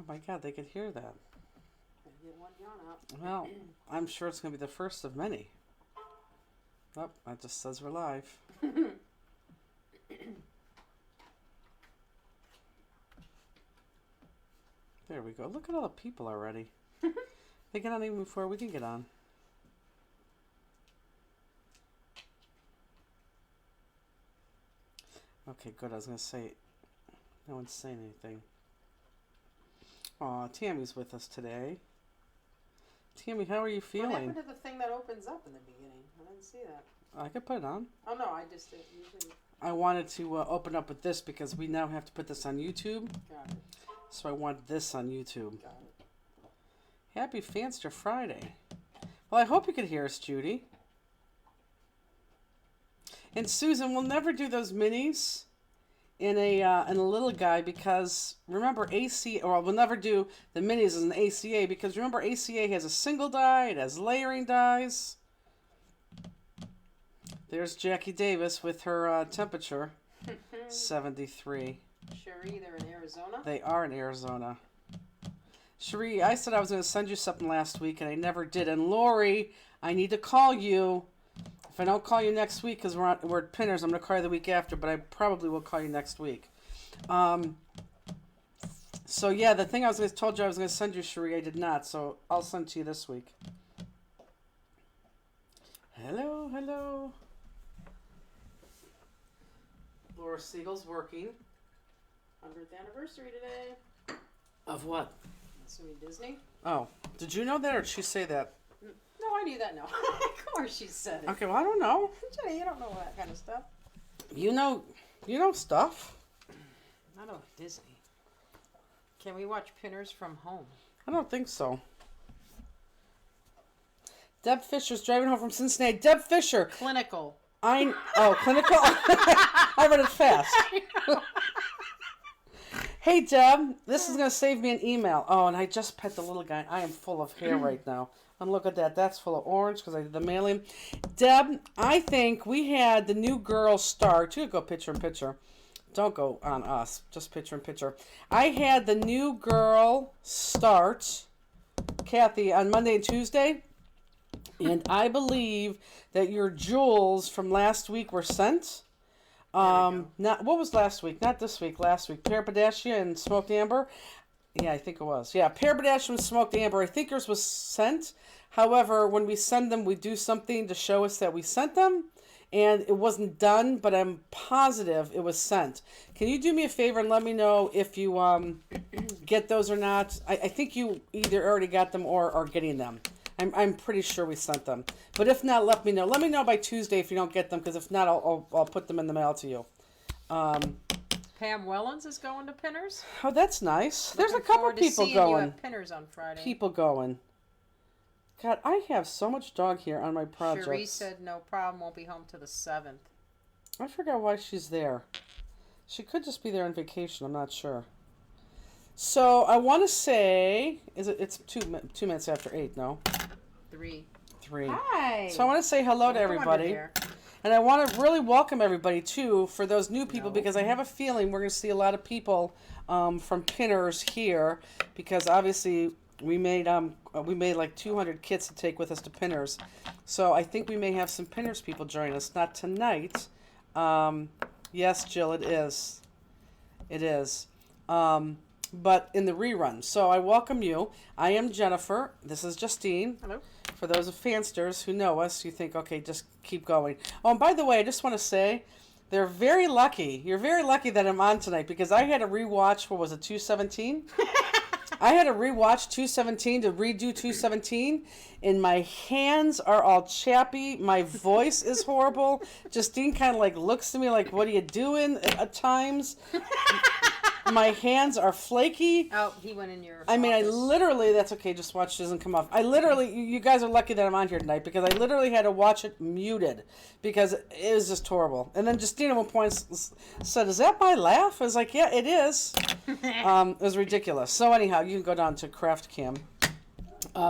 my God, they could hear that. Get one yawn out. Well, I'm sure it's going to be the first of many. Oh, that just says we're live. There we go. Look at all the people already. They get on even before we can get on. Okay, good. I was going to say, no one's saying anything. Aw, Tammy's with us today. Tammy, how are you feeling? What happened to the thing that opens up in the beginning? I didn't see that. I could put it on. Oh, no, I just didn't. Usually... I wanted to open up with this because we now have to put this on YouTube. Got it. So I want this on YouTube. Got it. Happy Fanster Friday. Well, I hope you could hear us, Judy. And Susan, we'll never do those minis in a little guy because remember ACA, or we'll never do the minis as an ACA because remember ACA has a single die, it has layering dies. There's Jackie Davis with her temperature, 73. Cherie, they're in Arizona? They are in Arizona. Cherie, I said I was going to send you something last week and I never did. And Lori, I need to call you. If I don't call you next week because we're at Pinners, I'm going to call you the week after, but I probably will call you next week. So yeah, the thing told you I was going to send you, Cherie, I did not. So I'll send to you this week. Hello, hello. Laura Siegel's working. 100th anniversary today. Of what? Assuming Disney. Oh, did you know that or did she say that? No, I knew that now. Of course she said it. Okay, well, I don't know. Jenny, you don't know that kind of stuff. You know stuff. I know Disney. Can we watch Pinners from home? I don't think so. Deb Fisher's driving home from Cincinnati. Deb Fisher. Clinical. Clinical? I read it fast. Hey, Deb, this is going to save me an email. Oh, and I just pet the little guy. I am full of hair right now. And look at that. That's full of orange because I did the mailing. Deb, I think we had the new girl start. You could go picture in picture. Don't go on us. Just picture in picture. I had the new girl start, Kathy, on Monday and Tuesday. And I believe that your jewels from last week were sent. What was last week? Not this week. Last week. Parapodacea and smoked amber. Yeah, I think it was. Yeah, Parapodacea and smoked amber. I think yours was sent. However, when we send them, we do something to show us that we sent them. And it wasn't done, but I'm positive it was sent. Can you do me a favor and let me know if you get those or not? I think you either already got them or are getting them. I'm pretty sure we sent them. But if not, let me know. Let me know by Tuesday if you don't get them, because if not, I'll put them in the mail to you. Pam Wellens is going to Pinners. Oh, that's nice. There's a couple people going. You at Pinners on Friday. People going. God, I have so much dog hair on my project. Cherie said no problem. Won't be home till the 7th. I forgot why she's there. She could just be there on vacation. I'm not sure. So I want to say, it's 2 minutes after 8? No. 3. Hi. So I want to say hello to everybody. And I want to really welcome everybody, too, for those new people, because I have a feeling we're going to see a lot of people from Pinners here, because obviously we made like 200 kits to take with us to Pinners. So I think we may have some Pinners people join us. Not tonight. Yes, Jill, it is. It is. But in the rerun. So I welcome you. I am Jennifer. This is Justine. Hello. For those of Fansters who know us, you think, okay, just keep going. Oh, and by the way, I just want to say, they're very lucky. You're very lucky that I'm on tonight, because I had to rewatch, what was it, 217? I had to rewatch 217 to redo 217, and my hands are all chappy. My voice is horrible. Justine kind of like looks to me like, what are you doing at times? My hands are flaky. Oh, he went in your I mean, I office. literally, that's okay, just watch it doesn't come off. I literally, you guys are lucky that I'm on here tonight, because I literally had to watch it muted, because it was just horrible. And then Justine at one point said, is that my laugh? I was like, yeah, it is. It was ridiculous. So anyhow, you can go down to Craft Cam.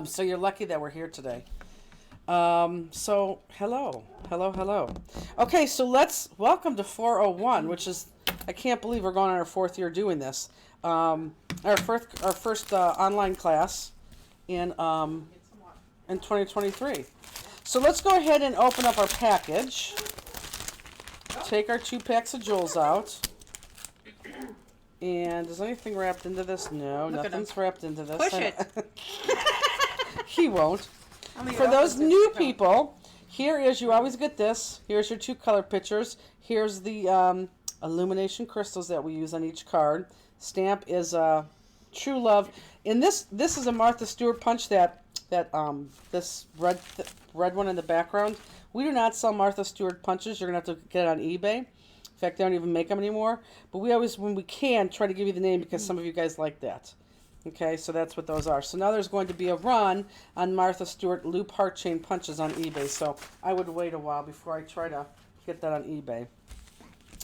So you're lucky that we're here today. So hello. Okay, so let's welcome to 401, which is I can't believe we're going on our 4th year doing this. Our first online class in 2023. So let's go ahead and open up our package. Take our 2 packs of Jewels out. And is anything wrapped into this? No, nothing's wrapped into this. Push it. He won't. For those new people, here is, you always get this. Here's your 2 color pictures. Here's the illumination crystals that we use on each card. Stamp is True Love. And this is a Martha Stewart punch that this red one in the background. We do not sell Martha Stewart punches. You're going to have to get it on eBay. In fact, they don't even make them anymore. But we always, when we can, try to give you the name because some of you guys like that. Okay, so that's what those are. So now there's going to be a run on Martha Stewart loop heart chain punches on eBay. So I would wait a while before I try to get that on eBay.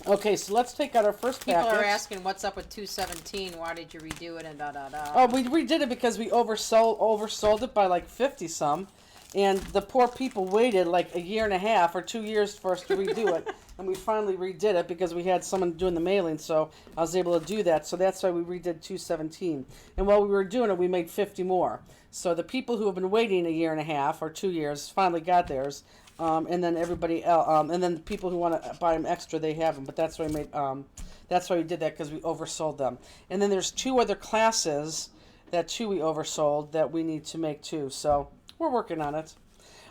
Okay, so let's take out our first package. People are asking, what's up with 217? Why did you redo it and da-da-da? Oh, we redid it because we oversold it by like 50-some. And the poor people waited like a year and a half or 2 years for us to redo it. And we finally redid it because we had someone doing the mailing, so I was able to do that. So that's why we redid 217. And while we were doing it, we made 50 more. So the people who have been waiting a year and a half or 2 years finally got theirs. And then everybody else, and then the people who want to buy them extra, they have them. But that's why that's why we did that, because we oversold them. And then there's 2 other classes that too we oversold that we need to make too. So we're working on it.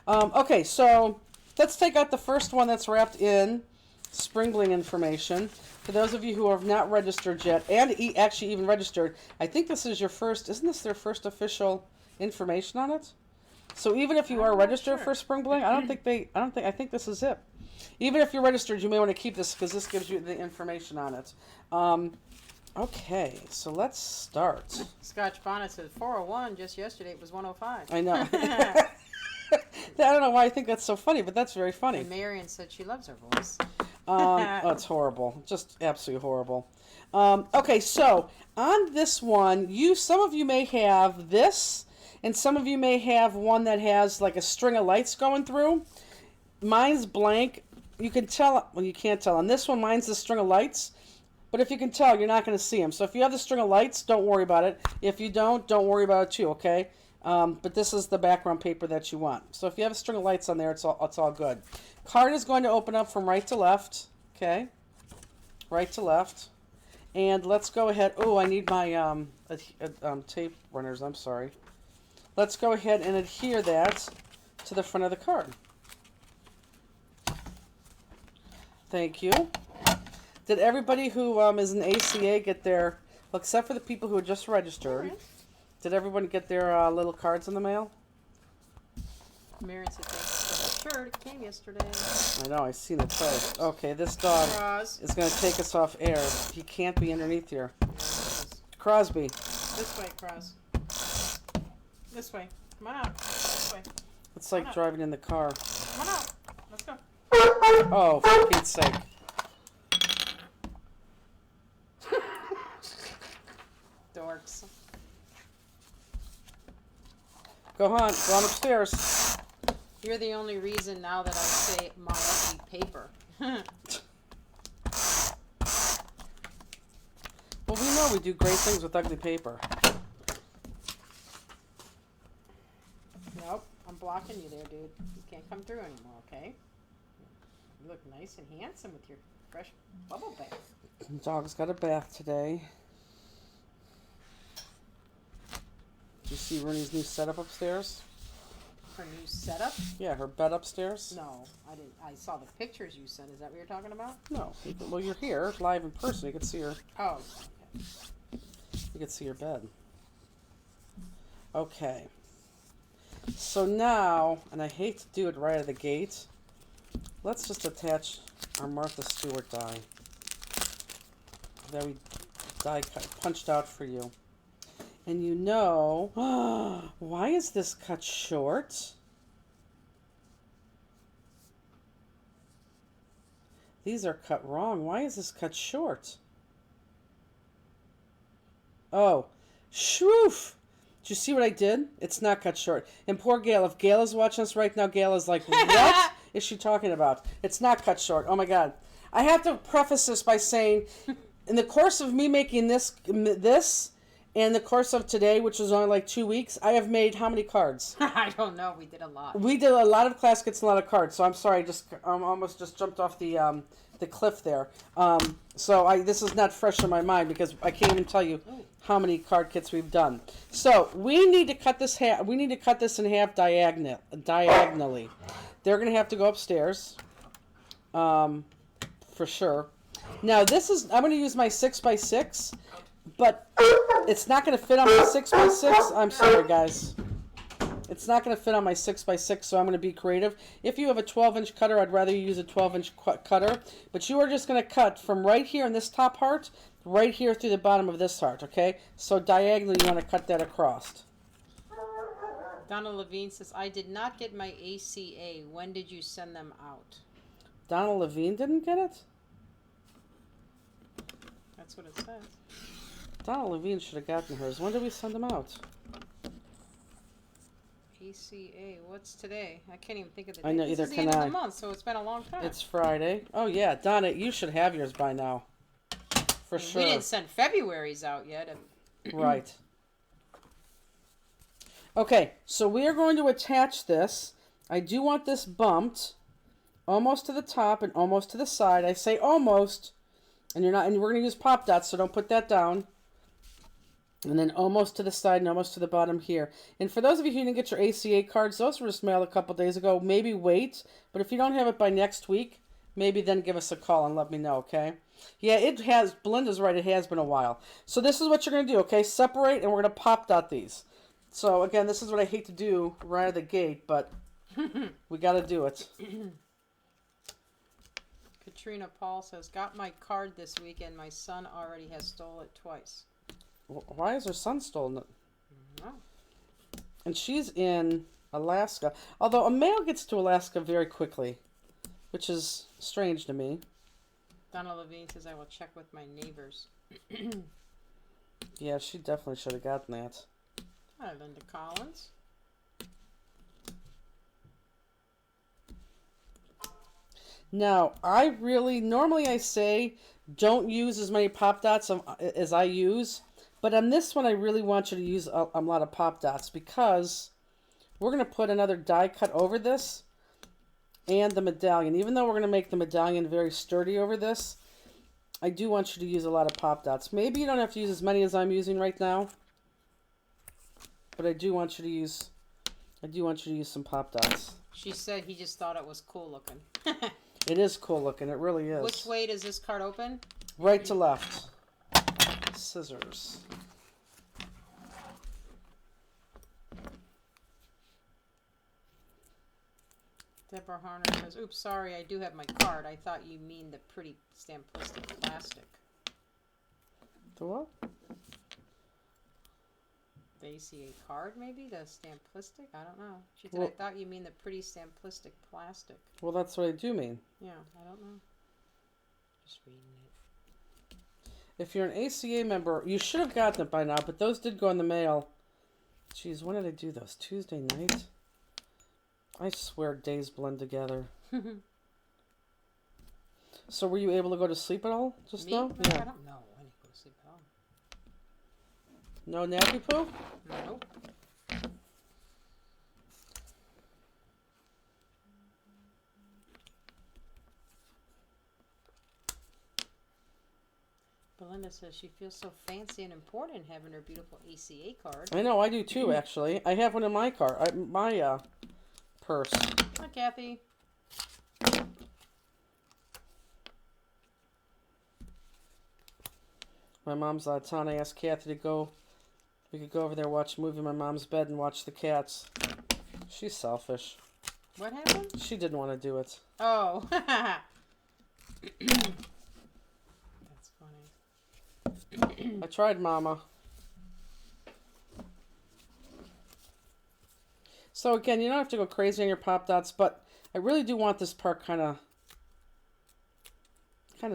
Okay, so let's take out the first one that's wrapped in Spring Bling information. For those of you who have not registered yet, and actually even registered, I think this is your first, isn't this their first official information on it? So even if you are registered for Spring Bling, I think this is it. Even if you're registered, you may want to keep this because this gives you the information on it. Okay, so let's start. Scotch Bonnet says 401. Just yesterday it was 105. I know. I don't know why I think that's so funny, but that's very funny. And Marion said she loves her voice. Oh, it's horrible. Just absolutely horrible. Okay, so on this one, some of you may have this, and some of you may have one that has like a string of lights going through. Mine's blank. You can tell, well, you can't tell. On this one, mine's the string of lights. But if you can tell, you're not going to see them. So if you have the string of lights, don't worry about it. If you don't worry about it too, okay? But this is the background paper that you want. So if you have a string of lights on there, it's all good. Card is going to open up from right to left, okay? Right to left. And let's go ahead. Oh, I need my tape runners. I'm sorry. Let's go ahead and adhere that to the front of the card. Thank you. Did everybody who is an ACA get their, well, except for the people who had just registered, did everyone get their little cards in the mail? Marion said yes. Sure, it came yesterday. I know, I seen it twice. Okay, this dog is going to take us off air. He can't be underneath here. Crosby. This way, Cross. This way. Come on out. This way. It's like driving in the car. Come on out. Let's go. Oh, for Pete's sake. Dorks. Go on upstairs. You're the only reason now that I say my ugly paper. Well, we know we do great things with ugly paper. Nope, I'm blocking you there, dude. You can't come through anymore, okay? You look nice and handsome with your fresh bubble bath. The dog's got a bath today. Did you see Rooney's new setup upstairs? Her new setup? Yeah, her bed upstairs. No, I didn't. I saw the pictures you sent. Is that what you're talking about? No. Well, you're here, live in person. You can see her. Oh. Okay. You can see her bed. Okay. So now, and I hate to do it right out of the gate, let's just attach our Martha Stewart die that we punched out for you. And you know, why is this cut short? These are cut wrong. Why is this cut short? Oh, shoof! Did you see what I did? It's not cut short. And poor Gail, if Gail is watching us right now, Gail is like, what is she talking about? It's not cut short. Oh my God. I have to preface this by saying in the course of me making this and the course of today, which was only like 2 weeks, I have made how many cards? I don't know. We did a lot. We did a lot of class kits and a lot of cards. So I'm sorry, almost just jumped off the cliff there. This is not fresh in my mind because I can't even tell you how many card kits we've done. So we need to cut this in half diagonally. They're gonna have to go upstairs, for sure. Now I'm gonna use my 6x6, but it's not gonna fit on my 6x6. I'm sorry, guys. It's not going to fit on my 6x6, so I'm going to be creative. If you have a 12-inch cutter, I'd rather you use a 12-inch cutter. But you are just going to cut from right here in this top heart, right here through the bottom of this heart, okay? So diagonally, you want to cut that across. Donna Levine says, I did not get my ACA. When did you send them out? Donna Levine didn't get it? That's what it says. Donna Levine should have gotten hers. When did we send them out? ACA. What's today? I can't even think of the date. I know, this either is the can end I. of the month, so it's been a long time. It's Friday. Oh, yeah. Donna, you should have yours by now. For sure. We didn't send February's out yet. Right. Okay, so we are going to attach this. I do want this bumped almost to the top and almost to the side. I say almost, and we're going to use pop dots, so don't put that down. And then almost to the side and almost to the bottom here. And for those of you who didn't get your ACA cards, those were just mailed a couple days ago. Maybe wait. But if you don't have it by next week, maybe then give us a call and let me know, okay? Yeah, Belinda's right, it has been a while. So this is what you're going to do, okay? Separate, and we're going to pop dot these. So, again, this is what I hate to do right out of the gate, but we got to do it. Katrina Paul says, got my card this weekend. My son already has stole it twice. Why has her son stolen it? No. And she's in Alaska. Although a mail gets to Alaska very quickly, which is strange to me. Donna Levine says, I will check with my neighbors. Yeah, she definitely should have gotten that. Hi, Linda Collins. Now, normally I say don't use as many pop dots as I use. But on this one, I really want you to use a lot of pop dots because we're going to put another die cut over this and the medallion. Even though we're going to make the medallion very sturdy over this, I do want you to use a lot of pop dots. Maybe you don't have to use as many as I'm using right now, but I do want you to use some pop dots. She said he just thought it was cool looking. It is cool looking. It really is. Which way does this card open? Right to left. Scissors. Deborah Harner says, oops, sorry, I do have my card. I thought you mean the pretty stamplistic plastic. The what? The ACA card, maybe? The stamplistic? I don't know. She said, I thought you mean the pretty stamplistic plastic. Well, that's what I do mean. Yeah, I don't know. Just reading it. If you're an ACA member, you should have gotten it by now, but those did go in the mail. Jeez, when did I do those? Tuesday night? I swear days blend together. So were you able to go to sleep at all just now? Yeah. I don't know. I didn't go to sleep at all. No nappy poo? Nope. Belinda says she feels so fancy and important having her beautiful ACA card. I know, I do too, actually. I have one in my car, my purse. Hi, Kathy. My mom's out of town. I asked Kathy to go. We could go over there, watch a movie in my mom's bed, and watch the cats. She's selfish. What happened? She didn't want to do it. Oh. That's funny. I tried, Mama. So again, you don't have to go crazy on your pop dots, but I really do want this part kind of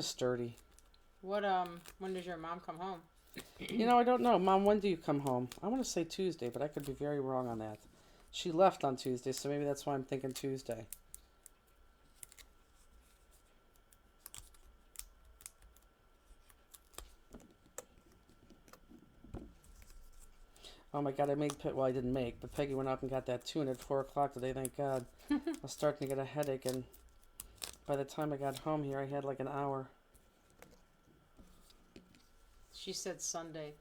sturdy. What when does your mom come home? You know, I don't know. Mom, when do you come home? I want to say Tuesday, but I could be very wrong on that. She left on Tuesday, so maybe that's why I'm thinking Tuesday. Oh my God, well, I didn't make, but Peggy went up and got that tuna at 4 o'clock today, thank God. I was starting to get a headache, and by the time I got home here, I had like an hour. She said Sunday.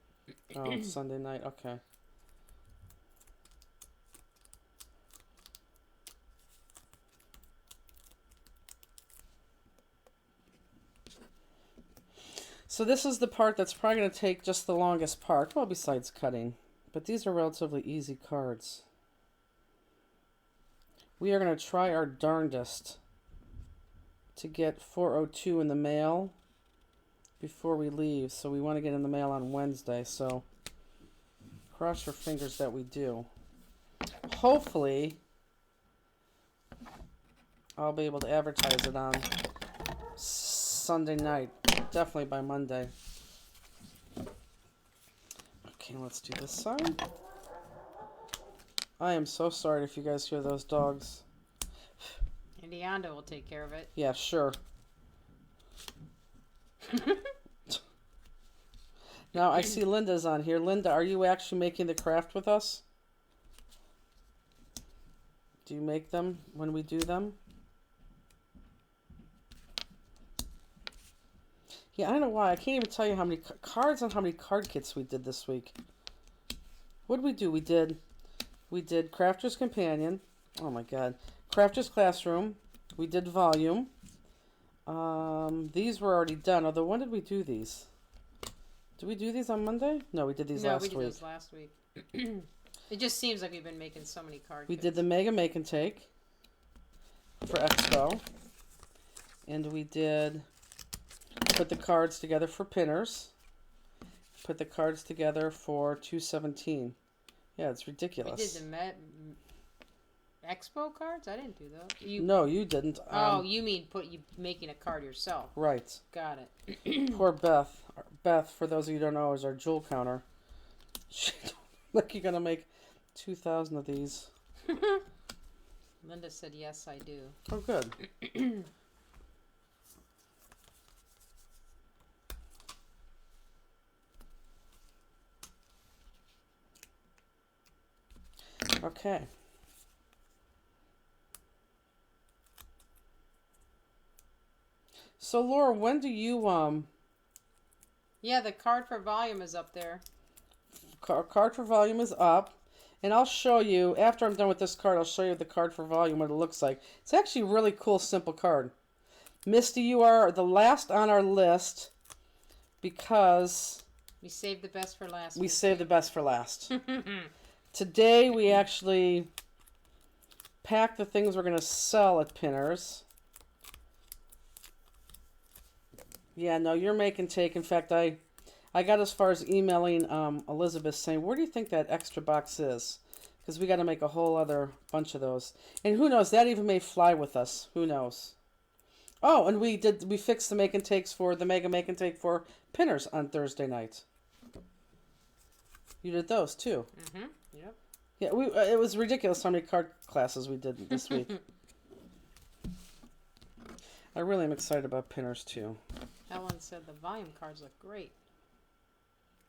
Oh, Sunday night, okay. So this is the part that's probably going to take just the longest part, well, besides cutting. But these are relatively easy cards. We are going to try our darndest to get 402 in the mail before we leave. So we want to get in the mail on Wednesday. So cross your fingers that we do. Hopefully, I'll be able to advertise it on Sunday night. Definitely by Monday. Okay, let's do this side. I am so sorry if you guys hear those dogs. Indiana will take care of it. Yeah, sure. Now, I see Linda's on here. Linda, are you actually making the craft with us? Do you make them when we do them? Yeah, I don't know why. I can't even tell you how many cards and how many card kits we did this week. What did we do? We did Crafter's Companion. Oh my God. Crafter's Classroom. We did Volume. These were already done. Although, when did we do these? Did we do these on Monday? No, we did these last week. No, we did those last week. It just seems like we've been making so many card We kits. did the Mega Make and Take for Expo. And we did put the cards together for Pinners. Put the cards together for 217. Yeah, it's ridiculous. We did the Expo cards? I didn't do those. No, you didn't. You mean you making a card yourself? Right. Got it. Poor Beth. Beth, for those of you who don't know, is our jewel counter. She like you're gonna make 2,000 of these. Linda said yes, I do. Oh, good. Okay. So Laura, when do you Yeah, the card for volume is up there. card for volume is up, and I'll show you after I'm done with this card. I'll show you the card for volume, what it looks like. It's actually a really cool, simple card. Misty, you are the last on our list because we saved the best for last. We saved the best for last. Today we actually packed the things we're going to sell at Pinners. Yeah, no, you're making take. In fact, I got as far as emailing Elizabeth saying, where do you think that extra box is? Because we got to make a whole other bunch of those. And who knows, that even may fly with us. Who knows? Oh, and we fixed the make and takes for the Mega Make and Take for Pinners on Thursday night. You did those too. Mm-hmm. Yep. Yeah, it was ridiculous how many card classes we did this week. I really am excited about Pinners too. Helen said the volume cards look great.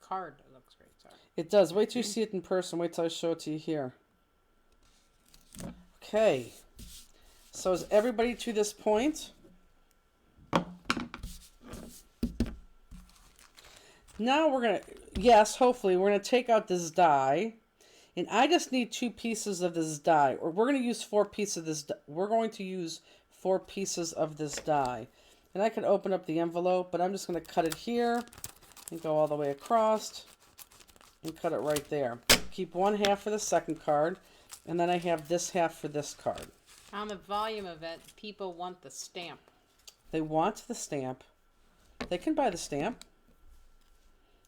Card looks great, sorry. It does. Wait till you see it in person. Wait till I show it to you here. Okay. So is everybody to this point? Now we're going to, yes, hopefully, we're going to take out this die. And I just need 2 pieces of this die. Or we're going to use 4 pieces of this. We're going to use 4 pieces of this die. And I could open up the envelope, but I'm just going to cut it here and go all the way across and cut it right there. Keep 1 half for the second card, and then I have this half for this card. On the volume event, people want the stamp. They want the stamp. They can buy the stamp.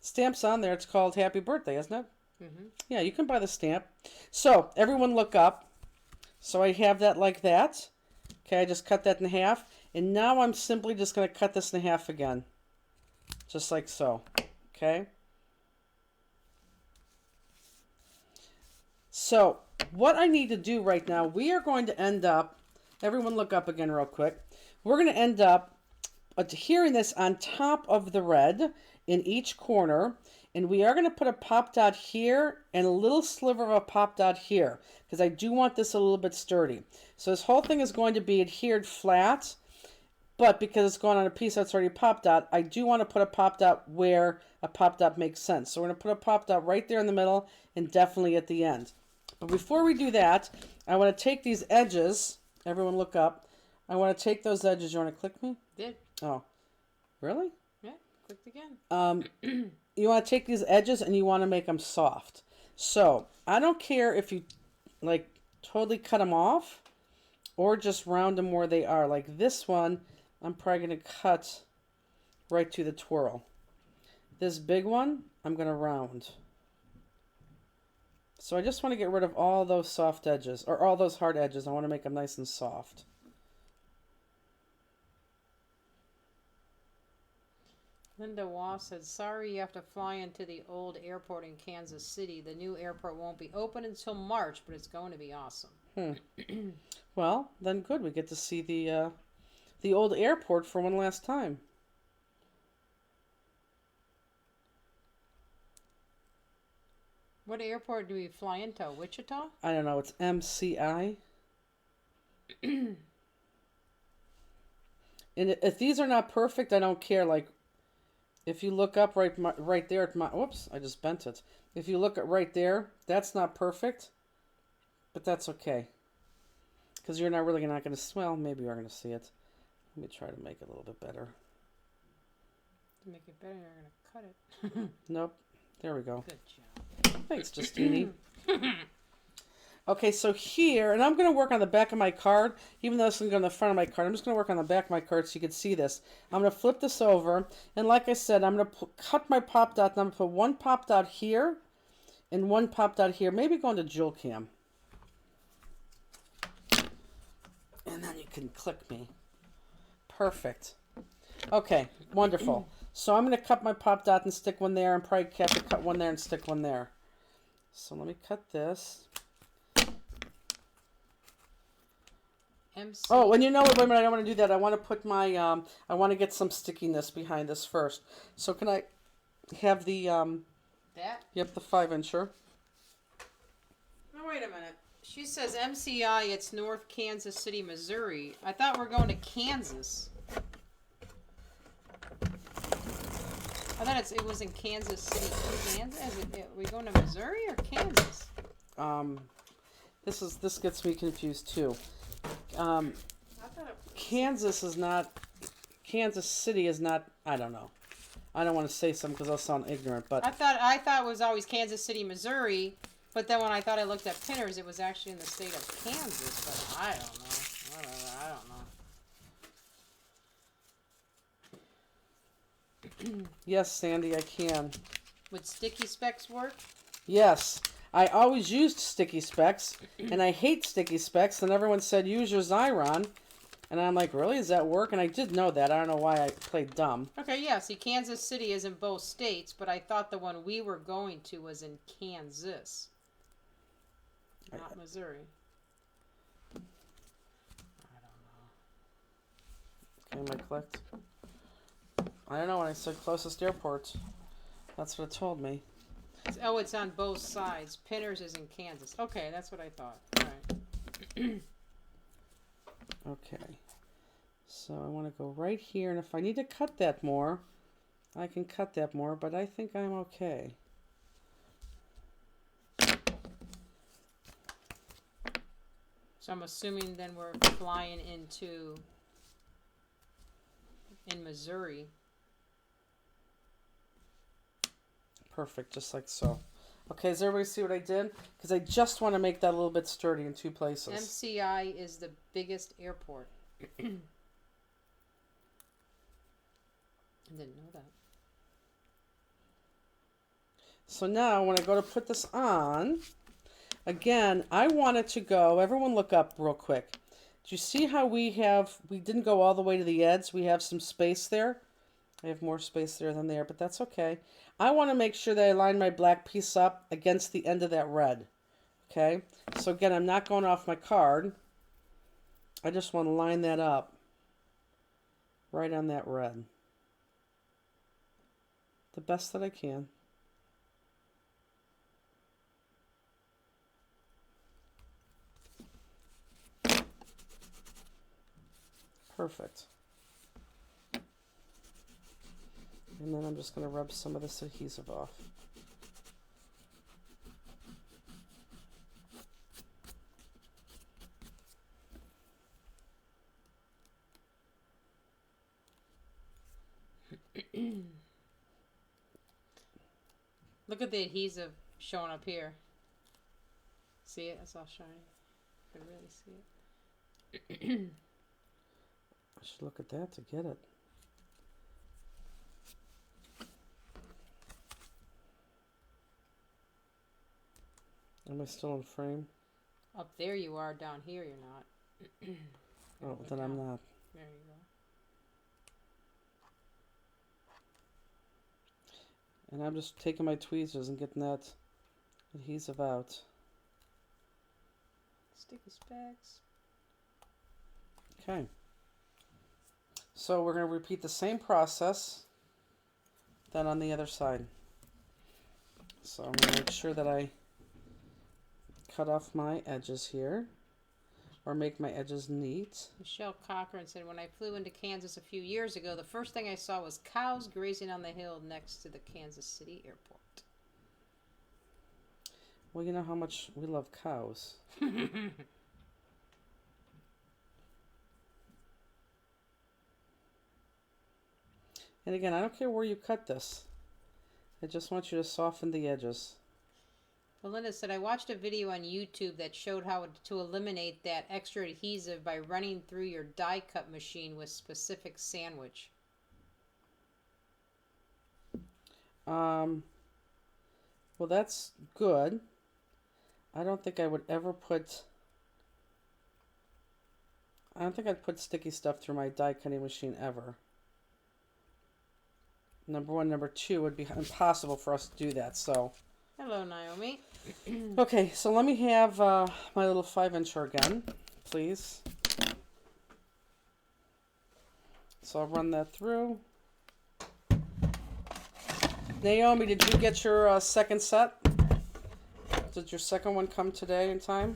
Stamp's on there. It's called Happy Birthday, isn't it? Mm-hmm. Yeah, you can buy the stamp. So, everyone look up. So I have that like that. Okay, I just cut that in half. And now I'm simply just going to cut this in half again. Just like so. Okay? So, what I need to do right now, we are going to end up, everyone look up again real quick. We're going to end up adhering this on top of the red in each corner. And we are going to put a pop dot here and a little sliver of a pop dot here because I do want this a little bit sturdy. So this whole thing is going to be adhered flat, but because it's going on a piece that's already pop dot, I do want to put a pop dot where a pop dot makes sense. So we're going to put a pop dot right there in the middle and definitely at the end. But before we do that, I want to take these edges. Everyone look up. I want to take those edges. You want to click me? Did. Oh, really? Yeah, clicked again. You want to take these edges and you want to make them soft. So I don't care if you like totally cut them off or just round them where they are. Like this one, I'm probably going to cut right to the twirl. This big one, I'm going to round. So I just want to get rid of all those soft edges, or all those hard edges. I want to make them nice and soft. Linda Waugh said, sorry you have to fly into the old airport in Kansas City. The new airport won't be open until March, but it's going to be awesome. Well, then good. We get to see the old airport for one last time. What airport do we fly into? Wichita? I don't know. It's MCI. And if these are not perfect, I don't care. Like, if you look up right there at my... Whoops, I just bent it. If you look at right there, that's not perfect. But that's okay. Because you're not really not going to... Well, maybe you're going to see it. Let me try to make it a little bit better. To make it better, you're going to cut it. Nope. There we go. Good job. Thanks, Justini. Okay, so here, and I'm going to work on the back of my card, even though this is going to go on the front of my card. I'm just going to work on the back of my card so you can see this. I'm going to flip this over, and like I said, I'm going to cut my pop dot, and I'm going to put one pop dot here and one pop dot here, maybe go into Jewel Cam. And then you can click me. Perfect. Okay, wonderful. So I'm going to cut my pop dot and stick one there, and probably have to cut one there and stick one there. So let me cut this. MC. Oh, and you know what? Wait a minute, I don't want to do that. I want to put my, I want to get some stickiness behind this first. So can I have the, That? yep, the 5-incher. No, wait a minute. She says MCI, it's North Kansas City, Missouri. I thought we're going to Kansas. I thought it was in Kansas City, Kansas. Are we going to Missouri or Kansas? This gets me confused too. I thought it Kansas City is not, I don't know. I don't want to say something because I'll sound ignorant, but I thought it was always Kansas City, Missouri, but then when I thought I looked at Pinners, it was actually in the state of Kansas, but I don't know. Whatever, I don't know. yes, Sandy, I can. Would sticky specs work? Yes. I always used sticky specs, and I hate sticky specs, and everyone said, use your Xyron. And I'm like, really? Does that work? And I did know that. I don't know why I played dumb. Okay, yeah, see, Kansas City is in both states, but I thought the one we were going to was in Kansas, not Missouri. I don't know. Okay, am I clicked? I don't know when I said closest airport. That's what it told me. Oh, it's on both sides. Pinners is in Kansas. Okay, that's what I thought. All right. Okay. So I want to go right here, and if I need to cut that more, I can cut that more, but I think I'm okay. So I'm assuming then we're flying in Missouri. Perfect, just like so. Okay, does everybody see what I did? Because I just want to make that a little bit sturdy in two places. MCI is the biggest airport. I didn't know that. So now when I go to put this on, again, I want it to go, everyone look up real quick. Do you see how we didn't go all the way to the edge? We have some space there. I have more space there than there, but that's okay. I want to make sure that I line my black piece up against the end of that red. Okay? So again, I'm not going off my card. I just want to line that up right on that red. The best that I can. Perfect. And then I'm just going to rub some of this adhesive off. Look at the adhesive showing up here. See it? It's all shiny. You can really see it. I should look at that to get it. Am I still in frame? Up there you are. Down here you're not. Oh, then I'm not. There you go. And I'm just taking my tweezers and getting that adhesive out. Sticky specs. Okay. So we're going to repeat the same process then on the other side. So I'm going to make sure that I cut off my edges here, or make my edges neat. Michelle Cochran said, when I flew into Kansas a few years ago, the first thing I saw was cows grazing on the hill next to the Kansas City airport. Well, you know how much we love cows. And again, I don't care where you cut this. I just want you to soften the edges. Belinda said, I watched a video on YouTube that showed how to eliminate that extra adhesive by running through your die cut machine with specific sandwich. Well, that's good. I don't think I would ever put... I don't think I'd put sticky stuff through my die cutting machine ever. Number one. Number two, it would be impossible for us to do that, so... Hello, Naomi. Okay, so let me have my little 5-incher again, please. So I'll run that through. Naomi, did you get your second set? Did your second one come today in time?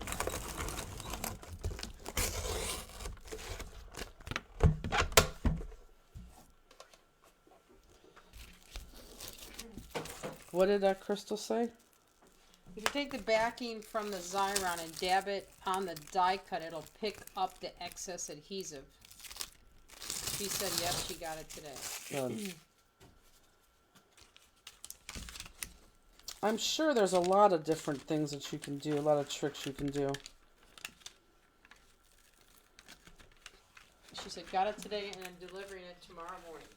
What did Crystal say? If you take the backing from the Xyron and dab it on the die cut, it'll pick up the excess adhesive. She said yes, she got it today. Good. I'm sure there's a lot of different things that you can do, a lot of tricks you can do. She said got it today and I'm delivering it tomorrow morning.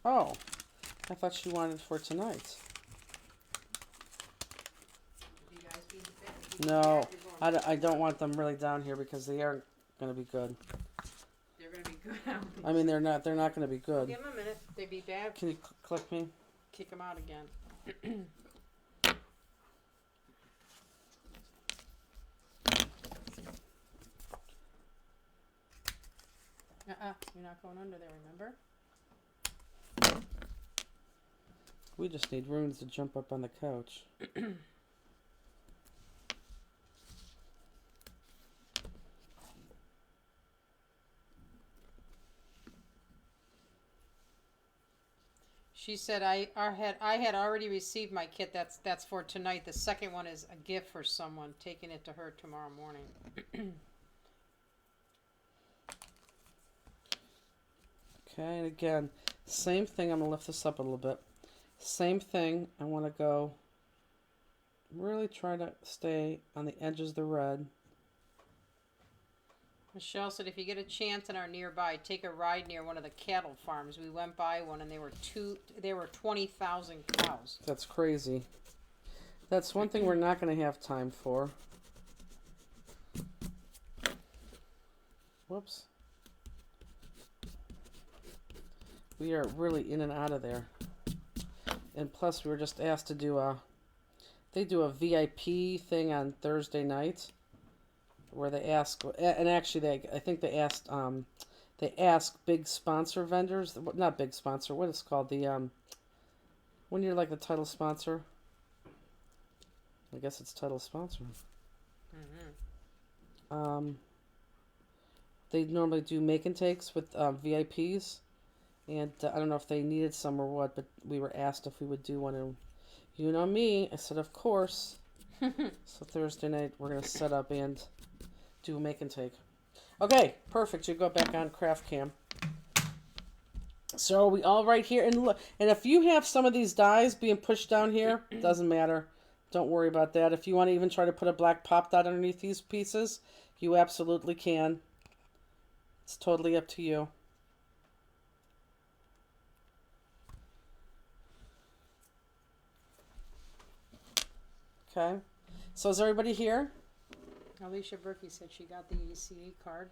Oh, I thought she wanted it for tonight. No, I don't want them really down here because they aren't going to be good. They're going to be good. I mean, they're not going to be good. Give them a minute. They'd be bad. Can you click me? Kick them out again. You're not going under there, remember? We just need runes to jump up on the couch. She said I had already received my kit. That's for tonight. The second one is a gift for someone. Taking it to her tomorrow morning. Okay, and again, same thing. I'm going to lift this up a little bit. Same thing. I want to go really try to stay on the edges of the red. Michelle said if you get a chance and are nearby, take a ride near one of the cattle farms. We went by one and there were 20,000 cows. That's crazy. That's one thing we're not going to have time for. Whoops. We are really in and out of there. And plus, we were just asked to do they do a VIP thing on Thursday night where they ask, and actually I think they ask big sponsor vendors, not big sponsor, what is it called, when you're like the title sponsor. I guess it's title sponsor. Mm-hmm. They normally do make and takes with VIPs, and I don't know if they needed some or what, but we were asked if we would do one, and you know me, I said of course. So Thursday night we're gonna set up and do a make and take. Okay, perfect. You go back on Craft Cam. So we all right here, and look, and if you have some of these dies being pushed down here, doesn't matter. Don't worry about that. If you want to even try to put a black pop dot underneath these pieces, you absolutely can. It's totally up to you. Okay. So is everybody here? Alicia Berkey said she got the ACA card.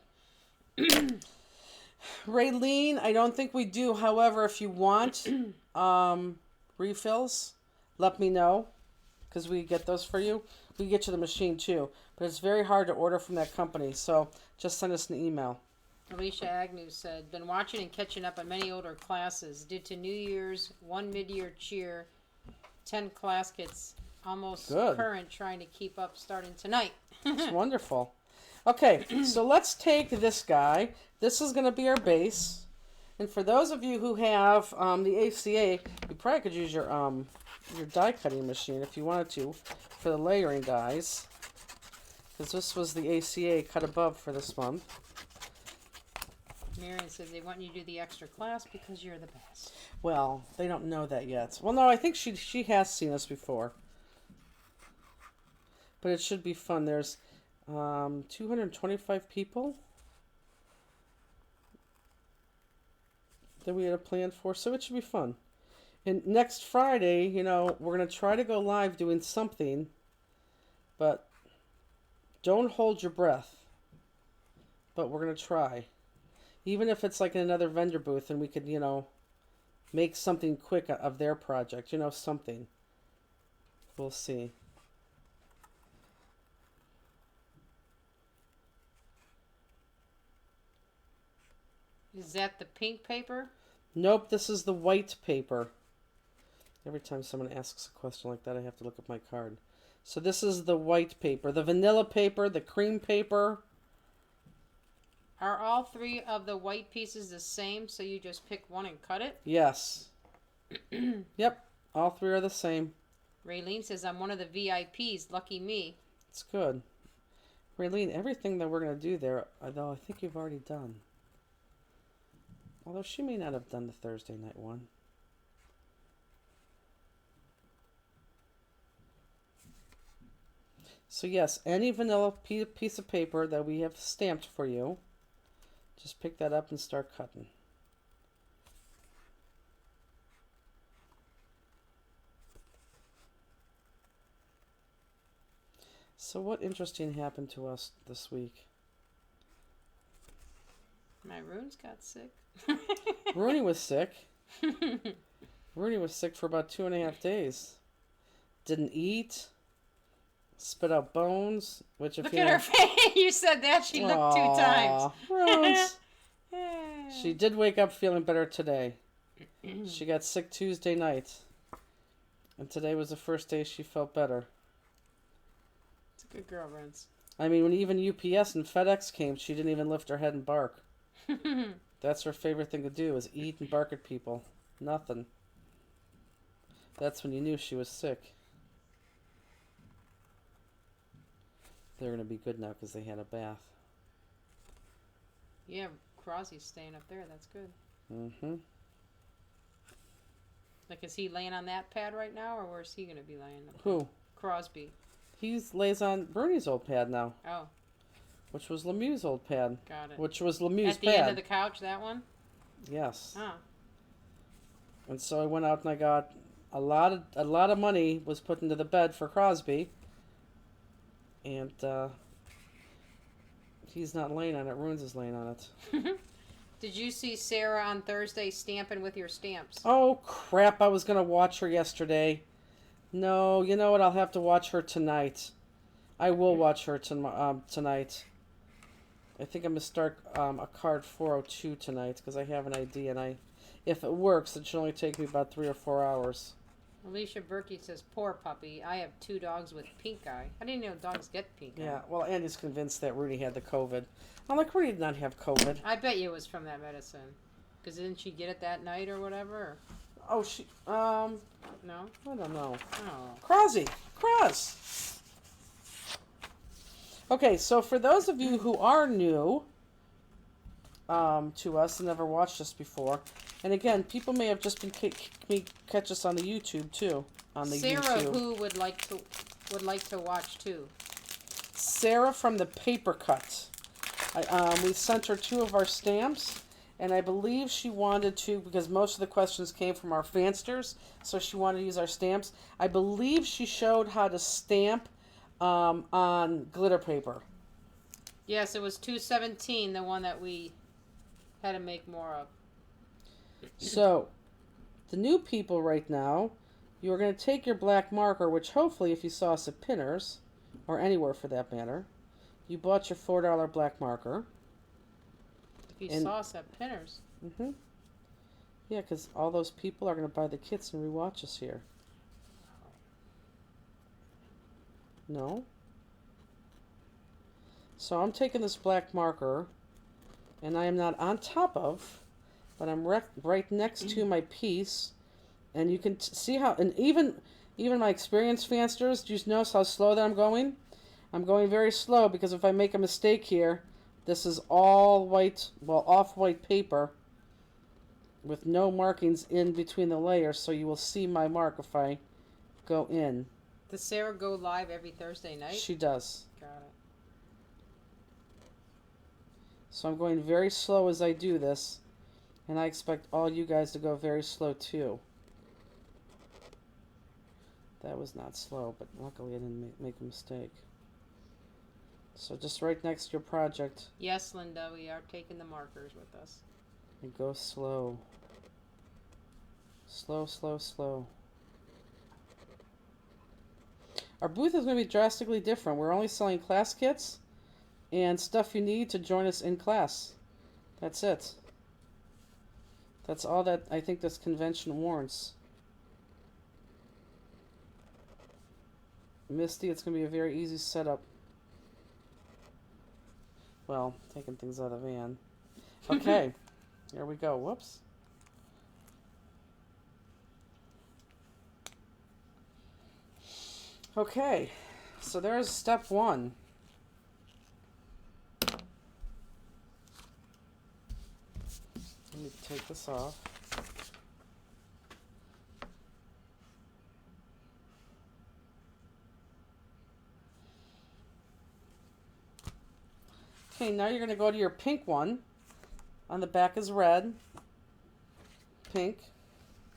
Raylene, I don't think we do. However, if you want refills, let me know, because we get those for you. We get you the machine too, but it's very hard to order from that company. So just send us an email. Alicia Agnew said, been watching and catching up on many older classes. Did to New Year's, 1 mid-year cheer, 10 class kits, almost Good. current, trying to keep up starting tonight. It's wonderful. Okay, so let's take this guy. This is going to be our base. And for those of you who have the ACA, you probably could use your die cutting machine if you wanted to for the layering dies. Because this was the ACA cut above for this month. Marion says they want you to do the extra class because you're the best. Well, they don't know that yet. Well, no, I think she has seen us before. But it should be fun. There's 225 people that we had a plan for, so it should be fun. And next Friday, you know, we're going to try to go live doing something, but don't hold your breath. But we're going to try. Even if it's like in another vendor booth and we could, you know, make something quick of their project, you know, something. We'll see. Is that the pink paper? Nope, this is the white paper. Every time someone asks a question like that, I have to look at my card. So this is the white paper. The vanilla paper, the cream paper. Are all 3 of the white pieces the same, so you just pick one and cut it? Yes. Yep, all 3 are the same. Raylene says, I'm one of the VIPs. Lucky me. It's good. Raylene, everything that we're going to do there, although I think you've already done. Although she may not have done the Thursday night one. So yes, any vanilla piece of paper that we have stamped for you, just pick that up and start cutting. So what interesting happened to us this week? My runes got sick. Rooney was sick. Rooney was sick for about 2.5 days. Didn't eat. Spit out bones. Which if Look you at know, her face. You said that. She looked 2 times. Rose. She did wake up feeling better today. She got sick Tuesday night. And today was the first day she felt better. It's a good girl, Rose. I mean, when even UPS and FedEx came, she didn't even lift her head and bark. That's her favorite thing to do, is eat and bark at people. Nothing. That's when you knew she was sick. They're going to be good now because they had a bath. Yeah, Crosby's staying up there. That's good. Mm-hmm. Like, is he laying on that pad right now, or where's he going to be laying? Who? Crosby. He lays on Bernie's old pad now. Oh. Which was Lemieux's old pad. Got it. Which was Lemieux's At the pad. end of the couch, that one? Yes. Oh. And so I went out and I got a lot of money was put into the bed for Crosby. And he's not laying on it. Runes is laying on it. Did you see Sarah on Thursday stamping with your stamps? Oh, crap. I was going to watch her yesterday. No, you know what? I'll have to watch her tonight. I will watch her tonight. I think I'm going to start a card 402 tonight because I have an idea. And if it works, it should only take me about 3 or 4 hours. Alicia Berkey says, poor puppy. I have 2 dogs with pink eye. I didn't know dogs get pink eye. Yeah, well, Andy's convinced that Rudy had the COVID. I'm like, Rudy did not have COVID. I bet you it was from that medicine. Because didn't she get it that night or whatever? Oh, she, No? I don't know. Oh. Cross. Okay, so for those of you who are new to us and never watched us before, and again, people may have just been catch us on the YouTube too. On the Sarah, YouTube. who would like to watch too. Sarah from the Paper Cut. We sent her 2 of our stamps, and I believe she wanted to, because most of the questions came from our fansters, so she wanted to use our stamps. I believe she showed how to stamp on glitter paper. Yes, it was 217, the one that we had to make more of. So, the new people right now, you're going to take your black marker, which hopefully if you saw us at Pinners, or anywhere for that matter, you bought your $4 black marker. If you saw us at Pinners. Mm-hmm. Yeah, because all those people are going to buy the kits and rewatch us here. No? So I'm taking this black marker, and I am not on top of, but I'm right next to my piece, and you can see how, and even my experienced fansters, do you notice how slow that I'm going? I'm going very slow because if I make a mistake here, this is all white, well, off-white paper with no markings in between the layers, so you will see my mark if I go in. Does Sarah go live every Thursday night? She does. Got it. So I'm going very slow as I do this, and I expect all you guys to go very slow too. That was not slow, but luckily I didn't make a mistake. So just right next to your project. Yes, Linda, we are taking the markers with us. And go slow. Slow, slow, slow. Our booth is going to be drastically different. We're only selling class kits and stuff you need to join us in class. That's it. That's all that I think this convention warrants. Misty, it's going to be a very easy setup. Well, taking things out of the van. Okay, here we go. Whoops. Okay, so there's step 1. Let me take this off. Okay, now you're going to go to your pink one. On the back is red. Pink.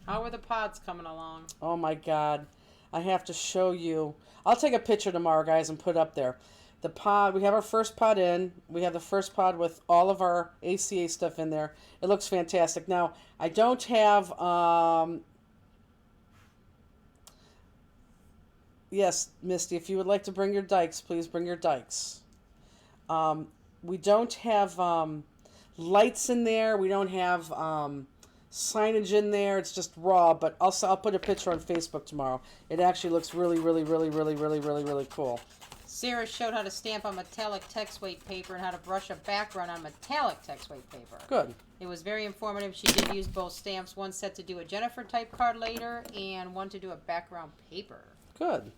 How are the pods coming along? Oh my God. I have to show you. I'll take a picture tomorrow, guys, and put it up there. The pod, we have our first pod in. We have the first pod with all of our ACA stuff in there. It looks fantastic. Now, I don't have, yes, Misty, if you would like to bring your dikes, please bring your dikes. We don't have lights in there. We don't have signage in there. It's just raw, but I'll put a picture on Facebook tomorrow. It actually looks really, really, really, really, really, really, really cool. Sarah showed how to stamp on metallic text weight paper and how to brush a background on metallic text weight paper. Good. It was very informative. She did use both stamps, one set to do a Jennifer type card later and one to do a background paper. Good.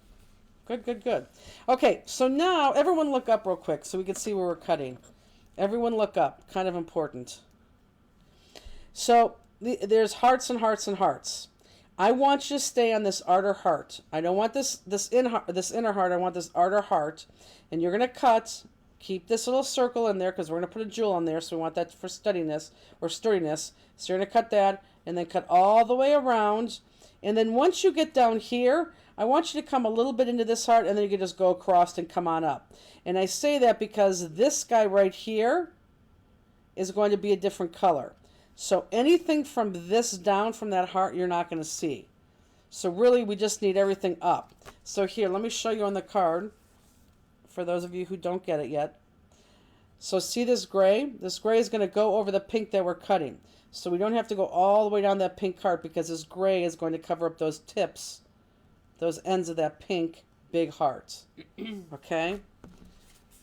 Good, good, good. Okay, so now everyone look up real quick so we can see where we're cutting. Everyone look up. Kind of important. So there's hearts and hearts and hearts. I want you to stay on this outer heart. I don't want this inner heart. I want this outer heart. And you're going to cut. Keep this little circle in there because we're going to put a jewel on there. So we want that for steadiness or sturdiness. So you're going to cut that and then cut all the way around. And then once you get down here, I want you to come a little bit into this heart and then you can just go across and come on up. And I say that because this guy right here is going to be a different color. So anything from this down from that heart, you're not going to see. So really, we just need everything up. So here, let me show you on the card, for those of you who don't get it yet. So see this gray? This gray is going to go over the pink that we're cutting. So we don't have to go all the way down that pink card because this gray is going to cover up those tips those ends of that pink big heart. Okay?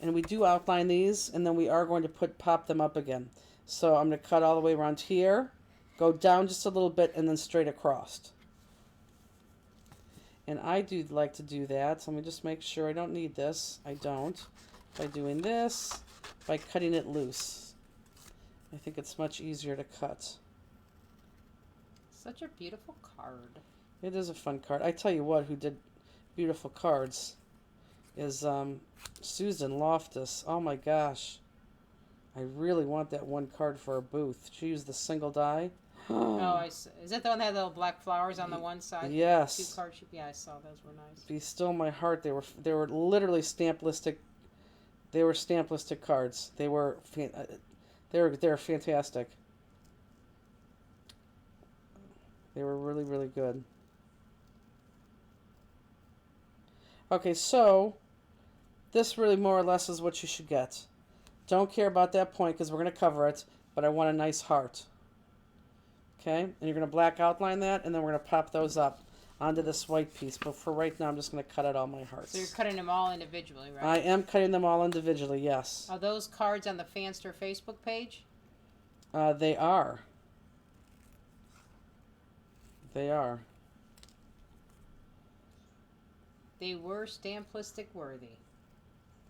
And we do outline these, and then we are going to pop them up again. So I'm going to cut all the way around here, go down just a little bit, and then straight across. And I do like to do that. So let me just make sure I don't need this. I don't. By doing this, by cutting it loose. I think it's much easier to cut. Such a beautiful card. It is a fun card. I tell you what, who did beautiful cards is Susan Loftus. Oh my gosh. I really want that one card for our booth. She used the single die. Oh, I see. Is that the one that had little black flowers on the one side? Yes. 2 cards. Yeah, I saw those were nice. Be still my heart. They were literally stamp listed. They were stamp listed cards. They were fantastic. They were really, really good. Okay, so this really more or less is what you should get. Don't care about that point because we're going to cover it, but I want a nice heart. Okay, and you're going to black outline that, and then we're going to pop those up onto this white piece. But for right now, I'm just going to cut out all my hearts. So you're cutting them all individually, right? I am cutting them all individually, yes. Are those cards on the Fanster Facebook page? They are. They are. They were Stamplistic worthy.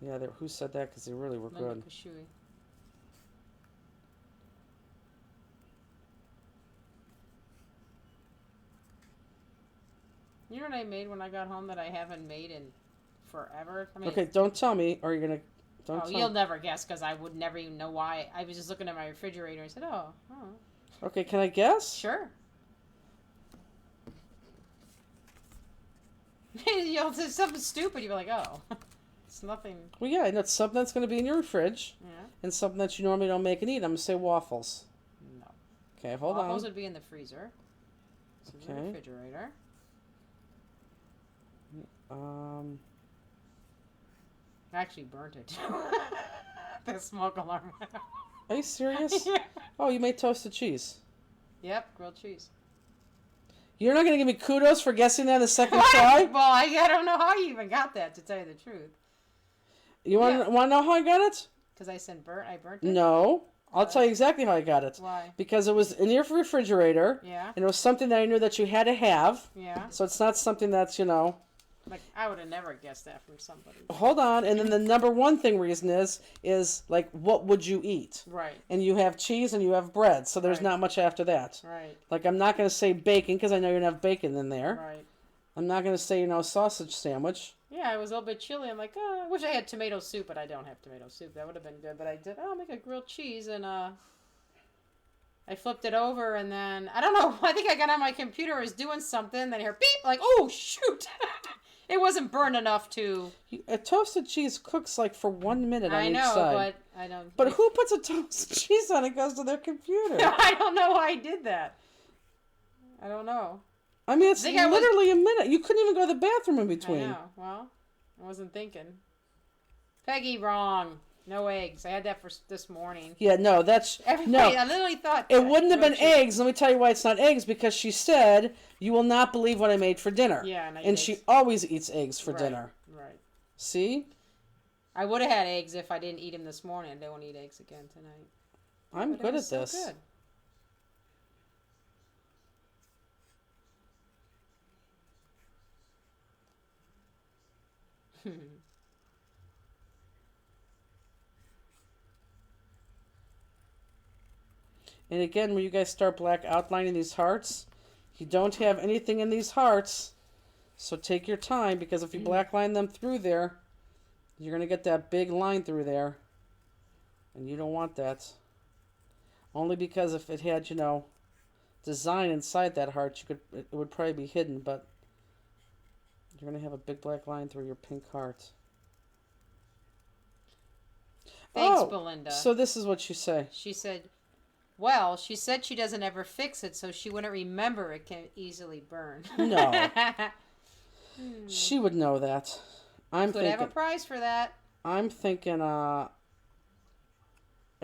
Yeah, who said that? Because they really were Linda good. Kashui. You know what I made when I got home that I haven't made in forever? I mean, Okay, don't tell me, or you're going to... Don't oh, tell you'll me. never guess because I would never even know why. I was just looking at my refrigerator and said, oh. Okay, can I guess? Sure. You know, it's something stupid. You'd be like, oh. It's nothing. Well, yeah, and it's something that's going to be in your fridge, Yeah. and something that you normally don't make and eat. I'm going to say waffles. No. Okay, hold Waffles on. would be in the freezer. This is the Okay. refrigerator. I actually burnt it. The smoke alarm went off. Are you serious? Yeah. Oh, you made toasted cheese. Yep, grilled cheese. You're not going to give me kudos for guessing that the second What? try? Well, I don't know how you even got that, to tell you the truth. You want to know how I got it? Because I burnt it? No. I'll tell you exactly how I got it. Why? Because it was in your refrigerator, Yeah. and it was something that I knew that you had to have. Yeah. So it's not something that's, Like, I would have never guessed that from somebody. Hold on. And then the number one reason is like, what would you eat? Right. And you have cheese and you have bread. So there's Right. not much after that. Right. Like, I'm not going to say bacon because I know you're going to have bacon in there. Right. I'm not going to say, sausage sandwich. Yeah, it was a little bit chilly. I'm like, oh, I wish I had tomato soup, but I don't have tomato soup. That would have been good. But I did, I'll make a grilled cheese, and I flipped it over, and then, I don't know, I think I got on my computer, I was doing something, then I hear beep, like, oh, shoot. It wasn't burned enough to... A toasted cheese cooks like for 1 minute on each side. I know, but I don't... But who puts a toasted cheese on and goes to their computer? I don't know why I did that. I don't know. I mean, it's literally a minute. You couldn't even go to the bathroom in between. I know. Well, I wasn't thinking. Peggy, wrong. No eggs. I had that for this morning. Yeah, no, that's... Everybody, no. I literally thought... It wouldn't have been eggs. Let me tell you why it's not eggs. Because she said, you will not believe what I made for dinner. Yeah, and I And she always eats eggs for dinner. Right. See? I would have had eggs if I didn't eat them this morning. I don't eat eggs again tonight. I'm good at this. So good. And again, when you guys start black outlining these hearts, you don't have anything in these hearts. So take your time, because if you black line them through there, you're going to get that big line through there. And you don't want that. Only because if it had, design inside that heart, it would probably be hidden, but you're going to have a big black line through your pink heart. Thanks, Belinda. So this is what you say. She said, well, she said she doesn't ever fix it, so she wouldn't remember it can easily burn. No. She would know that. Could have a prize for that. I'm thinking, I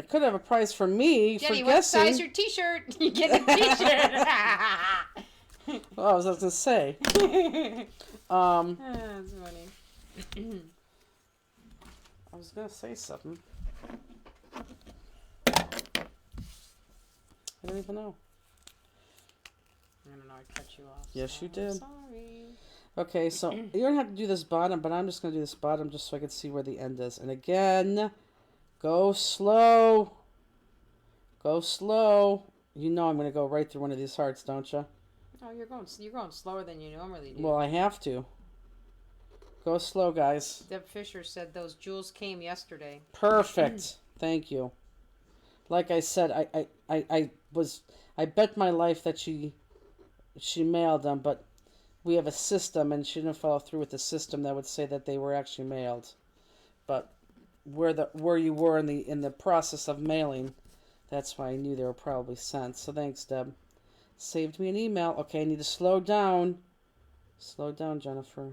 could have a prize for me Jenny, for what guessing. size your t-shirt? You get a t-shirt. Well, I was going to say. That's funny. I was going to say something. I don't even know. I don't know. I cut you off. Yes, so you did. Sorry. Okay, so you don't have to do this bottom, but I'm just going to do this bottom just so I can see where the end is. And again, go slow. Go slow. You know I'm going to go right through one of these hearts, don't you? Oh, you're going slower than you normally do. Well, I have to. Go slow, guys. Deb Fisher said those jewels came yesterday. Perfect. Thank you. Like I said, I bet my life that she mailed them, but we have a system, and she didn't follow through with the system that would say that they were actually mailed. But where you were in the process of mailing, that's why I knew they were probably sent. So thanks, Deb. Saved me an email. Okay, I need to slow down. Slow down, Jennifer.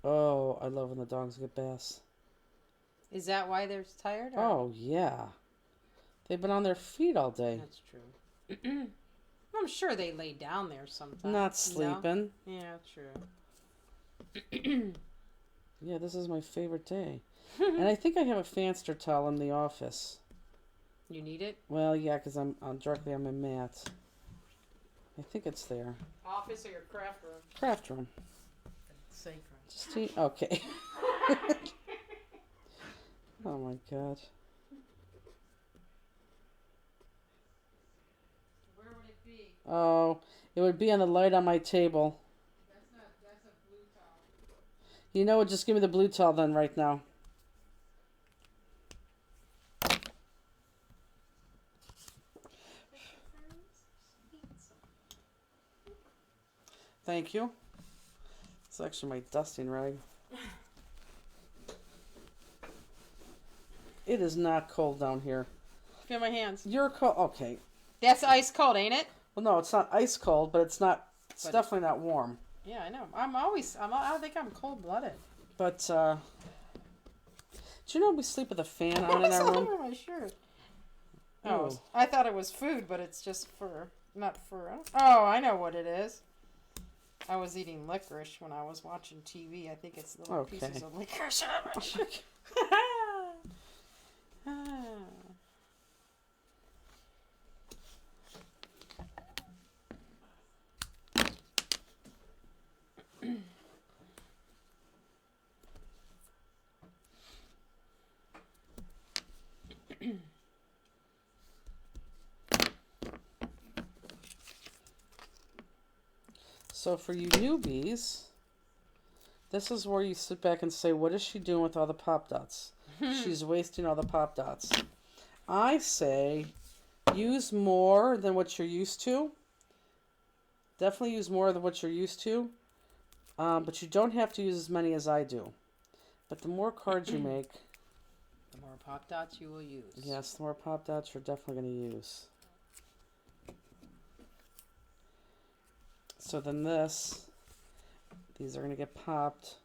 Oh, I love when the dogs get baths. Is that why they're tired? Or? Oh, yeah. They've been on their feet all day. That's true. I'm sure they lay down there sometimes. Not sleeping. No? Yeah, true. Yeah, this is my favorite day. And I think I have a fancier towel in the office. You need it? Well, yeah, because I'm directly on my mat. I think it's there. Office or your craft room? Craft room. Sacred. Just okay. Oh my God. Where would it be? Oh, it would be on the light on my table. That's a blue towel. You know what? Just give me the blue towel then right now. Thank you. It's actually my dusting rag. It is not cold down here. Feel my hands. You're cold. Okay. That's ice cold, ain't it? Well, no, it's not ice cold, but it's not. It's definitely not warm. Yeah, I know. I think I'm cold blooded. But do you know we sleep with a fan on in our room? Under my shirt. Oh, I thought it was food, but it's just fur, not fur. Oh, I know what it is. I was eating licorice when I was watching TV. I think it's little pieces of licorice on my shirt. So for you newbies, this is where you sit back and say, what is she doing with all the Pop Dots? She's wasting all the Pop Dots. I say use more than what you're used to. Definitely use more than what you're used to. But you don't have to use as many as I do. But the more cards you make, the more Pop Dots you will use. Yes, the more Pop Dots you're definitely going to use. So then these are going to get popped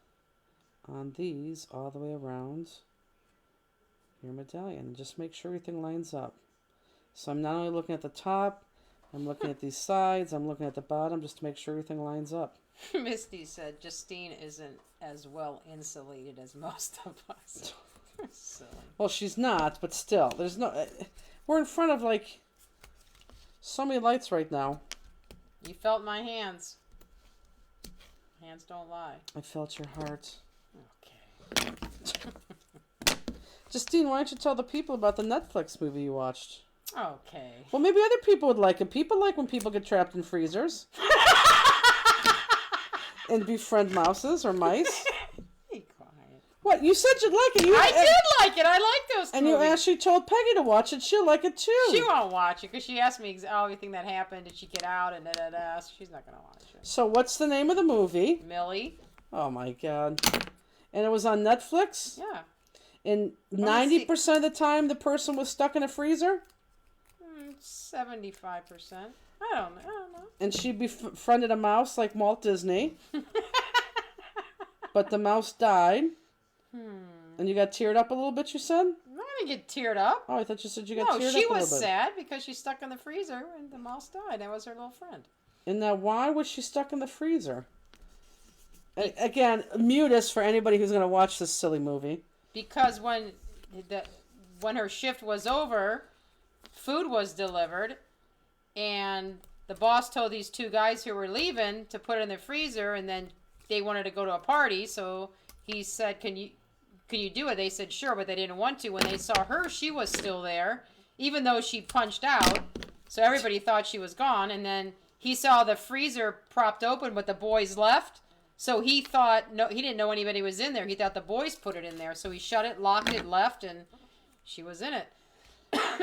on these all the way around your medallion. Just make sure everything lines up. So I'm not only looking at the top, I'm looking at these sides, I'm looking at the bottom just to make sure everything lines up. Misty said Justine isn't as well insulated as most of us. Silly. Well, she's not, but still, there's no... we're in front of, like, so many lights right now. You felt my hands. Hands don't lie. I felt your heart. Okay. Justine, why don't you tell the people about the Netflix movie you watched? Okay. Well, maybe other people would like it. People like when people get trapped in freezers. And befriend mouses or mice. Be quiet. What? You said you'd like it. I did like it. I like those and movies. you actually told Peggy to watch it. She'll like it too. She won't watch it because she asked me everything that happened. Did she get out and da-da-da. So she's not going to watch it. So what's the name of the movie? Millie. Oh my God. And it was on Netflix? Yeah. And 90% of the time the person was stuck in a freezer? 75%. I don't know. And she befriended a mouse like Walt Disney. but the mouse died. And you got teared up a little bit, you said? I didn't get teared up. Oh, I thought you said you got teared up a No, little bit. she was sad because she's stuck in the freezer and the mouse died. That was her little friend. And now why was she stuck in the freezer? Again, mute us for anybody who's going to watch this silly movie. Because when her shift was over, food was delivered, and the boss told these two guys who were leaving to put it in the freezer, and then they wanted to go to a party, so he said, Can you do it? They said sure, but they didn't want to. When they saw her, she was still there, even though she punched out, so everybody thought she was gone, and then he saw the freezer propped open, but the boys left. So he thought, he didn't know anybody was in there. He thought the boys put it in there. So he shut it, locked it, left, and she was in it.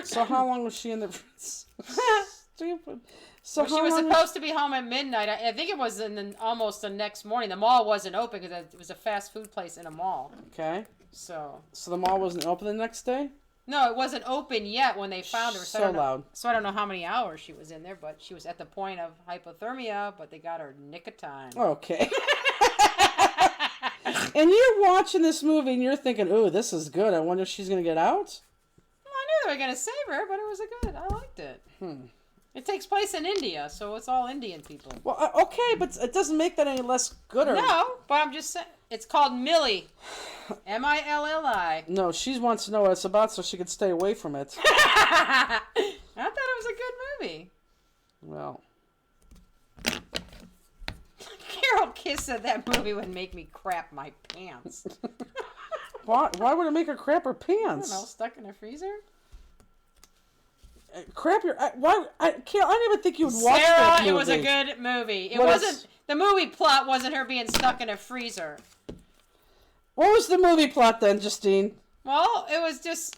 So how long was she in the stupid? So well, she was supposed to be home at midnight. I think it was almost the next morning. The mall wasn't open because it was a fast food place in a mall. Okay. So the mall wasn't open the next day? No, it wasn't open yet when they found her. So loud. So I don't know how many hours she was in there, but she was at the point of hypothermia, but they got her nick of time. Okay. And you're watching this movie and you're thinking, ooh, this is good. I wonder if she's going to get out? Well, I knew they were going to save her, but it was good. I liked it. It takes place in India, so it's all Indian people. Well, okay, but it doesn't make that any less good. No, but I'm just saying. It's called Millie. Milli. No, she wants to know what it's about so she could stay away from it. I thought it was a good movie. Well. Carol Kiss said that movie would make me crap my pants. Why would it make her crap her pants? I don't know, stuck in a freezer? Crap your... Carol, I didn't even think you would watch that movie. It was a good movie. The movie plot wasn't her being stuck in a freezer. What was the movie plot then, Justine? Well, it was just...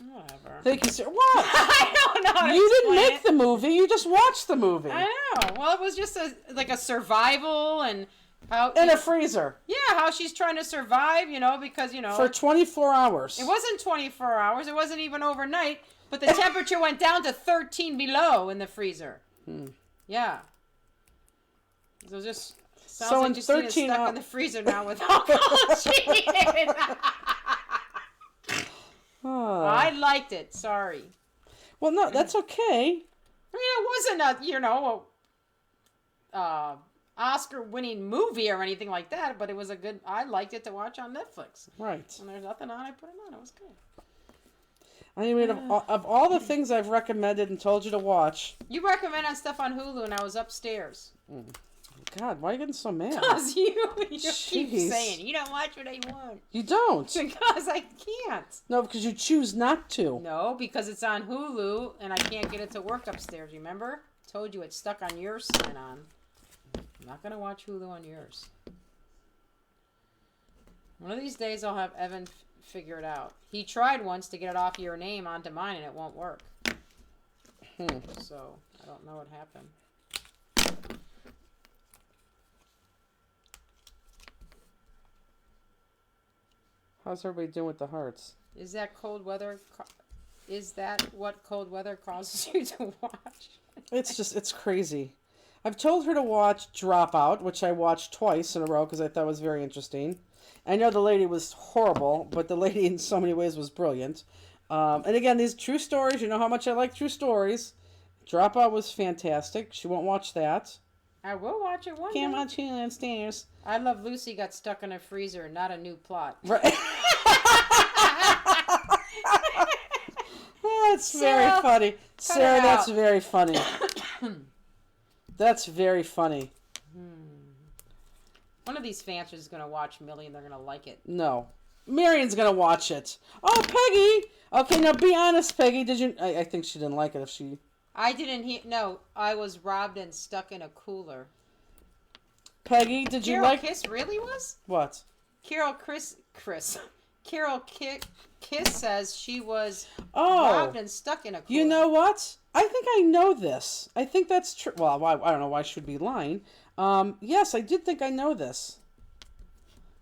Whatever. Thank you, sir. What? I don't know how to You didn't explain make the movie. You just watched the movie. I know. Well, it was just a survival and how... In a freezer. Yeah, how she's trying to survive, because, For 24 hours. It wasn't 24 hours. It wasn't even overnight. But the temperature went down to 13 below in the freezer. Yeah. So just... Sounds like Justina's stuck in the freezer now with alcohol cheating. I liked it. Sorry. Well, no, that's okay. I mean, it wasn't a, Oscar-winning movie or anything like that, but it was I liked it to watch on Netflix. Right. When there's nothing on, I put it on. It was good. I mean, of all the things I've recommended and told you to watch... You recommended stuff on Hulu, and I was upstairs. God, why are you getting so mad? Because you keep saying, you don't watch what I want. You don't. Because I can't. No, because you choose not to. No, because it's on Hulu, and I can't get it to work upstairs, remember? Told you it's stuck on your sign-on. I'm not going to watch Hulu on yours. One of these days I'll have Evan figure it out. He tried once to get it off your name onto mine, and it won't work. So, I don't know what happened. How's everybody doing with the hearts? Is that cold weather? Is that what cold weather causes you to watch? It's crazy. I've told her to watch Dropout, which I watched twice in a row because I thought was very interesting. I know the lady was horrible, but the lady in so many ways was brilliant. And again, these true stories, you know how much I like true stories. Dropout was fantastic. She won't watch that. I will watch it one Can't day. watch it downstairs. I Love Lucy got stuck in a freezer, not a new plot. Right. That's very funny. Sarah, that's very funny. That's very funny. One of these fans is going to watch Millie and they're going to like it. No. Marion's going to watch it. Oh, Peggy! Okay, now be honest, Peggy. Did you... I think she didn't like it if she... I didn't hear... No, I was robbed and stuck in a cooler. Peggy, did you like... Carol Kiss really was? What? Carol Kiss says she was robbed and stuck in a cooler. You know what? I think I know this. I think that's true. Well, I don't know why I should be lying. Yes, I did think I know this.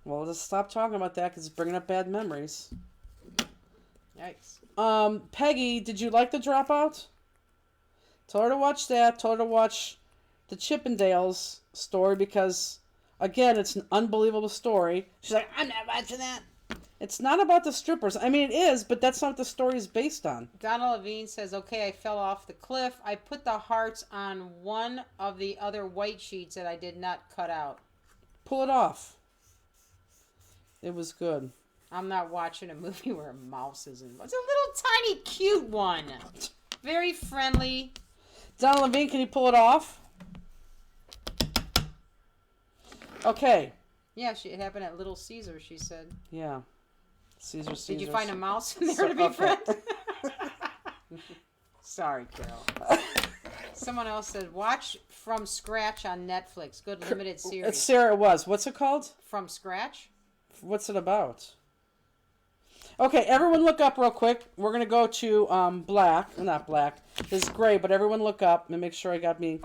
Well, let's stop talking about that because it's bringing up bad memories. Yikes. Peggy, did you like The Dropout? Told her to watch that. Told her to watch the Chippendales story because Again, it's an unbelievable story. She's like, I'm not watching that. It's not about the strippers. I mean, it is, but that's not what the story is based on. Donna Levine says, okay, I fell off the cliff. I put the hearts on one of the other white sheets that I did not cut out. Pull it off. It was good. I'm not watching a movie where a mouse is involved. It's a little tiny cute one. Very friendly. Donna Levine, can you pull it off? Okay. Yeah, it happened at Little Caesar, she said. Yeah. Caesar. Did you find a mouse in there to be friend? Sorry, Carol. Someone else said, watch From Scratch on Netflix. Good limited series. It's Sarah, it was. What's it called? From Scratch? What's it about? Okay, everyone look up real quick. We're going to go to black. Well, not black. This is gray, but everyone look up and make sure I got me.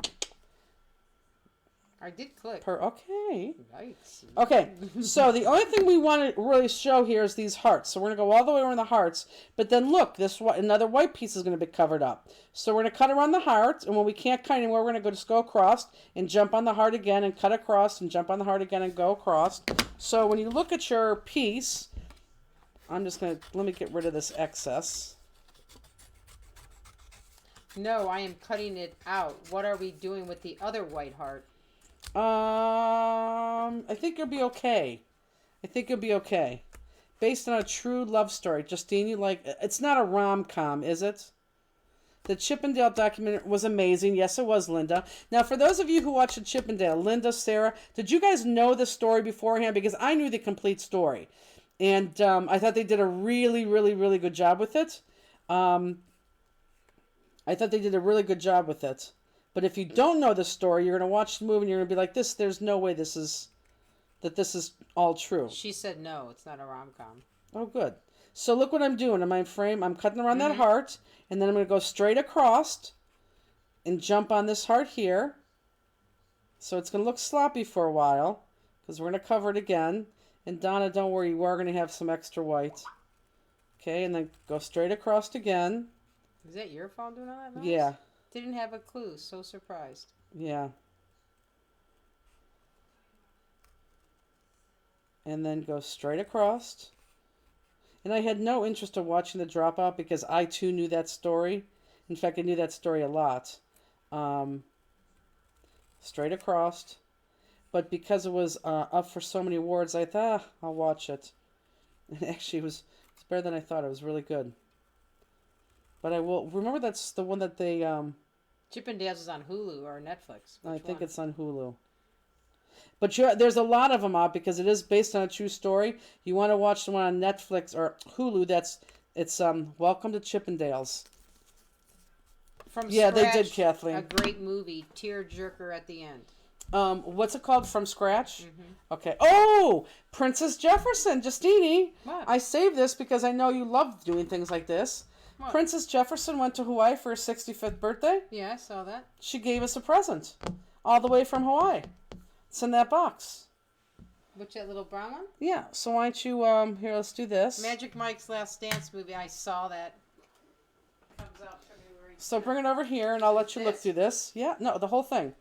I did click. Okay. Yikes. Okay, so the only thing we want to really show here is these hearts. So we're going to go all the way around the hearts. But then look, another white piece is going to be covered up. So we're going to cut around the heart. And when we can't cut anymore, we're going to just go across and jump on the heart again and cut across and jump on the heart again and go across. So when you look at your piece, I'm just going to, let me get rid of this excess. No, I am cutting it out. What are we doing with the other white heart? I think you'll be okay. I think you'll be okay. Based on a true love story. Justine, you like... It's not a rom-com, is it? The Chippendale documentary was amazing. Yes, it was, Linda. Now, for those of you who watched the Chippendale, Linda, Sarah, did you guys know the story beforehand? Because I knew the complete story. And I thought they did a really, really, really good job with it. I thought they did a really good job with it. But if you don't know the story, you're going to watch the movie and you're going to be like, there's no way this is all true. She said no, it's not a rom-com. Oh, good. So look what I'm doing in my frame. I'm cutting around that heart, and then I'm going to go straight across and jump on this heart here. So it's going to look sloppy for a while because we're going to cover it again. And Donna, don't worry, we're going to have some extra white. Okay, and then go straight across again. Is that your phone doing all that noise? Yeah. Didn't have a clue. So surprised. Yeah. And then go straight across. And I had no interest in watching the dropout because I too knew that story. In fact, I knew that story a lot. Straight across. But because it was up for so many awards, I thought, I'll watch it. And actually, it was better than I thought. It was really good. But I will remember that's the one that they... Chippendales is on Hulu or Netflix. I think it's on Hulu. But there's a lot of them out because it is based on a true story. You want to watch the one on Netflix or Hulu? It's Welcome to Chippendales. From yeah, Scratch, they did, Kathleen. A great movie, tearjerker at the end. What's it called? From Scratch? Mm-hmm. Okay. Oh, Princess Jefferson, Justini. What? I saved this because I know you love doing things like this. What? Princess Jefferson went to Hawaii for her 65th birthday. Yeah, I saw that. She gave us a present all the way from Hawaii. It's in that box. Which, that little brown one? Yeah. So why don't you, here, let's do this. Magic Mike's Last Dance movie. I saw that. Comes out February. So bring it over here and I'll let you look through this. Yeah, no, the whole thing.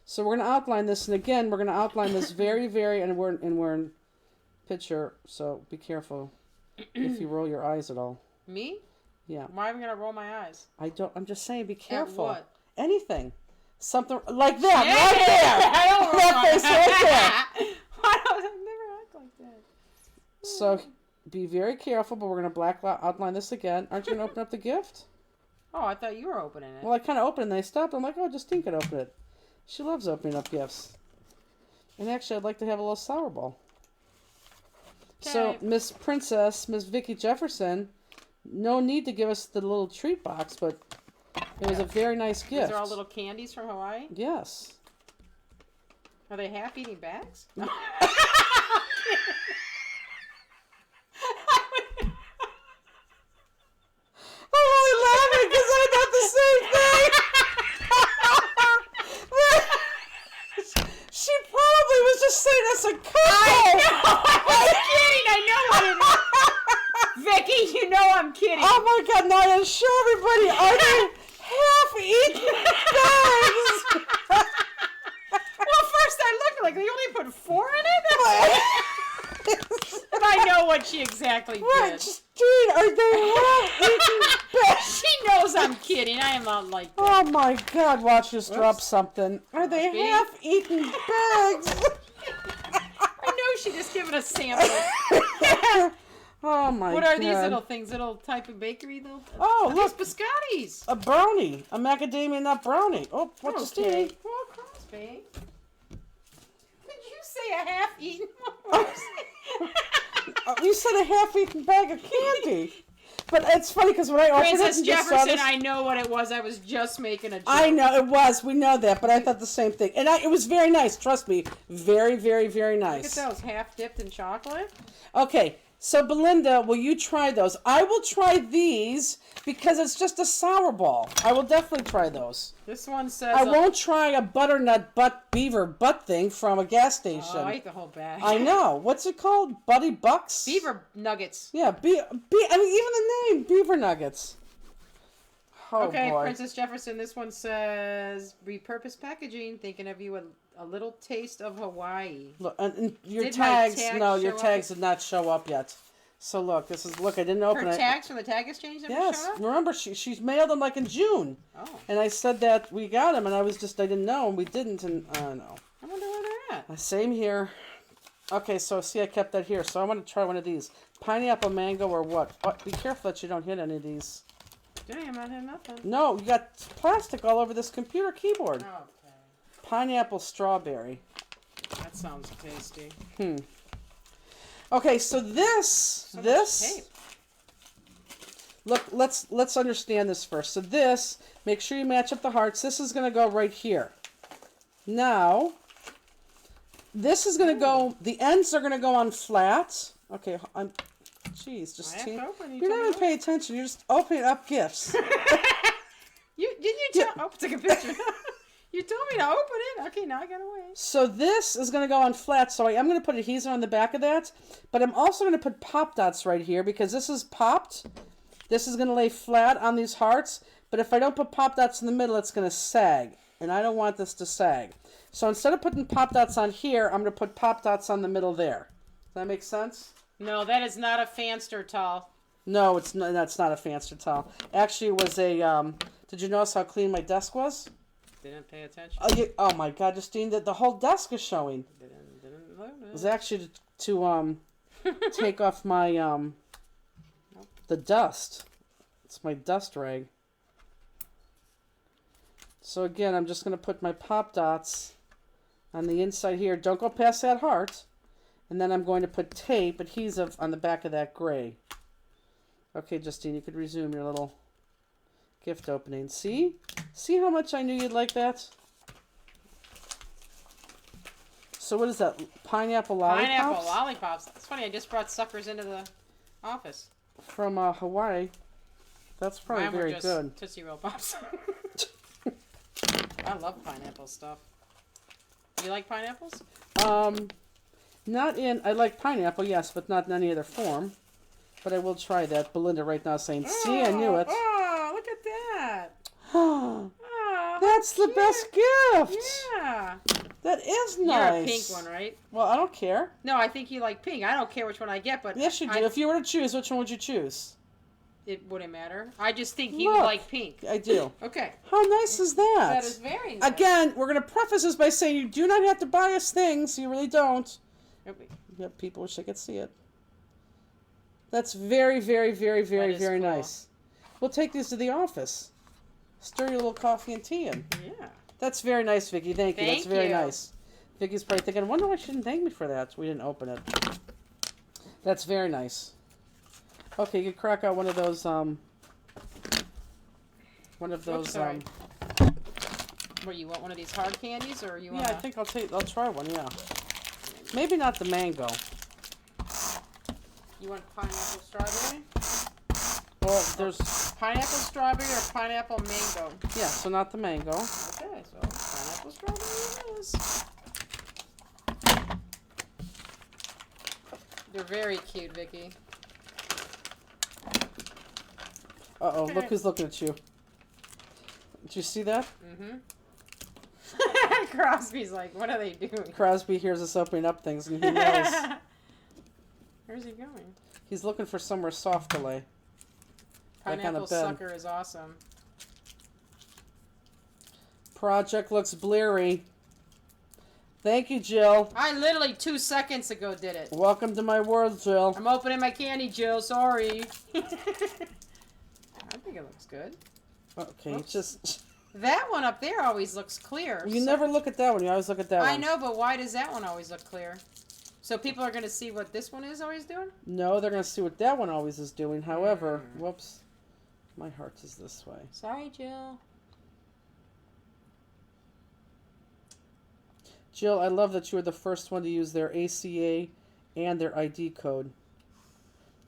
So we're going to outline this. And again, we're going to outline this very, very, and we're in picture. So be careful if you roll your eyes at all. Me? Yeah. Why am I going to roll my eyes? I'm just saying, be careful. At what? Anything. Something like that, right there. I don't roll That face right there. Why don't I never act like that? So be very careful, but we're going to outline this again. Aren't you going to open up the gift? Oh, I thought you were opening it. Well, I kind of opened it and I stopped. I'm like, oh, Justine could open it. She loves opening up gifts. And actually, I'd like to have a little sour ball. Okay. So, Miss Vicky Jefferson, no need to give us the little treat box, but it was a very nice gift. These are all little candies from Hawaii? Yes. Are they half-eating bags? I'm only laughing because I thought the same thing. She probably was just saying that's a couple. I'm kidding. I know what it is. Vicky, you know I'm kidding. Oh my God! Now I gotta show everybody. Are they half-eaten bags? Well, like, they only put 4 in it? And I know what she exactly did. Justine, are they half-eaten bags? She knows I'm kidding. I am not like that. Oh my God, watch us drop Whoops. something. Are they Must be. half-eaten bags? I know she just gave it a sample. Oh my God. What are these little things? Little type of bakery, though? Oh, Are look. these biscottis? A brownie. A macadamia nut brownie. Oh, what Justine? Okay. Well, Crosby. Did you say a half-eaten one? You said a half-eaten bag of candy. But it's funny because when I opened Princess it and just saw Jefferson, this, I know what it was. I was just making a joke. I know it was. We know that, but I thought the same thing, and it was very nice. Trust me, very, very, very nice. Look at those, half dipped in chocolate. Okay, so Belinda, will you try those? I will try these because it's just a sour ball. I will definitely try those. This one says. I won't try a butternut beaver butt thing from a gas station. Oh, I ate the whole bag. I know. What's it called? Buddy Bucks? Beaver nuggets. Yeah, I mean, even the name, Beaver Nuggets. Oh, Okay, boy. Princess Jefferson, this one says, repurposed packaging, thinking of you a little taste of Hawaii. Look, and your Did my tags, tag no, your show tags up? did not show up yet. So look, look, I didn't open Her it. tags from the tag exchange never Yes, showed up? remember, she's mailed them like in June. Oh. And I said that we got them, and I didn't know, and we didn't, and I don't know. I wonder where they're at. Same here. Okay, so see, I kept that here, so I want to try one of these. Pineapple, mango, or what? Oh, be careful that you don't hit any of these. Dang, I'm not hitting nothing. No, you got plastic all over this computer keyboard. Okay. Pineapple, strawberry. That sounds tasty. Okay, so this, Tape. look, let's understand this first. So this, make sure you match up the hearts. This is going to go right here. Now, this is going to go, the ends are going to go on flat. Okay, jeez, just I have to open. you're not even paying attention. You're just opening up gifts. Didn't you tell? Oh, take a picture. You told me to open it. Okay, now I gotta wait. So this is going to go on flat. So I am going to put adhesive on the back of that. But I'm also going to put pop dots right here because this is popped. This is going to lay flat on these hearts. But if I don't put pop dots in the middle, it's going to sag. And I don't want this to sag. So instead of putting pop dots on here, I'm going to put pop dots on the middle there. Does that make sense? No, that is not a Fanster towel. No, it's not. That's not a fancy towel. Actually, it was a. Did you notice how clean my desk was? Didn't pay attention. Oh my God, Justine, the whole desk is showing. Didn't load It it. was actually to take off my the dust. It's my dust rag. So again, I'm just gonna put my pop dots on the inside here. Don't go past that heart. And then I'm going to put tape, adhesive, on the back of that gray. Okay, Justine, you could resume your little gift opening. See? See how much I knew you'd like that? So what is that? Pineapple lollipops? Pineapple lollipops. That's funny. I just brought suckers into the office. From Hawaii. That's probably Mine were very just good. Tootsie Roll Pops. I love pineapple stuff. You like pineapples? Not in, I like pineapple, yes, but not in any other form. But I will try that. Belinda right now saying, see, I knew it. Oh, look at that. Oh, Oh, that's the cute. best gift. Yeah. That is You're nice. a pink one, right? Well, I don't care. No, I think you like pink. I don't care which one I get, but Yes, you do. If you were to choose, which one would you choose? it wouldn't matter. I just think you Look. like pink. I do. Okay. How nice is that? That is very nice. Again, we're going to preface this by saying you do not have to buy us things. You really don't. Okay. Yep, people wish they could see it. That's very, very, very, very, That is very cool. nice. We'll take these to the office. Stir your little coffee and tea in. Yeah. That's very nice, Vicky. Thank you. That's Thank very you. nice. Vicky's probably thinking, I wonder why she didn't thank me for that. We didn't open it. That's very nice. Okay, you could crack out one of those, What, you want one of these hard candies, or you want? yeah, I think I'll try one, yeah. Maybe not the mango. You want pineapple strawberry? Well, there's, Pineapple strawberry or pineapple mango? yeah, so not the mango. Okay, so pineapple strawberry it is. They're very cute, Vicky. Uh-oh, look who's looking at you. Did you see that? Mm-hmm. Crosby's like, what are they doing? Crosby hears us opening up things and he knows. Where's he going? He's looking for somewhere soft to lay. Like on the Pineapple bed. sucker is awesome. Project looks bleary. Thank you, Jill. I literally 2 seconds ago did it. Welcome to my world, Jill. I'm opening my candy, Jill. Sorry. I think it looks good. Okay, Oops. just... That one up there always looks clear. You never look at that one. You always look at that one. I know, but why does that one always look clear? So people are going to see what this one is always doing? No, they're going to see what that one always is doing. However, whoops. My heart is this way. Sorry, Jill. Jill, I love that you were the first one to use their ACA and their ID code.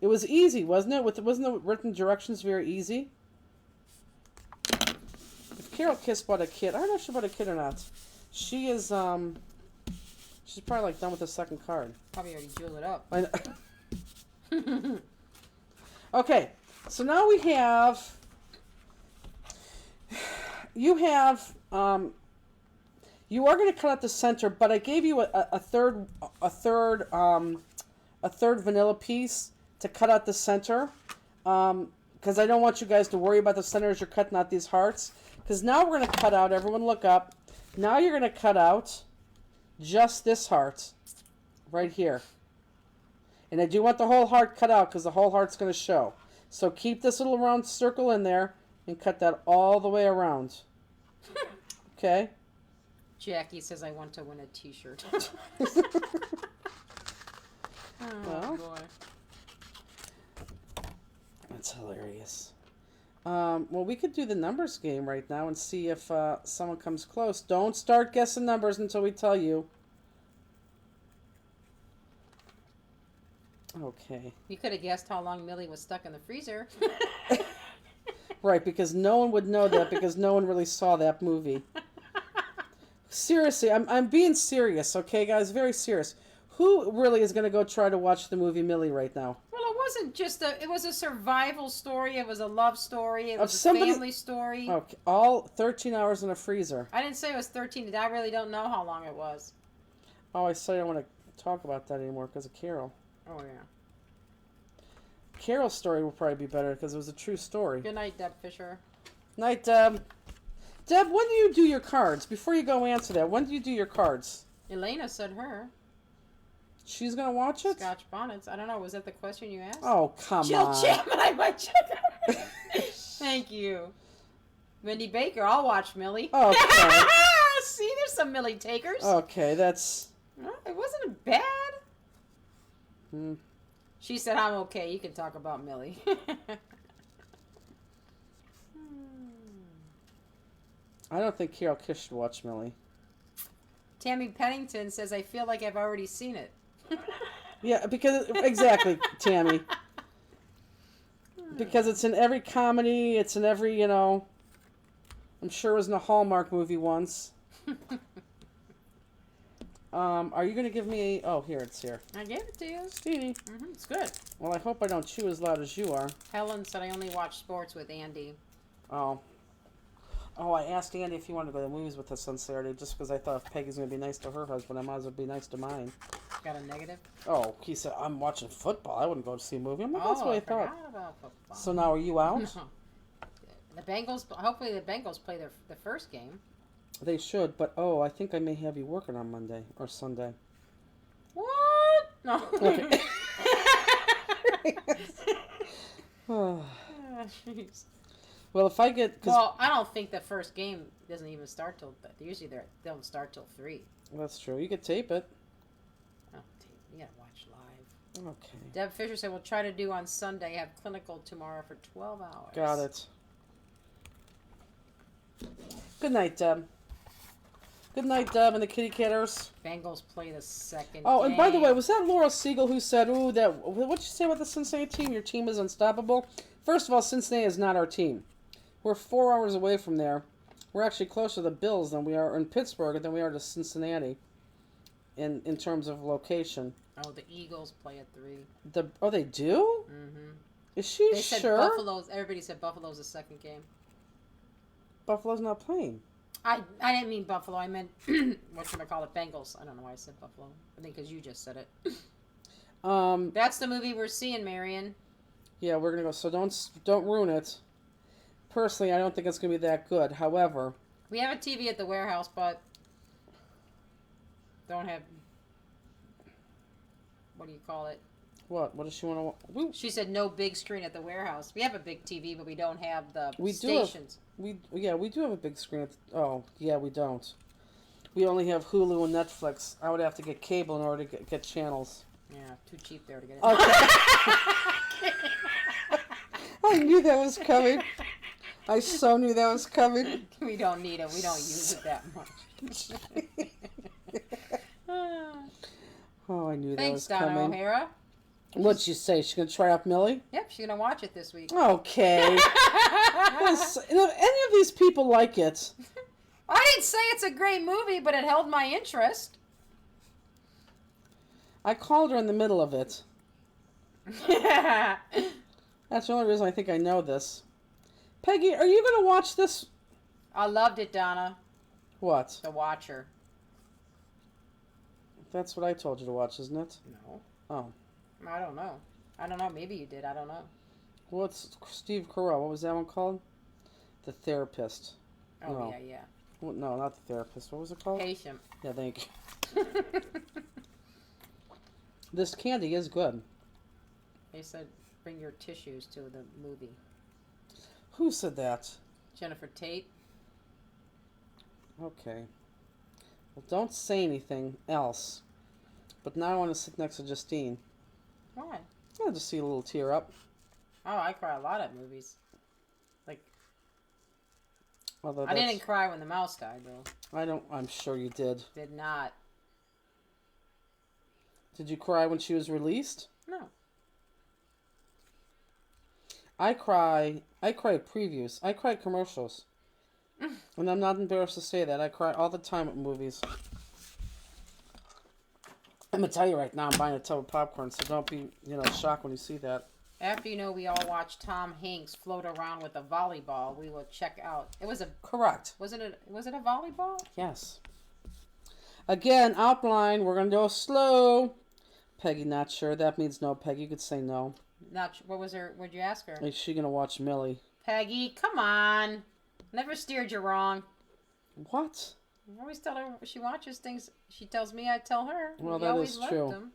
It was easy, wasn't it? Wasn't the written directions very easy? If Carol Kiss bought a kit, I don't know if she bought a kit or not. She is, she's probably like done with the second card. Probably already jeweled it up. I know. Okay, so now we have, you are going to cut out the center, but I gave you a third vanilla piece to cut out the center, because I don't want you guys to worry about the center as you're cutting out these hearts. Because now we're going to cut out, everyone look up, now you're going to cut out just this heart right here. And I do want the whole heart cut out because the whole heart's going to show. So keep this little round circle in there and cut that all the way around. Okay? Jackie says I want to win a t-shirt. Oh, Well. boy. That's hilarious. Well, we could do the numbers game right now and see if someone comes close. Don't start guessing numbers until we tell you. Okay. You could have guessed how long Millie was stuck in the freezer. Right, because no one would know that because no one really saw that movie. Seriously, I'm being serious, okay, guys? Very serious. Who really is going to go try to watch the movie Millie right now? Well, it wasn't just it was a survival story. It was a love story. It was a family story. Okay, all 13 hours in a freezer. I didn't say it was 13. I really don't know how long it was. Oh, I said I don't want to talk about that anymore because of Carol. Oh, yeah. Carol's story will probably be better because it was a true story. Good night, Deb Fisher. Night, Deb. Deb, when do you do your cards? Before you go answer that, when do you do your cards? Elena said her. She's going to watch it? Scotch bonnets. I don't know. Was that the question you asked? Oh, come Jill on. Chapman, I might check out. Thank you. Mindy Baker, I'll watch Millie. Okay. See, there's some Millie takers. Okay, that's... No, it wasn't bad. Hmm. She said, I'm okay. You can talk about Millie. I don't think Carol Kish should watch Millie. Tammy Pennington says, I feel like I've already seen it. Yeah, because... Exactly, Tammy. Because it's in every comedy. It's in every, you know... I'm sure it was in a Hallmark movie once. Are you going to give me a... Oh, here, it's here. I gave it to you. Stevie. Mm-hmm, it's good. Well, I hope I don't chew as loud as you are. Helen said, I only watch sports with Andy. Oh. Oh, I asked Andy if he wanted to go to the movies with us on Saturday just because I thought if Peggy's going to be nice to her husband, I might as well be nice to mine. Got a negative? Oh, he said, I'm watching football. I wouldn't go to see a movie. I'm like, that's what I thought. Forgot about football. So now are you out? The Bengals, hopefully the Bengals play the first game. They should, but oh, I think I may have you working on Monday or Sunday. What? No. Okay. Jeez. Well, if I get... Well, I don't think the first game doesn't even start till... Usually they don't start till 3. That's true. You could tape it. Oh, you gotta watch live. Okay. Deb Fisher said, we'll try to do on Sunday. Have clinical tomorrow for 12 hours. Got it. Good night, Deb. Good night, Deb and the kitty catters. Bengals play the second Oh, game. and by the way, was that Laura Siegel who said, ooh, that... What'd you say about the Cincinnati team? Your team is unstoppable? First of all, Cincinnati is not our team. We're 4 hours away from there. We're actually closer to the Bills than we are in Pittsburgh than we are to Cincinnati in terms of location. Oh, the Eagles play at 3. Oh, they do? Mm-hmm. Is she They said sure? Buffalo's... Everybody said Buffalo's the second game. Buffalo's not playing. I didn't mean Buffalo. I meant whatchamacallit, Bengals. I don't know why I said Buffalo. I think because you just said it. That's the movie we're seeing, Marion. Yeah, we're gonna go. So don't ruin it. Personally, I don't think it's gonna be that good. However, we have a TV at the warehouse, but don't have. What do you call it? what? What does she want to? She said no big screen at the warehouse. We have a big TV, but we don't have the stations. We do have a big screen. Oh yeah, we don't. We only have Hulu and Netflix. I would have to get cable in order to get channels. Yeah, too cheap there to get it. Okay. I knew that was coming. I so knew that was coming. We don't need it. We don't use it that much. Oh, I knew that Thanks, was Donna coming. O'Hara. What'd she say? She's gonna try out Millie? Yep, she's gonna watch it this week. Okay. Any of these people like it? I didn't say it's a great movie, but it held my interest. I called her in the middle of it. That's the only reason I think I know this. Peggy, are you going to watch this? I loved it, Donna. What? The Watcher. That's what I told you to watch, isn't it? No. Oh. I don't know. I don't know. Maybe you did. I don't know. What's Steve Carell? What was that one called? The Therapist. Oh, No. yeah. Well, no, not The Therapist. What was it called? Patient. Yeah, thank you. This candy is good. They said bring your tissues to the movie. Who said that? Jennifer Tate. Okay. Well, don't say anything else. But now I want to sit next to Justine. Why? I'll just see a little tear up. Oh, I cry a lot at movies. Like, Although I didn't cry when the mouse died, though. I'm sure you did. Did not. Did you cry when she was released? No. I cry at previews. I cry at commercials. And I'm not embarrassed to say that. I cry all the time at movies. I'm going to tell you right now, I'm buying a tub of popcorn, so don't be, shocked when you see that. After we all watched Tom Hanks float around with a volleyball, we will check out. It was a Correct. Was it a volleyball? Yes. Again, outline. We're going to go slow. Peggy, not sure. That means no. Peggy, you could say no. Not what was her? What'd you ask her? Is she going to watch Millie? Peggy, come on. Never steered you wrong. What? I always tell her she watches things. She tells me, I tell her. Well, we that always is loved true. them.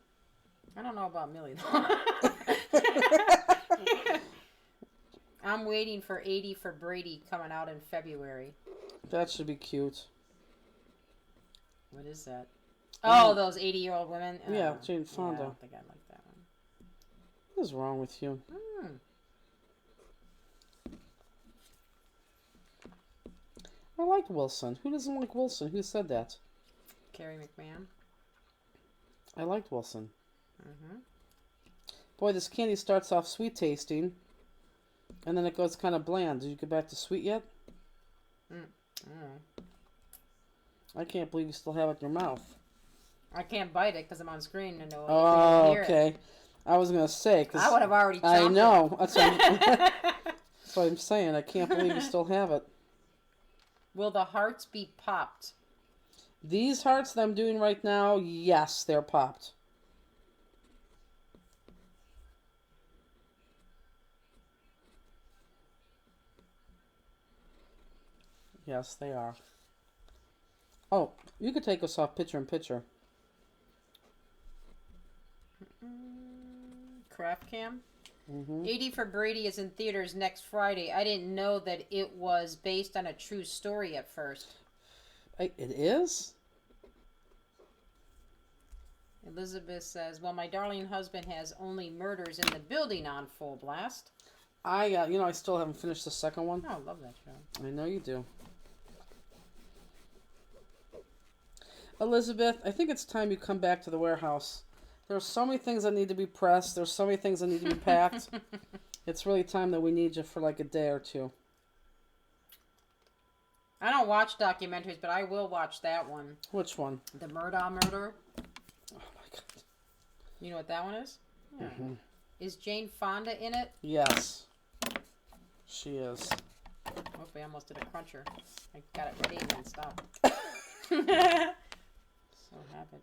I don't know about Millie though. I'm waiting for 80 for Brady coming out in February. That should be cute. What is that? Oh, those 80-year-old women. Yeah, Jane Fonda. Yeah, I don't think I like that one. What is wrong with you? I like Wilson. Who doesn't like Wilson? Who said that? Carrie McMahon. I liked Wilson. Mm-hmm. Boy, this candy starts off sweet tasting, and then it goes kind of bland. Did you get back to sweet yet? I can't believe you still have it in your mouth. I can't bite it because I'm on screen and Oh, hear okay. it. I was going to say, because I would have already chomped I know. it. That's what I'm saying. I can't believe you still have it. Will the hearts be popped? These hearts that I'm doing right now, yes, they're popped. Yes, they are. Oh, you could take us off picture in picture. Craft Cam? Mm-hmm. 80 for Brady is in theaters next Friday. I didn't know that it was based on a true story at first. It is? Elizabeth says, well, my darling husband has only murders in the building on full blast. I still haven't finished the second one. Oh, I love that show. I know you do. Elizabeth, I think it's time you come back to the warehouse. There's so many things that need to be pressed. There's so many things that need to be packed. It's really time that we need you for like a day or two. I don't watch documentaries, but I will watch that one. Which one? The Murder. Oh my God. You know what that one is? Yeah. Mm-hmm. Is Jane Fonda in it? Yes. She is. Hopefully I almost did a cruncher. I got it ready and then stopped. So habit.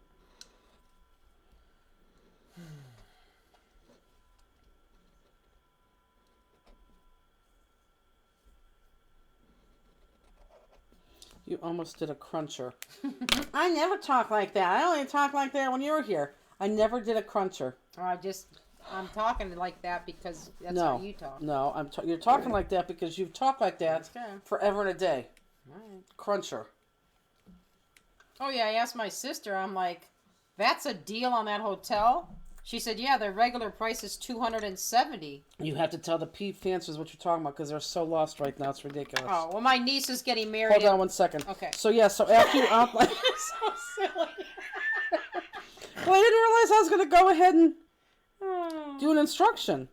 You almost did a cruncher. I never talk like that. I only talk like that when you're here. I never did a cruncher. I'm talking like that because that's how you talk. No, you're talking like that because you've talked like that forever and a day. Right. Cruncher. Oh yeah, I asked my sister. I'm like, that's a deal on that hotel. She said, yeah, the regular price is $270. You have to tell the fanciers what you're talking about because they're so lost right now. It's ridiculous. Oh, well, my niece is getting married. Hold on 1 second. Okay. So after you outline... So silly. Well, I didn't realize I was going to go ahead and do an instruction.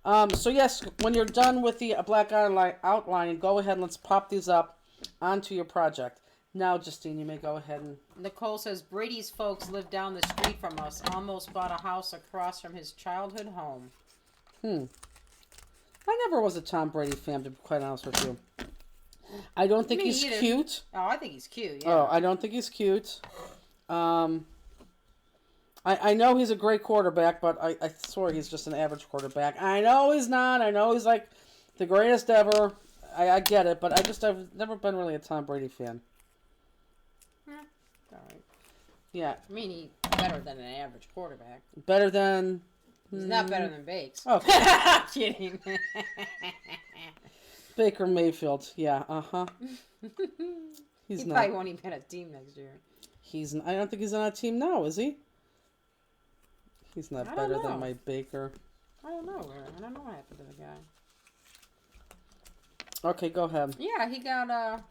So yes, when you're done with the black outlining, go ahead and let's pop these up onto your project. Now, Justine, you may go ahead and... Nicole says, Brady's folks live down the street from us. Almost bought a house across from his childhood home. I never was a Tom Brady fan, to be quite honest with you. I don't think he's cute. Oh, I think he's cute, yeah. Oh, I don't think he's cute. I know he's a great quarterback, but I swear he's just an average quarterback. I know he's not. I know he's like the greatest ever. I get it, but I've never been really a Tom Brady fan. All right. Yeah. I mean, he's better than an average quarterback. Better than... He's not better than Bakes. Oh, kidding. Baker Mayfield. Yeah, He's he not. probably won't even be on a team next year. I don't think he's on a team now, is he? He's not better than my Baker. I don't know. I don't know what happened to the guy. Okay, go ahead. Yeah, he got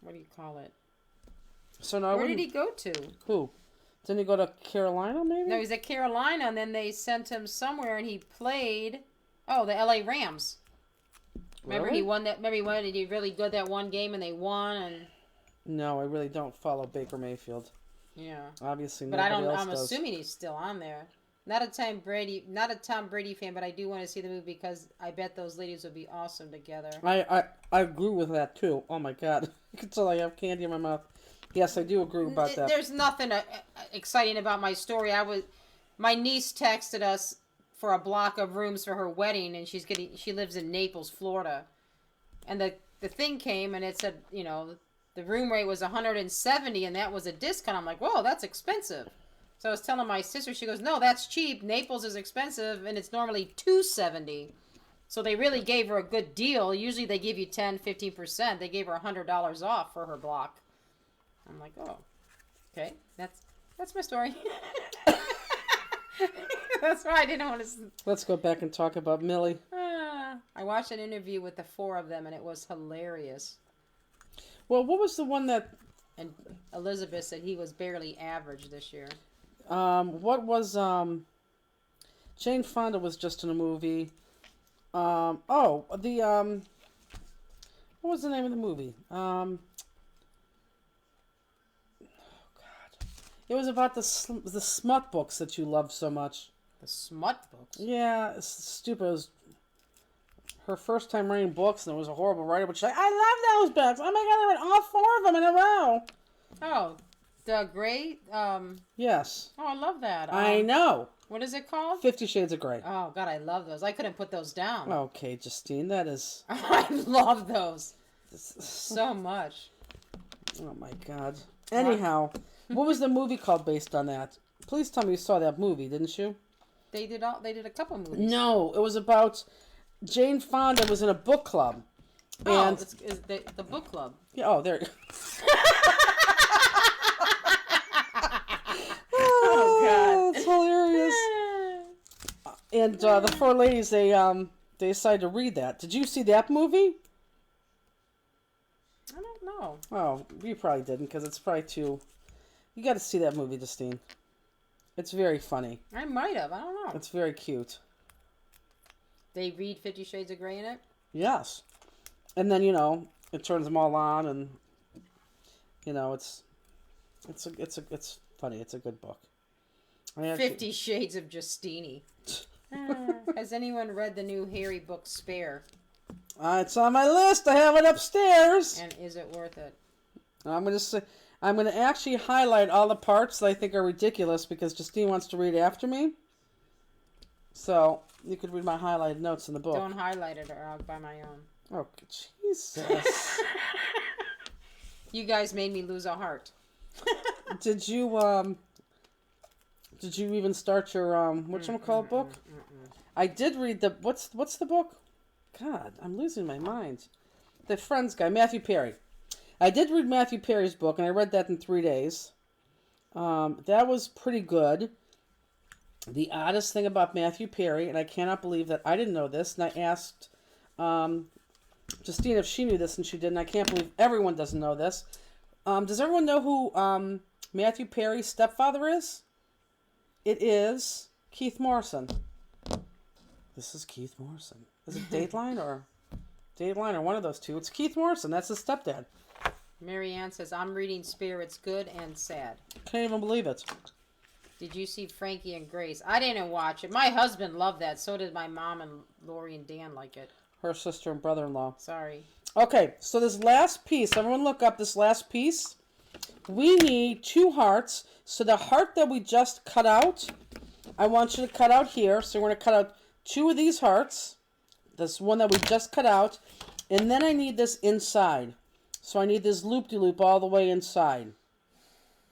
what do you call it? So now where did he go to? Who? Didn't he go to Carolina, maybe? No, he's at Carolina, and then they sent him somewhere, and he played. Oh, the LA Rams. Remember Really? he won that? Remember he did really good that one game, and they won. And no, I really don't follow Baker Mayfield. Yeah, obviously, but nobody else I'm does. assuming he's still on there. Not a Tom Brady fan, but I do want to see the movie because I bet those ladies would be awesome together. I agree with that too. Oh my God, you can tell I have candy in my mouth. Yes, I do agree about that. There's nothing exciting about my story. My niece texted us for a block of rooms for her wedding, and she lives in Naples, Florida, and the thing came and it said, the room rate was $170, and that was a discount. I'm like, whoa, that's expensive. So I was telling my sister, she goes, no, that's cheap. Naples is expensive, and it's normally $270. So they really gave her a good deal. Usually they give you 10, 15%. They gave her $100 off for her block. I'm like, oh, okay, that's my story. That's why I didn't want to. Let's go back and talk about Millie. I watched an interview with the four of them, and it was hilarious. Well, what was the one that? And Elizabeth said he was barely average this year. What was Jane Fonda was just in a movie. What was the name of the movie? It was about the smut books that you love so much. The smut books? Yeah, it's stupid. It was her first time reading books, and it was a horrible writer, but she's like, I love those books. Oh my God, I read all 4 of them in a row. Oh, the Grey? Yes. Oh, I love that. I know. What is it called? 50 Shades of Grey. Oh, God, I love those. I couldn't put those down. Okay, Justine, that is... I love those so much. Oh my God. Anyhow... What was the movie called based on that? Please tell me you saw that movie, didn't you? They did a couple movies. No, it was about Jane Fonda was in a book club. Oh, and it's the book club. Yeah, oh, there. Oh God, it's hilarious. And the 4 ladies, they decided to read that. Did you see that movie? I don't know. Oh, you probably didn't, because it's probably too... You got to see that movie, Justine. It's very funny. I might have. I don't know. It's very cute. They read 50 Shades of Grey in it? Yes. And then, it turns them all on, and, it's funny. It's a good book. 50 Shades of Justini. Has anyone read the new Harry book, Spare? It's on my list. I have it upstairs. And is it worth it? I'm gonna actually highlight all the parts that I think are ridiculous because Justine wants to read after me. So you could read my highlighted notes in the book. Don't highlight it, or I'll buy my own. Oh, Jesus! You guys made me lose a heart. Did you even start your whatchamacallit book? I did read the what's the book? God, I'm losing my mind. The Friends guy, Matthew Perry. I did read Matthew Perry's book, and I read that in 3 days. That was pretty good. The oddest thing about Matthew Perry, and I cannot believe that I didn't know this, and I asked Justine if she knew this, and she didn't. I can't believe everyone doesn't know this. Does everyone know who Matthew Perry's stepfather is? It is Keith Morrison. This is Keith Morrison. Is it Dateline or one of those two? It's Keith Morrison. That's his stepdad. Marianne says, I'm reading Spare. It's good and sad. Can't even believe it. Did you see Frankie and Grace? I didn't watch it. My husband loved that. So did my mom, and Lori and Dan like it. Her sister and brother-in-law. Sorry. Okay, so this last piece, everyone look up this last piece. We need 2 hearts. So the heart that we just cut out, I want you to cut out here. So we're going to cut out 2 of these hearts. This one that we just cut out. And then I need this inside. So I need this loop-de-loop all the way inside.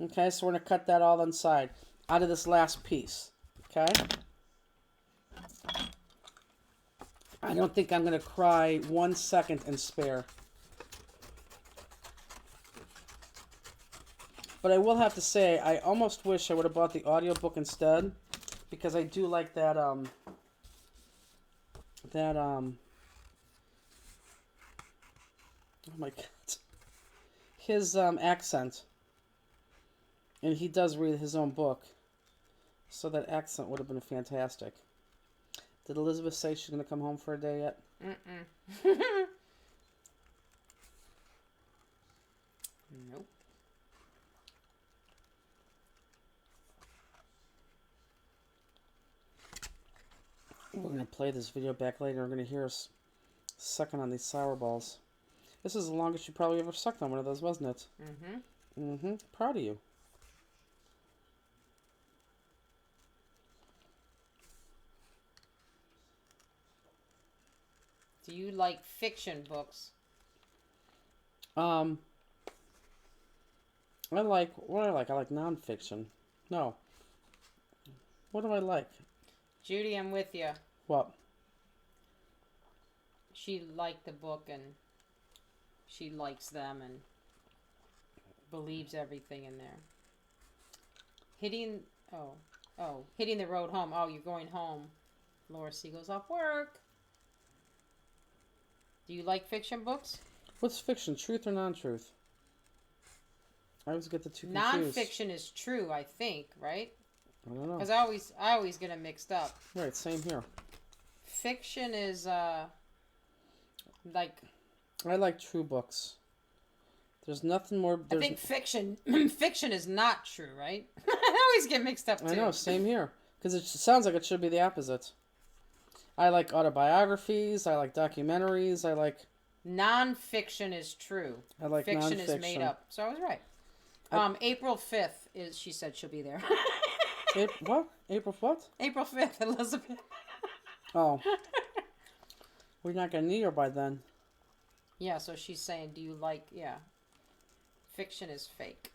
Okay, so we're going to cut that all inside out of this last piece. Okay? I don't think I'm going to cry 1 second in Spare. But I will have to say, I almost wish I would have bought the audiobook instead. Because I do like that, oh my God. His accent. And he does read his own book. So that accent would have been fantastic. Did Elizabeth say she's going to come home for a day yet? Mm-mm. Nope. We're going to play this video back later. We're going to hear us sucking on these sour balls. This is the longest you probably ever sucked on one of those, wasn't it? Mm-hmm. Mm-hmm. Proud of you. Do you like fiction books? I like, what do I like? I like nonfiction. No. What do I like? Judy, I'm with you. What? She liked the book and she likes them and believes everything in there. Hitting the road home. Oh, you're going home. Laura Siegel's off work. Do you like fiction books? What's fiction? Truth or non-truth? I always get the two confused. Non-fiction is true, I think, right? I don't know. Because I always get them mixed up. Right, same here. Fiction is like. I like true books. There's nothing more. I think fiction is not true, right? I always get mixed up too. I know, same here. Because it sounds like it should be the opposite. I like autobiographies. I like documentaries. I like. Non-fiction is true. I like fiction non-fiction. is made up. So I was right. April 5th is. She said she'll be there. What? April what? April 5th, Elizabeth. Oh. We're not gonna need her by then. Yeah. So she's saying, do you like? Yeah. Fiction is fake.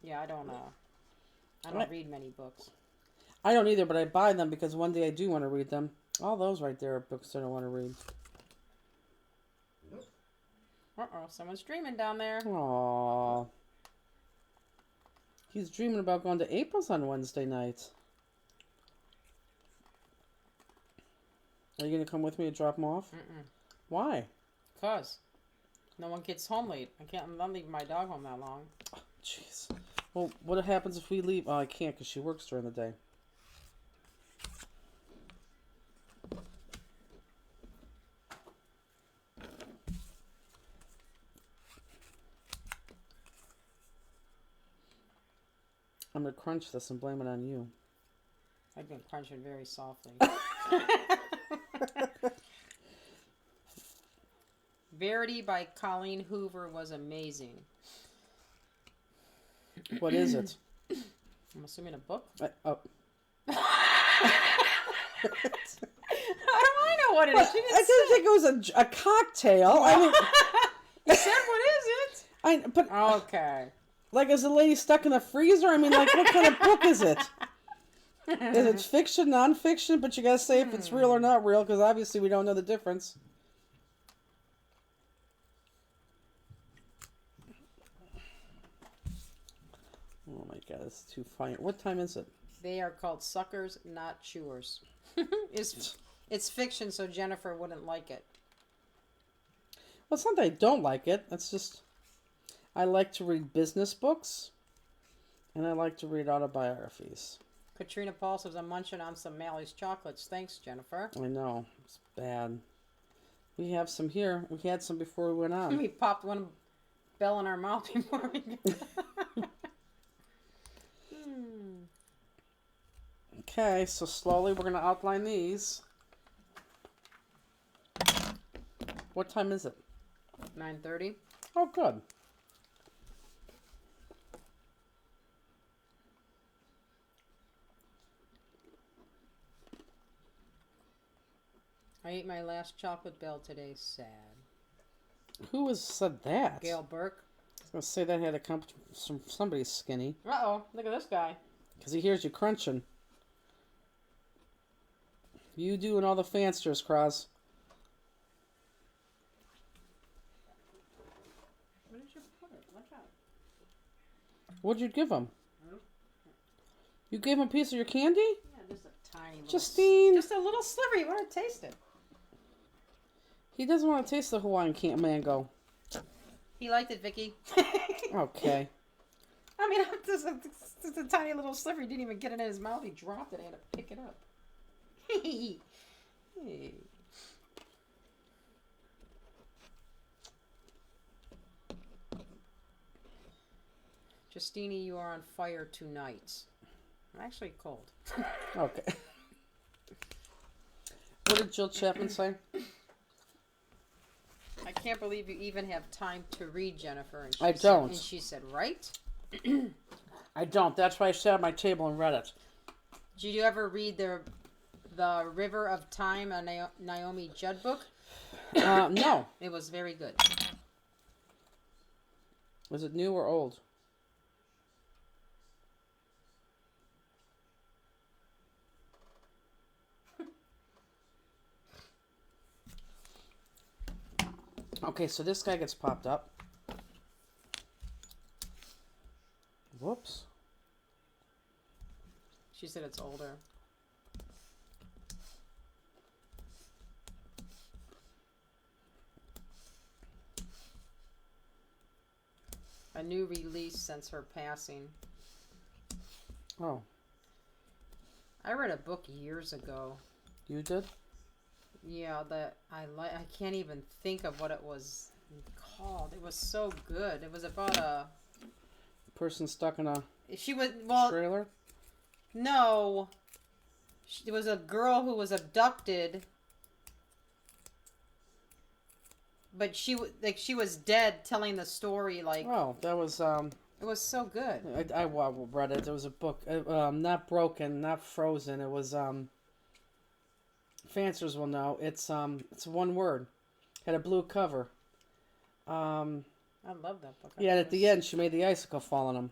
Yeah, I don't read many books. I don't either, but I buy them because one day I do want to read them. All those right there are books that I want to read. Uh-oh, someone's dreaming down there. Aww. He's dreaming about going to April's on Wednesday night. Are you going to come with me and drop him off? Mm-mm. Why? Because no one gets home late. I'm not leaving my dog home that long. Jeez. Well, what happens if we leave? Oh, I can't because she works during the day. I'm going to crunch this and blame it on you. I've been crunching very softly. Verity by Colleen Hoover was amazing. What is it? I'm assuming a book. Oh. How do I know what it is? She I didn't think it was a cocktail. I mean, you said what is it? but Okay. like, is the lady stuck in the freezer? I mean, like, what kind of book is it? Is it fiction, nonfiction? But you gotta say if it's real or not real, because obviously we don't know the difference. Oh my god, it's too fine. What time is it? They are called Suckers, Not Chewers. It's fiction, so Jennifer wouldn't like it. Well, it's not that I don't like it. It's just I like to read business books, and I like to read autobiographies. Katrina Paul says, I'm munching on some Mally's chocolates. Thanks, Jennifer. I know. It's bad. We have some here. We had some before we went on. We popped one bell in our mouth before we Okay, so slowly we're going to outline these. What time is it? 9:30. Oh, good. I ate my last chocolate bell today. Sad. Who has said that? Gail Burke. I was going to say that had to come from somebody skinny. Uh-oh. Look at this guy. Because he hears you crunching. You doing all the fansters, Cross. Where did you put it? Watch out. What'd you give him? You gave him a piece of your candy? Yeah, just a tiny little... Justine. Just a little sliver. You want to taste it. He doesn't want to taste the Hawaiian mango. He liked it, Vicky. Okay. I mean, just a tiny little sliver. He didn't even get it in his mouth. He dropped it. I had to pick it up. Hey. Justine, you are on fire tonight. I'm actually cold. Okay. What did Jill Chapman say? I can't believe you even have time to read, Jennifer. And I don't. And she said, right? I don't. That's why I sat at my table and read it. Did you ever read the River of Time, a Naomi Judd book? No. It was very good. Was it new or old? Okay, so this guy gets popped up. Whoops. She said it's older. A new release since her passing. Oh, I read a book years ago. you did? Yeah, that I like. I can't even think of what it was called. It was so good. It was about a Person stuck in a trailer? No. It was a girl who was abducted, but she was dead, telling the story like. Oh, that was It was so good. I read it. There was a book, not broken, not frozen. It was fanciers will know. It's one word. Had a blue cover. I love that book. Yeah, and at the end she made the icicle fall on him.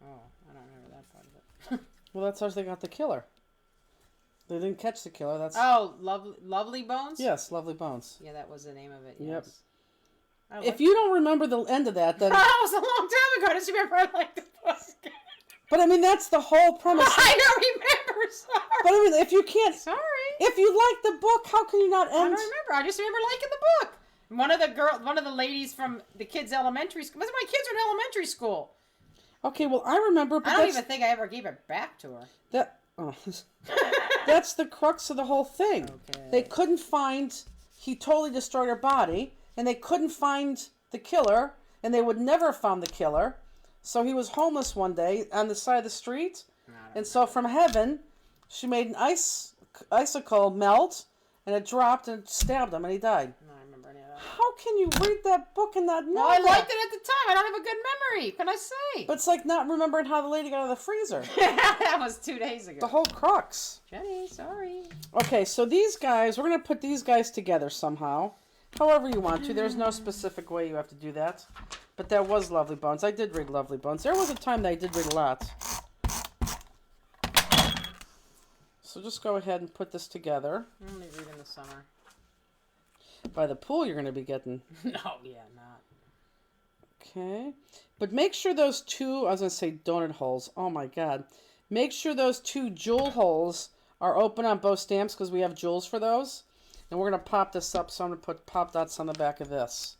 Oh, I don't remember that part of it. Well, that's how they got the killer. They didn't catch the killer. That's Lovely Bones. Yes, Lovely Bones. Yeah, that was the name of it. Yep. Yes. If you don't remember the end of that, then that was a long time ago. I just remember I liked the book. but I mean that's the whole premise. I don't remember. Sorry. But I mean, if you can't, Sorry. if you like the book, how can you not I don't end? remember. I just remember liking the book. One of the ladies from the kids' elementary school. My kids are in elementary school. Okay, well I remember. But I don't even think I ever gave it back to her. That's the crux of the whole thing. Okay. They couldn't find. He totally destroyed her body, and they couldn't find the killer, and they would never have found the killer. So he was homeless one day on the side of the street, and so from heaven, She made an icicle melt, and it dropped and stabbed him, and he died. No, I remember any of that. How can you read that book and not know Well, I that? liked it at the time. I don't have a good memory. Can I say? But it's like not remembering how the lady got out of the freezer. That was 2 days ago. The whole crux. Jenny, sorry. Okay, so these guys, we're going to put these guys together somehow. However you want to. There's no specific way you have to do that. But that was Lovely Bones. I did read Lovely Bones. There was a time that I did read a lot. So just go ahead and put this together. I only read in the summer. By the pool, you're going to be getting... No, yeah, not. Okay. But make sure those two... I was going to say donut holes. Oh, my God. Make sure those two jewel holes are open on both stamps because we have jewels for those. And we're going to pop this up, so I'm going to put pop dots on the back of this.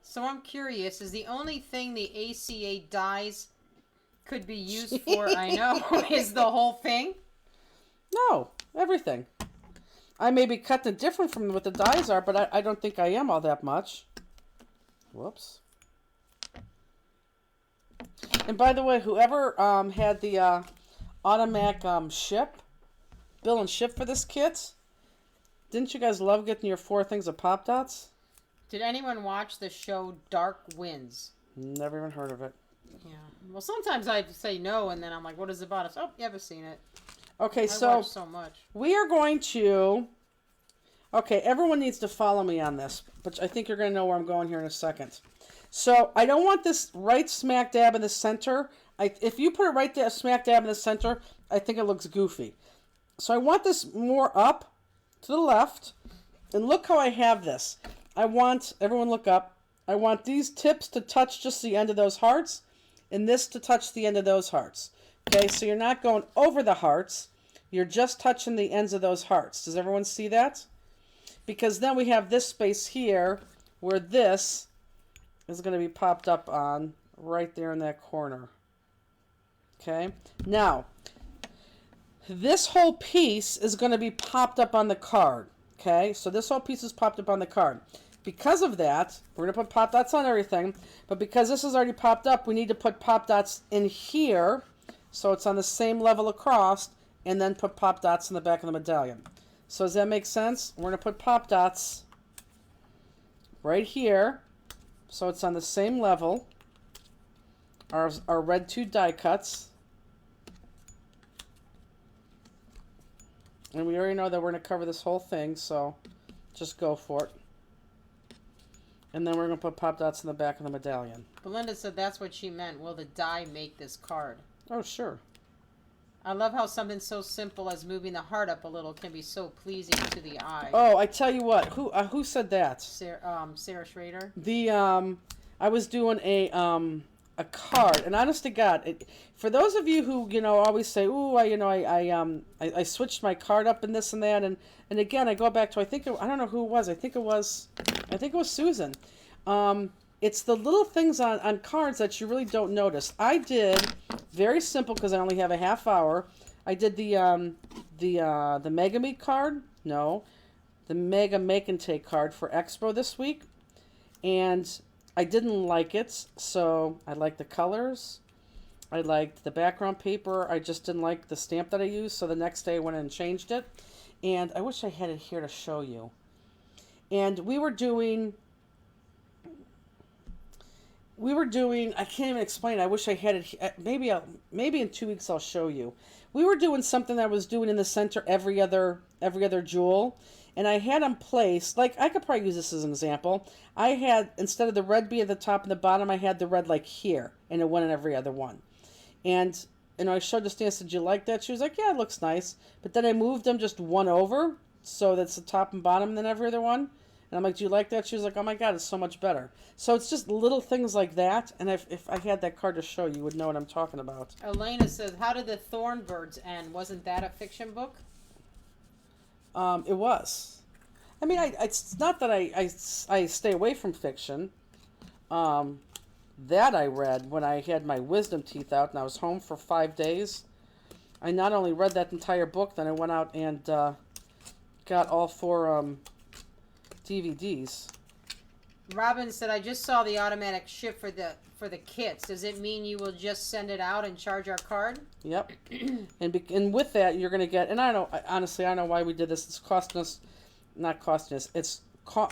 So I'm curious, is the only thing the ACA dies could be used for, I know, is the whole thing? No, everything. I may be cutting it different from what the dies are, but I don't think I am all that much. Whoops. And by the way, whoever had the automatic bill and ship for this kit, didn't you guys love getting your 4 things of Pop Dots? Did anyone watch the show Dark Winds? Never even heard of it. Yeah. Well, sometimes I say no, and then I'm like, what is it about? Oh, you haven't seen it. Okay, I so watch so much. we are going to... Okay, everyone needs to follow me on this, but I think you're going to know where I'm going here in a second. So I don't want this right smack dab in the center. If you put it right there, smack dab in the center, I think it looks goofy. So I want this more up to the left. And look how I have this. I want, everyone look up, I want these tips to touch just the end of those hearts, and this to touch the end of those hearts. Okay, so you're not going over the hearts, you're just touching the ends of those hearts. Does everyone see that? Because then we have this space here, where this is going to be popped up on, right there in that corner. Okay, now, this whole piece is going to be popped up on the card. Okay, so this whole piece is popped up on the card. Because of that, we're going to put pop dots on everything, but because this is already popped up, we need to put pop dots in here, so it's on the same level across, and then put pop dots in the back of the medallion. So does that make sense? We're going to put pop dots right here, so it's on the same level. Our red 2 die cuts. And we already know that we're going to cover this whole thing, so just go for it. And then we're going to put pop dots in the back of the medallion. Belinda said that's what she meant. Will the die make this card? Oh, sure. I love how something so simple as moving the heart up a little can be so pleasing to the eye. Oh, I tell you what. Who said that? Sarah Schrader. I was doing a card, and honest to God, for those of you who always say, "Ooh, I switched my card up and this and that," and again, I go back to I don't know who it was. I think it was Susan. It's the little things on cards that you really don't notice. I did very simple because I only have a half hour. I did the Mega Meet card. No, the Mega Make and Take card for Expo this week, and I didn't like it, so I liked the colors. I liked the background paper. I just didn't like the stamp that I used, so the next day I went and changed it. And I wish I had it here to show you. And we were doing, I can't even explain it. I wish I had it, maybe in 2 weeks I'll show you. We were doing something that I was doing in the center every other jewel. And I had them placed, like I could probably use this as an example. I had, instead of the red being at the top and the bottom, I had the red like here, and it went in every other one. And I showed the Stan, did you like that? She was like, yeah, it looks nice. But then I moved them just one over, so that's the top and bottom than every other one. And I'm like, do you like that? She was like, oh my God, it's so much better. So it's just little things like that. And if I had that card to show you, would know what I'm talking about. Elena says, how did the Thorn Birds end? Wasn't that a fiction book? It was. I mean, it's not that I stay away from fiction. That I read when I had my wisdom teeth out and I was home for 5 days. I not only read that entire book, then I went out and got all 4 DVDs. Robin said, I just saw the automatic ship for the kits. Does it mean you will just send it out and charge our card? Yep. And with that, you're going to get, and honestly, I don't know why we did this. It's costing us, not costing us,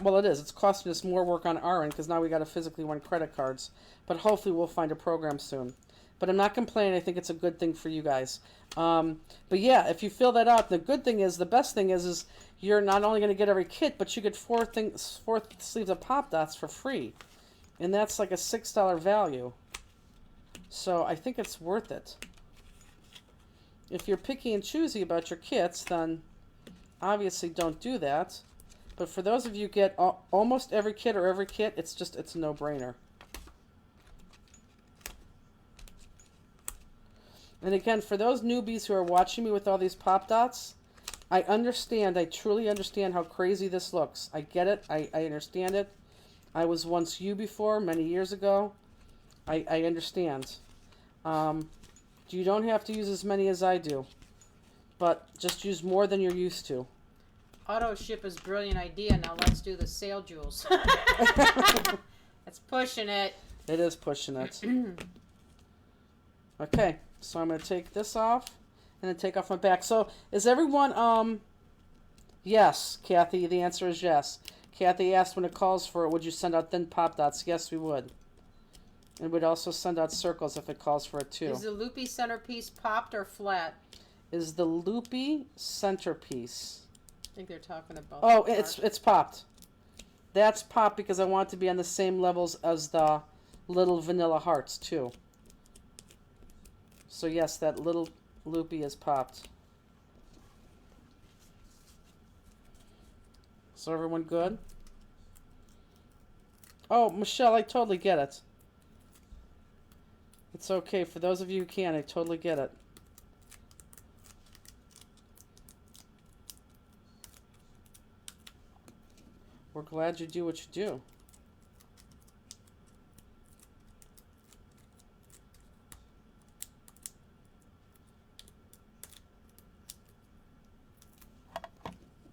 well, it is. It's costing us more work on our end because now we got to physically run credit cards. But hopefully we'll find a program soon. But I'm not complaining. I think it's a good thing for you guys. But yeah, if you fill that out, the best thing is you're not only going to get every kit, but you get four sleeves of Pop Dots for free. And that's like a $6 value. So I think it's worth it. If you're picky and choosy about your kits, then obviously don't do that. But for those of you who get almost every kit or every kit, it's a no-brainer. And again, for those newbies who are watching me with all these Pop Dots, I truly understand how crazy this looks. I get it. I understand it. I was once you before, many years ago. I understand. You don't have to use as many as I do, but just use more than you're used to. Auto ship is a brilliant idea. Now let's do the sale jewels. That's pushing it. It is pushing it. Okay, so I'm going to take this off and then take off my back. So is everyone, yes, Kathy, the answer is yes. Kathy asked when it calls for it, would you send out thin Pop Dots? Yes, we would. And we'd also send out circles if it calls for it too. Is the loopy centerpiece popped or flat? Is the loopy centerpiece? I think they're talking about. Oh, it's popped. That's popped because I want it to be on the same levels as the little vanilla hearts too. So yes, that little loopy is popped. So everyone good? Oh, Michelle, I totally get it. It's okay. For those of you who can, I totally get it. We're glad you do what you do.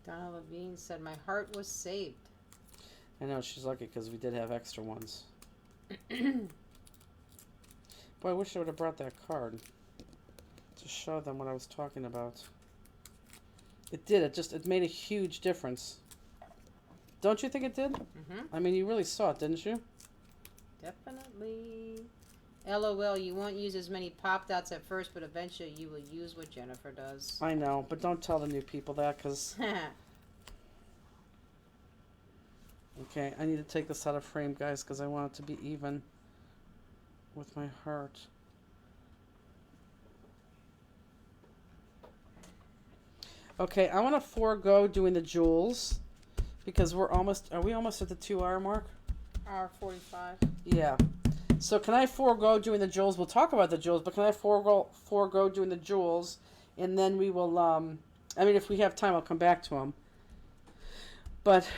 Donna Levine said, my heart was saved. I know, she's lucky because we did have extra ones. Boy, I wish I would have brought that card to show them what I was talking about. It did. It made a huge difference. Don't you think it did? Mm-hmm. I mean, you really saw it, didn't you? Definitely. LOL, you won't use as many Pop Dots at first, but eventually you will use what Jennifer does. I know, but don't tell the new people that because... Okay, I need to take this out of frame, guys, because I want it to be even with my heart. Okay, I want to forego doing the jewels because are we almost at the 2-hour mark? Hour 45. Yeah. So can I forego doing the jewels? We'll talk about the jewels, but can I forego doing the jewels, and then we will, I mean, if we have time, I'll come back to them. But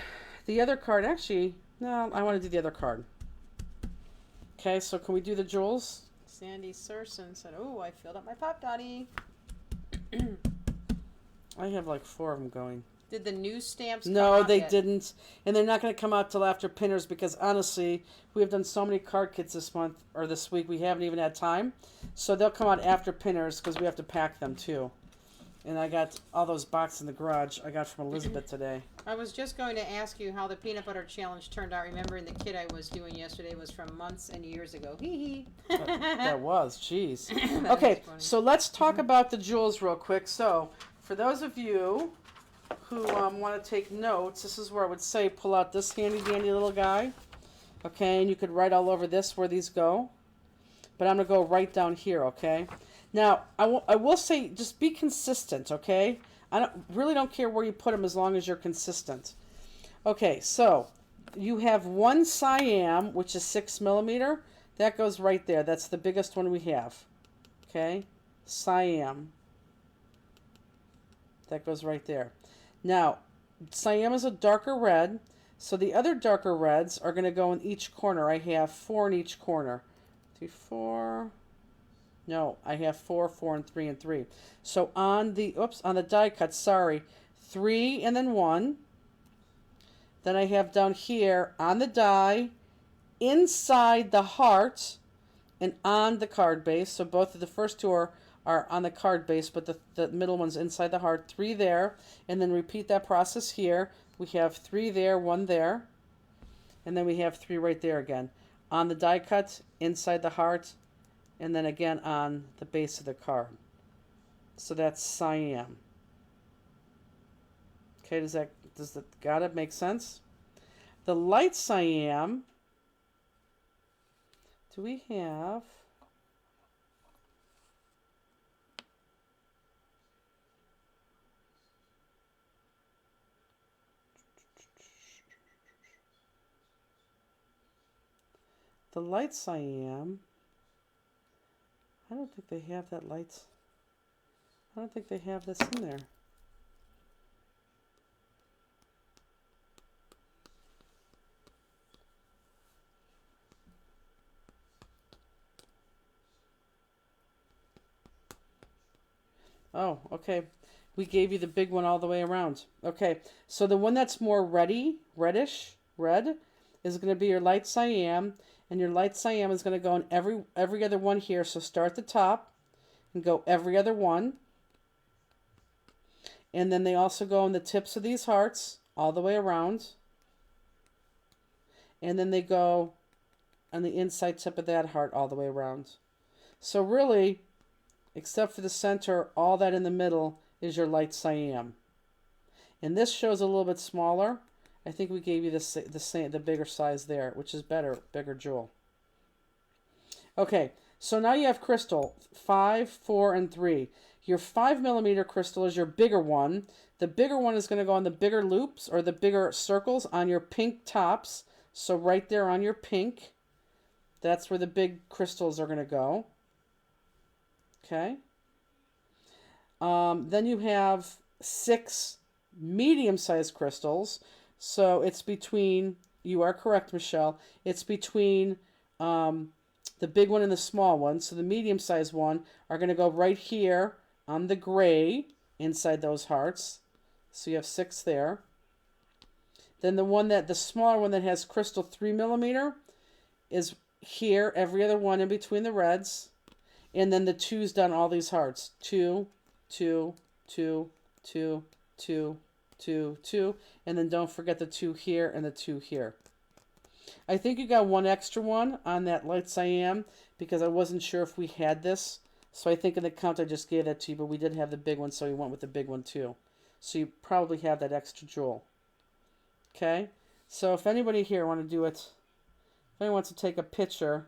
the other card, actually, no, I want to do the other card. Okay, so can we do the jewels? Sandy Surson said, oh, I filled up my Pop Dotty. I have like 4 of them going. Did the new stamps No, come they out didn't. And they're not going to come out till after Pinners because honestly, we have done so many card kits this month or this week, we haven't even had time. So they'll come out after Pinners because we have to pack them too. And I got all those boxes in the garage I got from Elizabeth today. I was just going to ask you how the peanut butter challenge turned out. Remembering the kit I was doing yesterday was from months and years ago. Hee hee. That was, jeez. Okay, so let's talk about the jewels real quick. So, for those of you who want to take notes, this is where I would say pull out this handy dandy little guy. Okay, and you could write all over this where these go. But I'm going to go right down here, okay? Now, I will say just be consistent, okay? I really don't care where you put them as long as you're consistent. Okay, so you have one Siam, which is 6 millimeter. That goes right there. That's the biggest one we have. Okay, Siam. That goes right there. Now, Siam is a darker red, so the other darker reds are going to go in each corner. I have 4 in each corner. 3, 4. No, I have 4, 4, and 3, and 3. So on the die cut, sorry, 3 and then 1, Then I have down here on the die, inside the heart, and on the card base. So both of the first two are on the card base, but the middle one's inside the heart. 3 there, and then repeat that process here. We have 3 there, 1 there, and then we have 3 right there again. On the die cut, inside the heart, and then again on the base of the card. So that's Siam. Okay, does that got it make sense? The light Siam, do we have? The light Siam, I don't think they have that light. I don't think they have this in there. Oh, okay. We gave you the big one all the way around. Okay, so the one that's more reddish, red, is going to be your light Siam, and your light Siam is going to go in every other one here. So start at the top and go every other one. And then they also go in the tips of these hearts all the way around. And then they go on the inside tip of that heart all the way around. So really, except for the center, all that in the middle is your light Siam. And this shows a little bit smaller. I think we gave you the bigger size there, which is bigger jewel. Okay, so now you have crystal 5, 4, and 3. Your 5mm crystal is your bigger one. The bigger one is going to go on the bigger loops or the bigger circles on your pink tops. So right there on your pink, that's where the big crystals are going to go. Okay. Then you have 6 medium-sized crystals. So it's between, you are correct, Michelle, it's between the big one and the small one. So the medium-sized one are going to go right here on the gray inside those hearts. So you have 6 there. Then the smaller one that has crystal 3mm is here, every other one in between the reds. And then the 2's done all these hearts. 2, 2, 2, 2, 2, 2, 2. And then don't forget the 2 here and the 2 here. I think you got one extra one on that light Siam because I wasn't sure if we had this. So I think in the count I just gave that to you, but we did have the big one, so we went with the big one too. So you probably have that extra jewel. Okay? So if anybody here want to do it, if anyone wants to take a picture,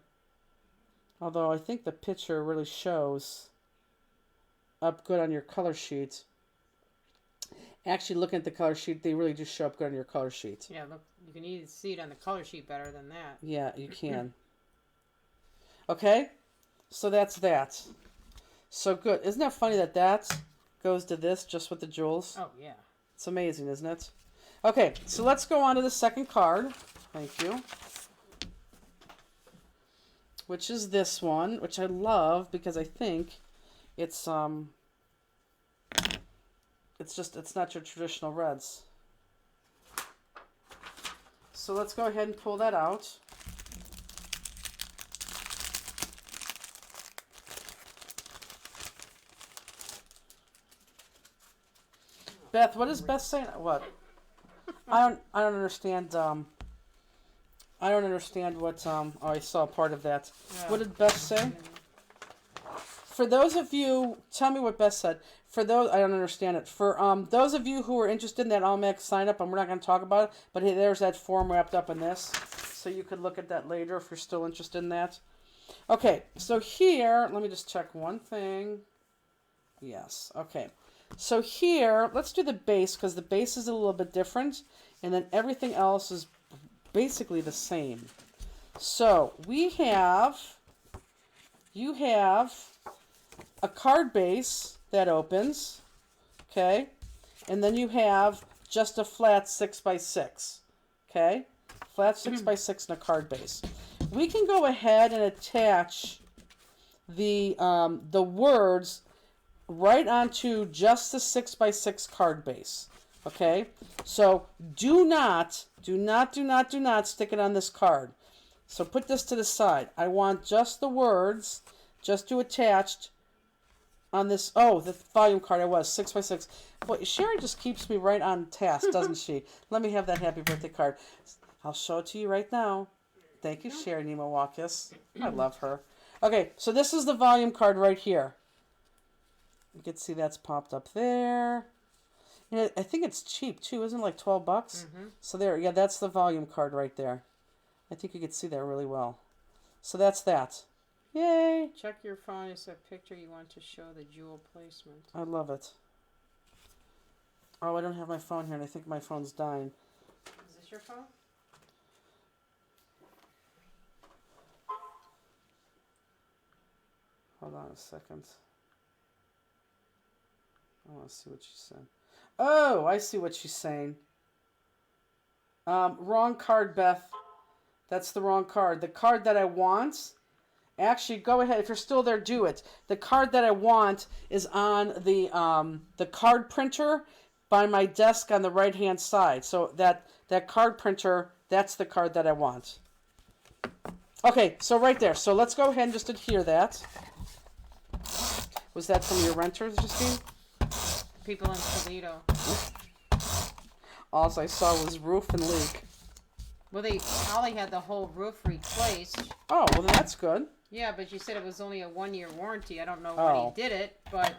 although I think the picture really shows up good on your color sheet. Actually, looking at the color sheet, they really do show up good on your color sheet. Yeah, look, you can even see it on the color sheet better than that. Yeah, you can. Okay? So that's that. So good. Isn't that funny that goes to this just with the jewels? Oh, yeah. It's amazing, isn't it? Okay, so let's go on to the second card. Thank you. Which is this one, which I love because I think it's not your traditional reds. So let's go ahead and pull that out. Beth, what is Beth saying? What? I don't understand. I don't understand what. Oh, I saw part of that. What did Beth say? For those of you, tell me what Beth said. For those, I don't understand it. For those of you who are interested in that automatic sign up, and we're not going to talk about it, but hey, there's that form wrapped up in this, so you could look at that later if you're still interested in that. Okay, so here, let me just check one thing. Yes. Okay. So here, let's do the base because the base is a little bit different, and then everything else is basically the same. So you have a card base that opens, okay, and then you have just a flat 6x6, okay, flat 6x6 and a card base. We can go ahead and attach the words right onto just the 6x6 card base. Okay? So do not stick it on this card. So put this to the side. I want just the words, just to attach on this. Oh, the volume card I was 6x6. Boy, Sherry just keeps me right on task, doesn't she? Let me have that happy birthday card. I'll show it to you right now. Thank you, Sherry Nemowakis. I love her. Okay, so this is the volume card right here. You can see that's popped up there. And I think it's cheap too, isn't it? Like $12. Mm-hmm. So there, yeah, that's the volume card right there. I think you can see that really well. So that's that. Yay! Check your phone. It's a picture you want to show the jewel placement. I love it. Oh, I don't have my phone here, and I think my phone's dying. Is this your phone? Hold on a second. I want to see what she said. Oh, I see what she's saying. Wrong card, Beth. That's the wrong card. The card that I want... Actually, go ahead. If you're still there, do it. The card that I want is on the card printer by my desk on the right-hand side. So that card printer, that's the card that I want. Okay, so right there. So let's go ahead and just adhere that. Was that from your renters, Justine? People in Toledo. All I saw was roof and leak. Well, Holly had the whole roof replaced. Oh, well, then that's good. Yeah, but you said it was only a 1-year warranty. I don't know when he did it, but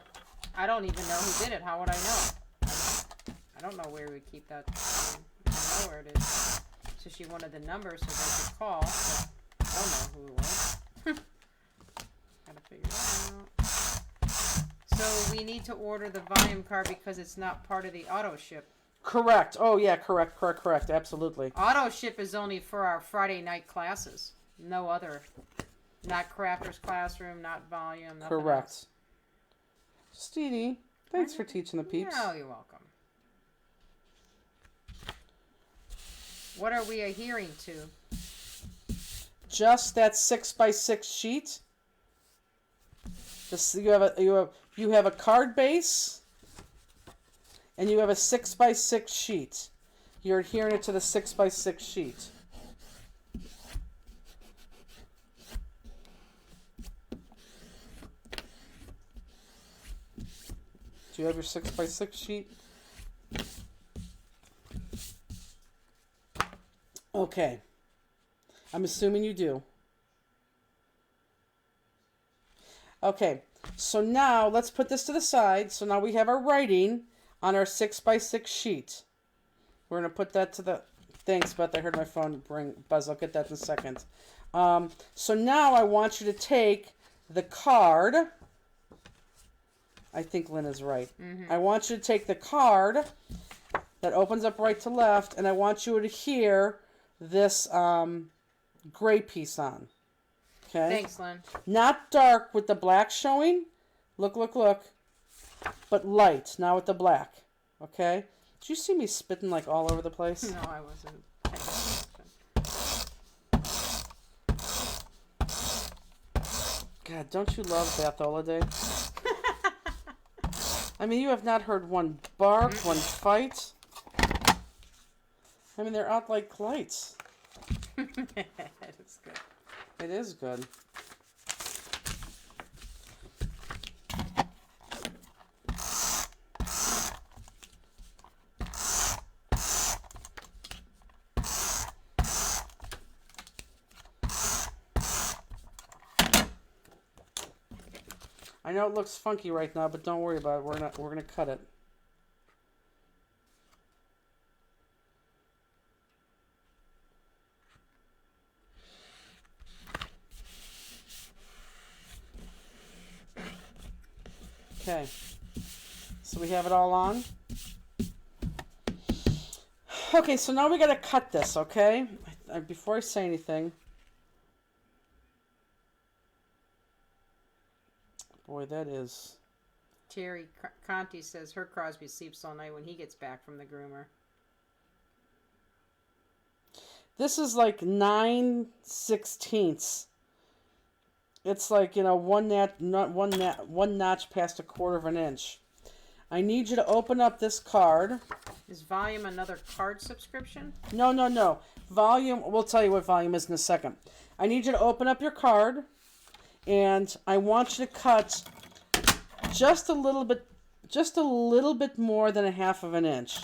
I don't even know who did it. How would I know? I don't know where we keep that. I don't know where it is. So she wanted the number so they could call. But I don't know who it was. Gotta figure it out. So we need to order the volume card because it's not part of the auto ship. Correct. Oh, yeah, correct. Absolutely. Auto ship is only for our Friday night classes. No other. Not Crafter's Classroom, not Volume, nothing Correct. else. Stevie, thanks for teaching the peeps. No, you're welcome. What are we adhering to? Just that 6x6 sheet. This, you have a card base, and you have a 6x6 sheet. You're adhering it to the 6x6 sheet. Do you have your 6x6 sheet? Okay. I'm assuming you do. Okay. So now let's put this to the side. So now we have our writing on our 6x6 sheet. We're going to put that to the... Thanks, Beth. I heard my phone buzz. I'll get that in a second. So now I want you to take the card... I think Lynn is right. Mm-hmm. I want you to take the card that opens up right to left, and I want you to adhere this gray piece on. Okay? Thanks, Lynn. Not dark with the black showing. Look. But light, not with the black. Okay? Did you see me spitting like all over the place? No, I wasn't. God, don't you love Bathola Day? I mean, you have not heard one bark, one fight. I mean, they're out like lights. It's good. It is good. I know it looks funky right now, but don't worry about it. We're gonna cut it. Okay. So we have it all on. Okay, so now we gotta cut this, okay? Before I say anything. Boy, that is... Terry Conti says her Crosby sleeps all night when he gets back from the groomer. This is like 9/16. It's like, you know, one notch past 1/4 of an inch. I need you to open up this card. Is volume another card subscription? No, no, no. Volume, we'll tell you what volume is in a second. I need you to open up your card, and I want you to cut just a little bit more than a half of an inch.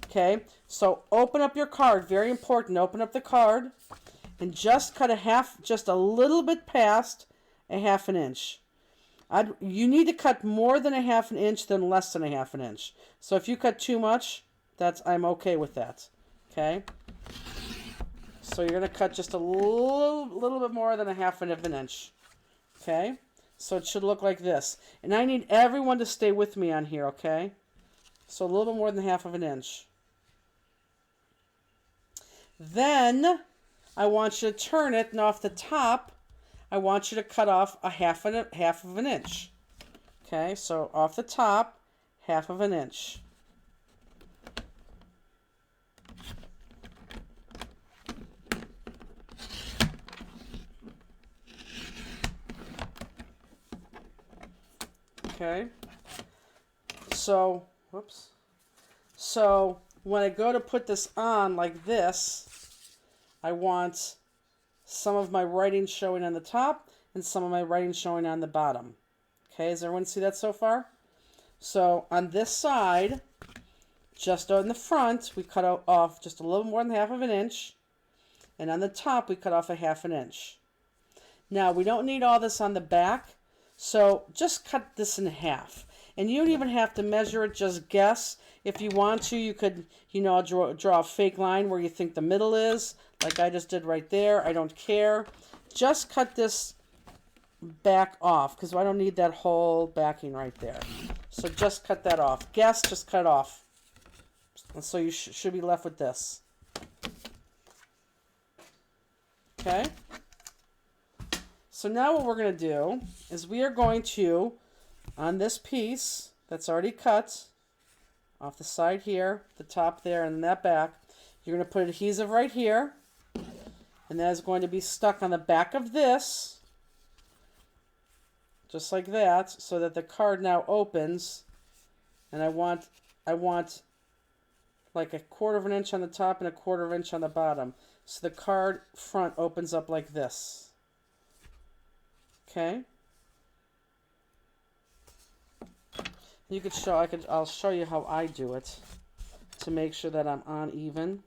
Okay? So open up your card, very important. Open up the card and just cut just a little bit past a half an inch. You need to cut more than a half an inch than less than a half an inch. So if you cut too much, I'm okay with that. Okay? So you're going to cut just a little bit more than a half of an inch. Okay? So it should look like this. And I need everyone to stay with me on here, okay? So a little bit more than half of an inch. Then I want you to turn it, and off the top, I want you to cut off a half of an inch. Okay, so off the top, half of an inch. Okay, so, whoops. So when I go to put this on like this, I want some of my writing showing on the top and some of my writing showing on the bottom. Okay, does everyone see that so far? So on this side, just on the front, we cut off just a little more than half of an inch. And on the top, we cut off a half an inch. Now, we don't need all this on the back, so just cut this in half. And you don't even have to measure it, just guess. If you want to, you could, draw a fake line where you think the middle is, like I just did right there. I don't care. Just cut this back off, because I don't need that whole backing right there. So just cut that off. Guess, just cut it off. And so you should be left with this. Okay? So now what we're going to do is we are going to, on this piece that's already cut, off the side here, the top there, and that back, you're going to put adhesive right here, and that is going to be stuck on the back of this, just like that, so that the card now opens, and I want like a quarter of an inch on the top and a quarter of an inch on the bottom. So the card front opens up like this. Okay? You could I'll show you how I do it to make sure that I'm uneven.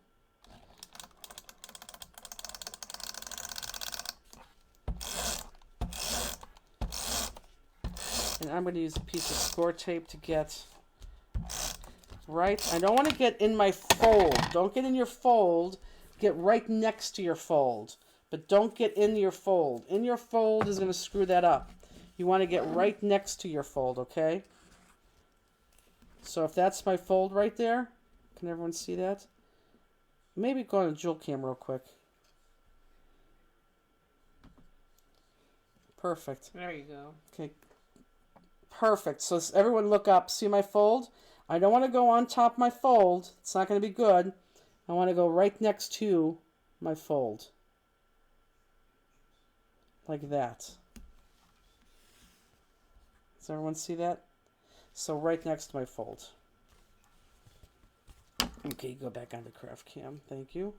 And I'm going to use a piece of score tape to get right. I don't want to get in my fold. Don't get in your fold. Get right next to your fold. But don't get in your fold. In your fold is going to screw that up. You want to get right next to your fold, okay? So if that's my fold right there, can everyone see that? Maybe go on a jewel cam real quick. Perfect. There you go. Okay. Perfect. So everyone look up. See my fold? I don't want to go on top of my fold. It's not going to be good. I want to go right next to my fold. Like that. Does everyone see that? So right next to my fold. Okay, go back on the craft cam. Thank you.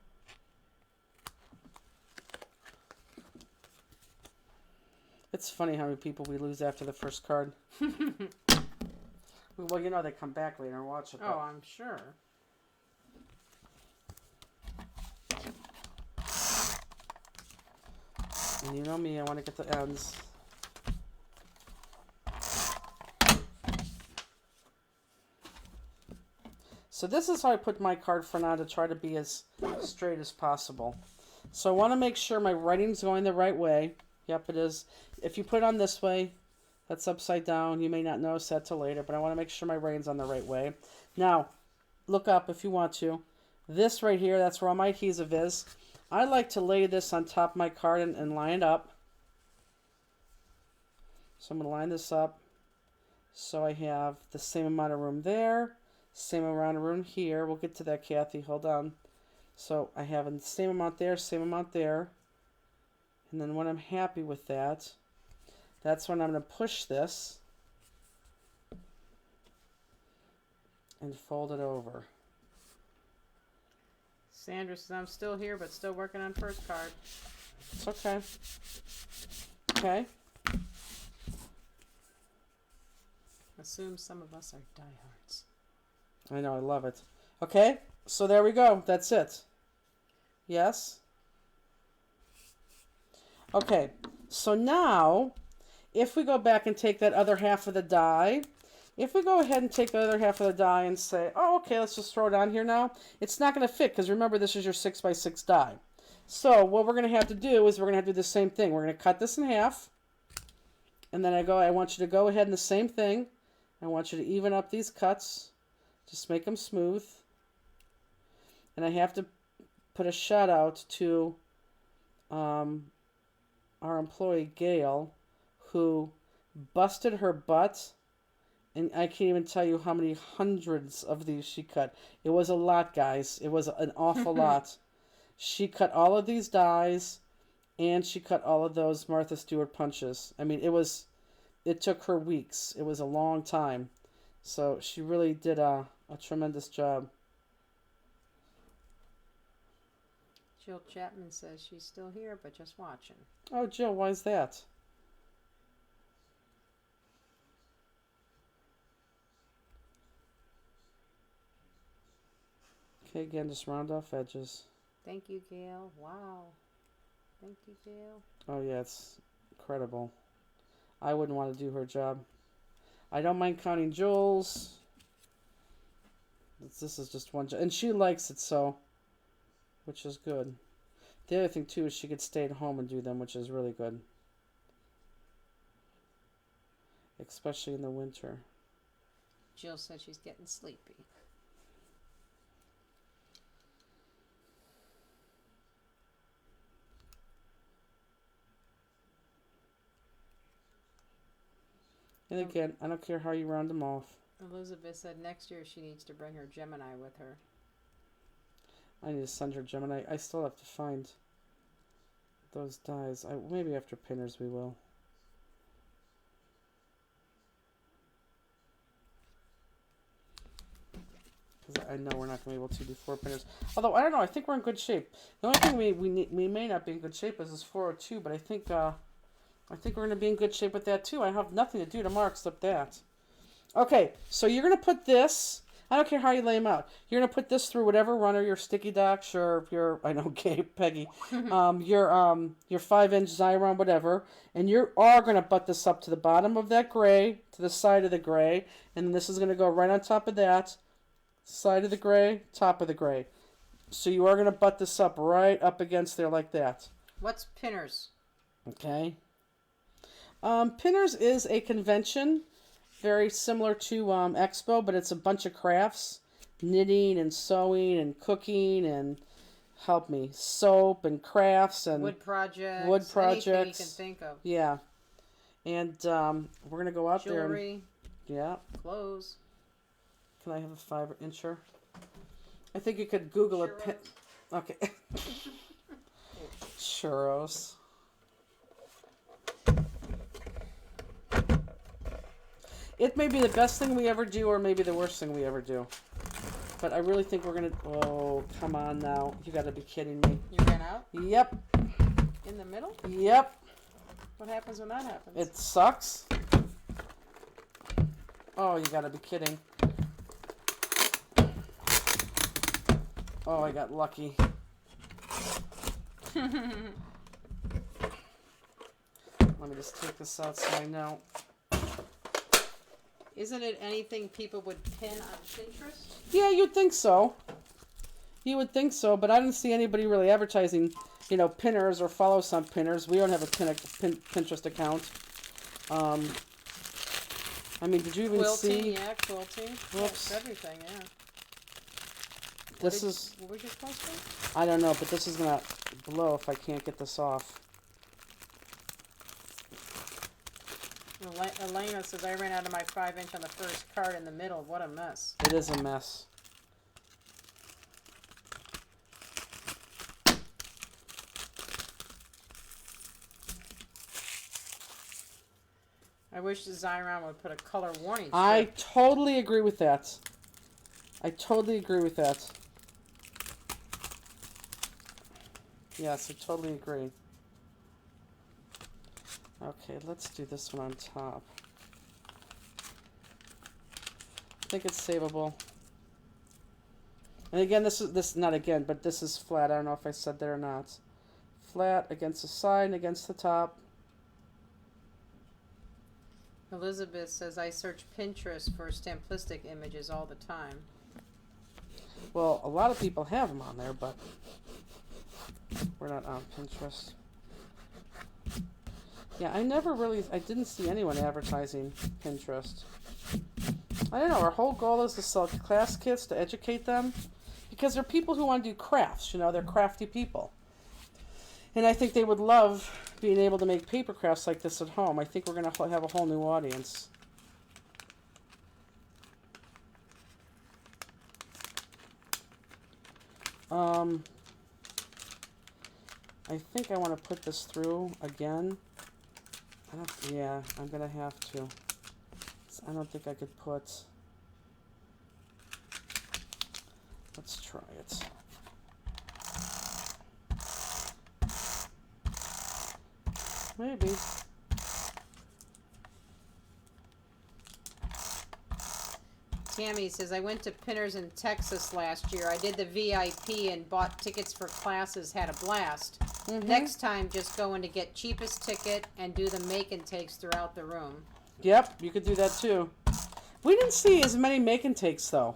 It's funny how many people we lose after the first card. Well, they come back later and watch it. Oh, I'm sure. And you know me, I want to get the ends. So this is how I put my card front on to try to be as straight as possible. So I want to make sure my writing's going the right way. Yep, it is. If you put it on this way, that's upside down. You may not notice that till later, but I want to make sure my writing's on the right way. Now, look up if you want to. This right here, that's where all my adhesive is. I like to lay this on top of my card and line it up. So I'm going to line this up so I have the same amount of room there, same amount of room here. We'll get to that, Kathy. Hold on. So I have the same amount there, same amount there. And then when I'm happy with that, that's when I'm going to push this and fold it over. Sandra says, I'm still here, but still working on first card. It's okay. Okay. Assume some of us are diehards. I know, I love it. Okay, so there we go. That's it. Yes? Okay, so now, if we go back and take that other half of the die, if we go ahead and take the other half of the die and say, oh, okay, let's just throw it on here now, it's not going to fit, because remember, this is your 6x6 die. So what we're going to have to do is we're going to have to do the same thing. We're going to cut this in half, and then I want you to go ahead and the same thing. I want you to even up these cuts. Just make them smooth. And I have to put a shout out to our employee Gail, who busted her butt, and I can't even tell you how many hundreds of these she cut. It was a lot, guys. It was an awful lot. She cut all of these dies, and she cut all of those Martha Stewart punches. I mean, it took her weeks. It was a long time. So she really did a tremendous job. Jill Chapman says she's still here, but just watching. Oh, Jill, why is that? Okay, again, just round off edges. Thank you, Gail. Wow. Thank you, Gail. Oh, yeah, it's incredible. I wouldn't want to do her job. I don't mind counting jewels. This is just one job. And she likes it, so, which is good. The other thing, too, is she could stay at home and do them, which is really good. Especially in the winter. Jill says she's getting sleepy. And again, I don't care how you round them off. Elizabeth said next year she needs to bring her Gemini with her. I need to send her Gemini. I still have to find those dies. Maybe after pinners we will. Because I know we're not going to be able to do 4 pinners. Although, I don't know. I think we're in good shape. The only thing we may not be in good shape is this 402. But I think we're going to be in good shape with that too. I have nothing to do tomorrow except that. Okay, so you're going to put this, I don't care how you lay them out, you're going to put this through whatever runner, your sticky docs, your, I know, Peggy, your 5-inch Xyron, whatever, and you are going to butt this up to the bottom of that gray, to the side of the gray, and then this is going to go right on top of that, side of the gray, top of the gray. So you are going to butt this up right up against there like that. What's pinners? Okay. Pinners is a convention, very similar to Expo, but it's a bunch of crafts, knitting and sewing and cooking and, help me, soap and crafts and wood projects. Anything you can think of. Yeah. And we're going to go out there. Jewelry. Yeah. Clothes. Can I have a 5-incher? I think you could Google Churros. a pin. Okay. Churros. It may be the best thing we ever do or maybe the worst thing we ever do. But I really think we're going to... Oh, come on now. You got to be kidding me. You ran out? Yep. In the middle? Yep. What happens when that happens? It sucks. Oh, you got to be kidding. Oh, I got lucky. Let me just take this out so I know. Isn't it anything people would pin on Pinterest? Yeah, you'd think so. You would think so, but I didn't see anybody really advertising, pinners or follow some pinners. We don't have a Pinterest account. I mean, did you even Quilting, see? yeah, quilting. Whoops. Yeah, everything, yeah. What was your posting? I don't know, but this is going to blow if I can't get this off. Elena says, I ran out of my 5-inch on the first card in the middle. What a mess. It is a mess. I wish the Xyron would put a color warning strip. I totally agree with that. I totally agree with that. Yes, I totally agree. Okay, let's do this one on top. I think it's savable. And again, this not again, but this is flat. I don't know if I said that or not. Flat against the side and against the top. Elizabeth says, I search Pinterest for simplistic images all the time. Well, a lot of people have them on there, but we're not on Pinterest. Yeah, I didn't see anyone advertising Pinterest. I don't know, our whole goal is to sell class kits to educate them, because they're people who want to do crafts, they're crafty people. And I think they would love being able to make paper crafts like this at home. I think we're going to have a whole new audience. I think I want to put this through again. Yeah, I'm going to have to. I don't think I could put... Let's try it. Maybe. Tammy says, I went to Pinners in Texas last year. I did the VIP and bought tickets for classes, had a blast. Mm-hmm. Next time, just go in to get cheapest ticket and do the make and takes throughout the room. Yep, you could do that too. We didn't see as many make and takes though.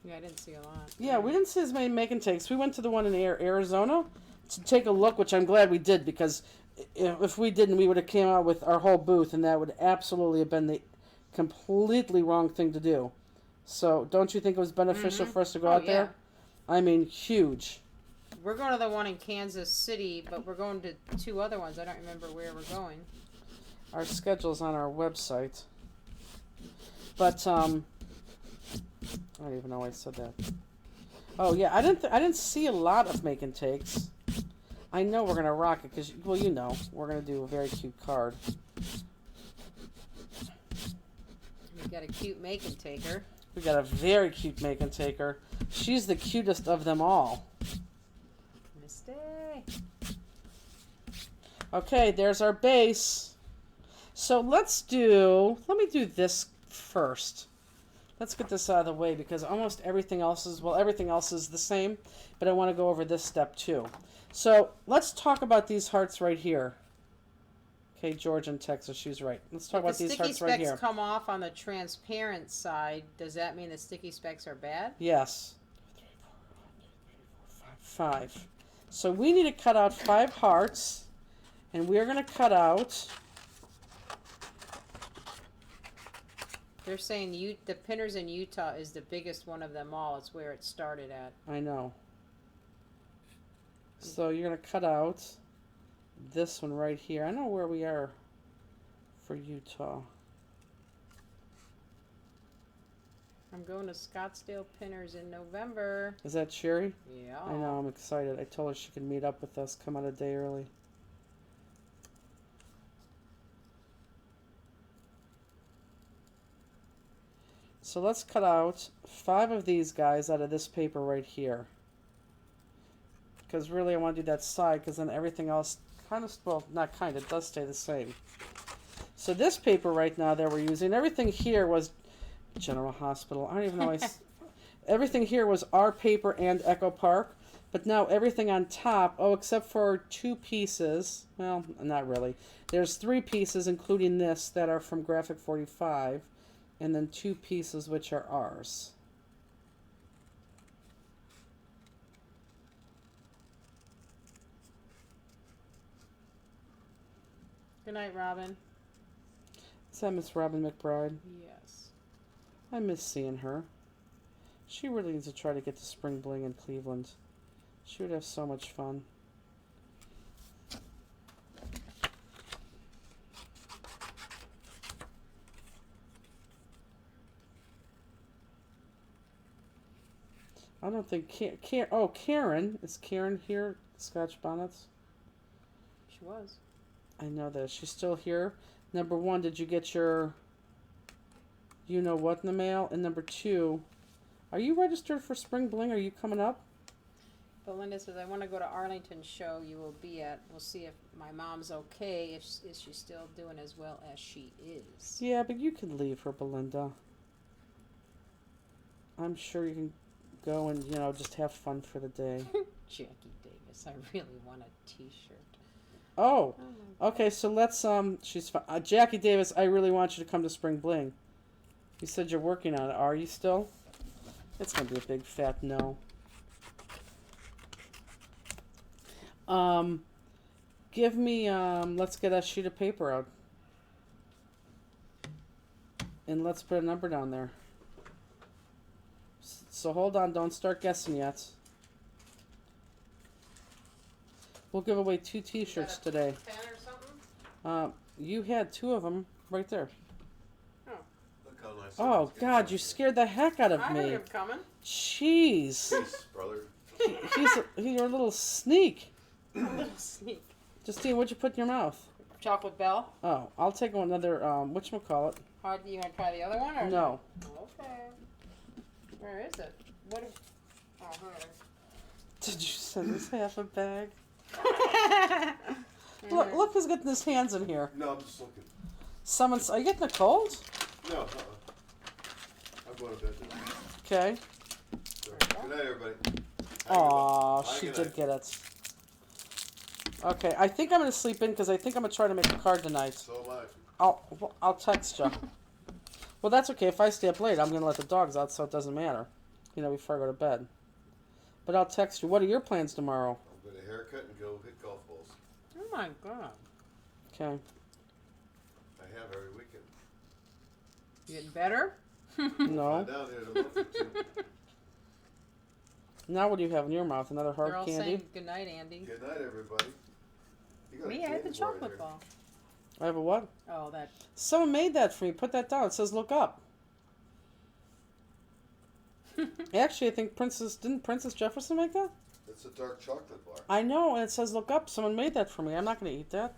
Yeah, I didn't see a lot. Yeah, we didn't see as many make and takes. We went to the one in Arizona to take a look, which I'm glad we did, because if we didn't, we would have came out with our whole booth, and that would absolutely have been the completely wrong thing to do. So don't you think it was beneficial for us to go out there? I mean, huge. We're going to the one in Kansas City, but we're going to 2 other ones. I don't remember where we're going. Our schedule's on our website. But I don't even know why I said that. Oh yeah, I didn't see a lot of make and takes. I know we're gonna rock it because, well, we're gonna do a very cute card. We got a cute make and taker. We got a very cute make and taker. She's the cutest of them all. Misty. Okay, there's our base. So let me do this first. Let's get this out of the way, because almost everything else is the same, but I want to go over this step too. So let's talk about these hearts right here. Okay, George in Texas, she's right. Let's talk about these hearts right here. The sticky specks come off on the transparent side. Does that mean the sticky specks are bad? Yes. 5. So we need to cut out 5 hearts, and we're going to cut out... They're saying the Pinners in Utah is the biggest one of them all. It's where it started at. I know. So you're going to cut out this one right here. I know where we are for Utah. I'm going to Scottsdale Pinners in November. Is that Sherry? Yeah. I know, I'm excited. I told her she could meet up with us, come out a day early. So let's cut out 5 of these guys out of this paper right here. Because really I want to do that side, because then everything else kind of, well, not kind of, does stay the same. So this paper right now that we're using, everything here was General Hospital. I don't even know. Everything here was our paper and Echo Park. But now everything on top, except for 2 pieces, well, not really. There's 3 pieces, including this, that are from Graphic 45. And then 2 pieces which are ours. Good night, Robin. Is that Miss Robin McBride? Yes. I miss seeing her. She really needs to try to get to Spring Bling in Cleveland. She would have so much fun. I don't think Karen. Is Karen here? Scotch Bonnets? She was. I know that. She's still here. Number 1, did you get your you-know-what in the mail? And number 2, are you registered for Spring Bling? Are you coming up? Belinda says, I want to go to Arlington show you will be at. We'll see if my mom's okay. Is she still doing as well as she is? Yeah, but you can leave her, Belinda. I'm sure you can go and, just have fun for the day. Jackie Davis, I really want a t-shirt. Oh, okay, so let's, she's Jackie Davis, I really want you to come to Spring Bling. You said you're working on it. Are you still? It's going to be a big fat no. Give me, let's get a sheet of paper out. And let's put a number down there. So hold on, don't start guessing yet. We'll give away 2 t-shirts today. Pen or something? You had 2 of them right there. Oh. Look how nice. Oh, God, you scared the heck out of I me. heard him coming. Jeez. Peace, brother. He's a little sneak. A little sneak. Justine, what'd you put in your mouth? Chocolate Bell. Oh, I'll take another, whatchamacallit. How do you want to try the other one? Or No. Okay. Where is it? What? Oh, here. Did you send us half a bag? Mm-hmm. Look who's getting his hands in here. No, I'm just looking. Are you getting a cold? No, I'm going to bed now. Okay. So, good night, everybody. Aw, Bye, she good did night. get it. Okay, I think I'm going to sleep in because I think I'm going to try to make a card tonight. So am I. I'll text you. Well, that's okay. If I stay up late, I'm going to let the dogs out, so it doesn't matter. Before I go to bed. But I'll text you. What are your plans tomorrow? I'm going to haircut and go hit golf balls. Oh my God. Okay. I have every weekend. You getting better? No. Find out here in a month or 2. Now what do you have in your mouth? Another They're hard all candy? saying good night, Andy. Good night, everybody. You got a Me, I had candy the bar in chocolate here. ball. I have a what? Oh, that. Someone made that for me. Put that down. It says look up. Actually, I think didn't Princess Jefferson make that? It's a dark chocolate bar. I know, and it says look up. Someone made that for me. I'm not going to eat that.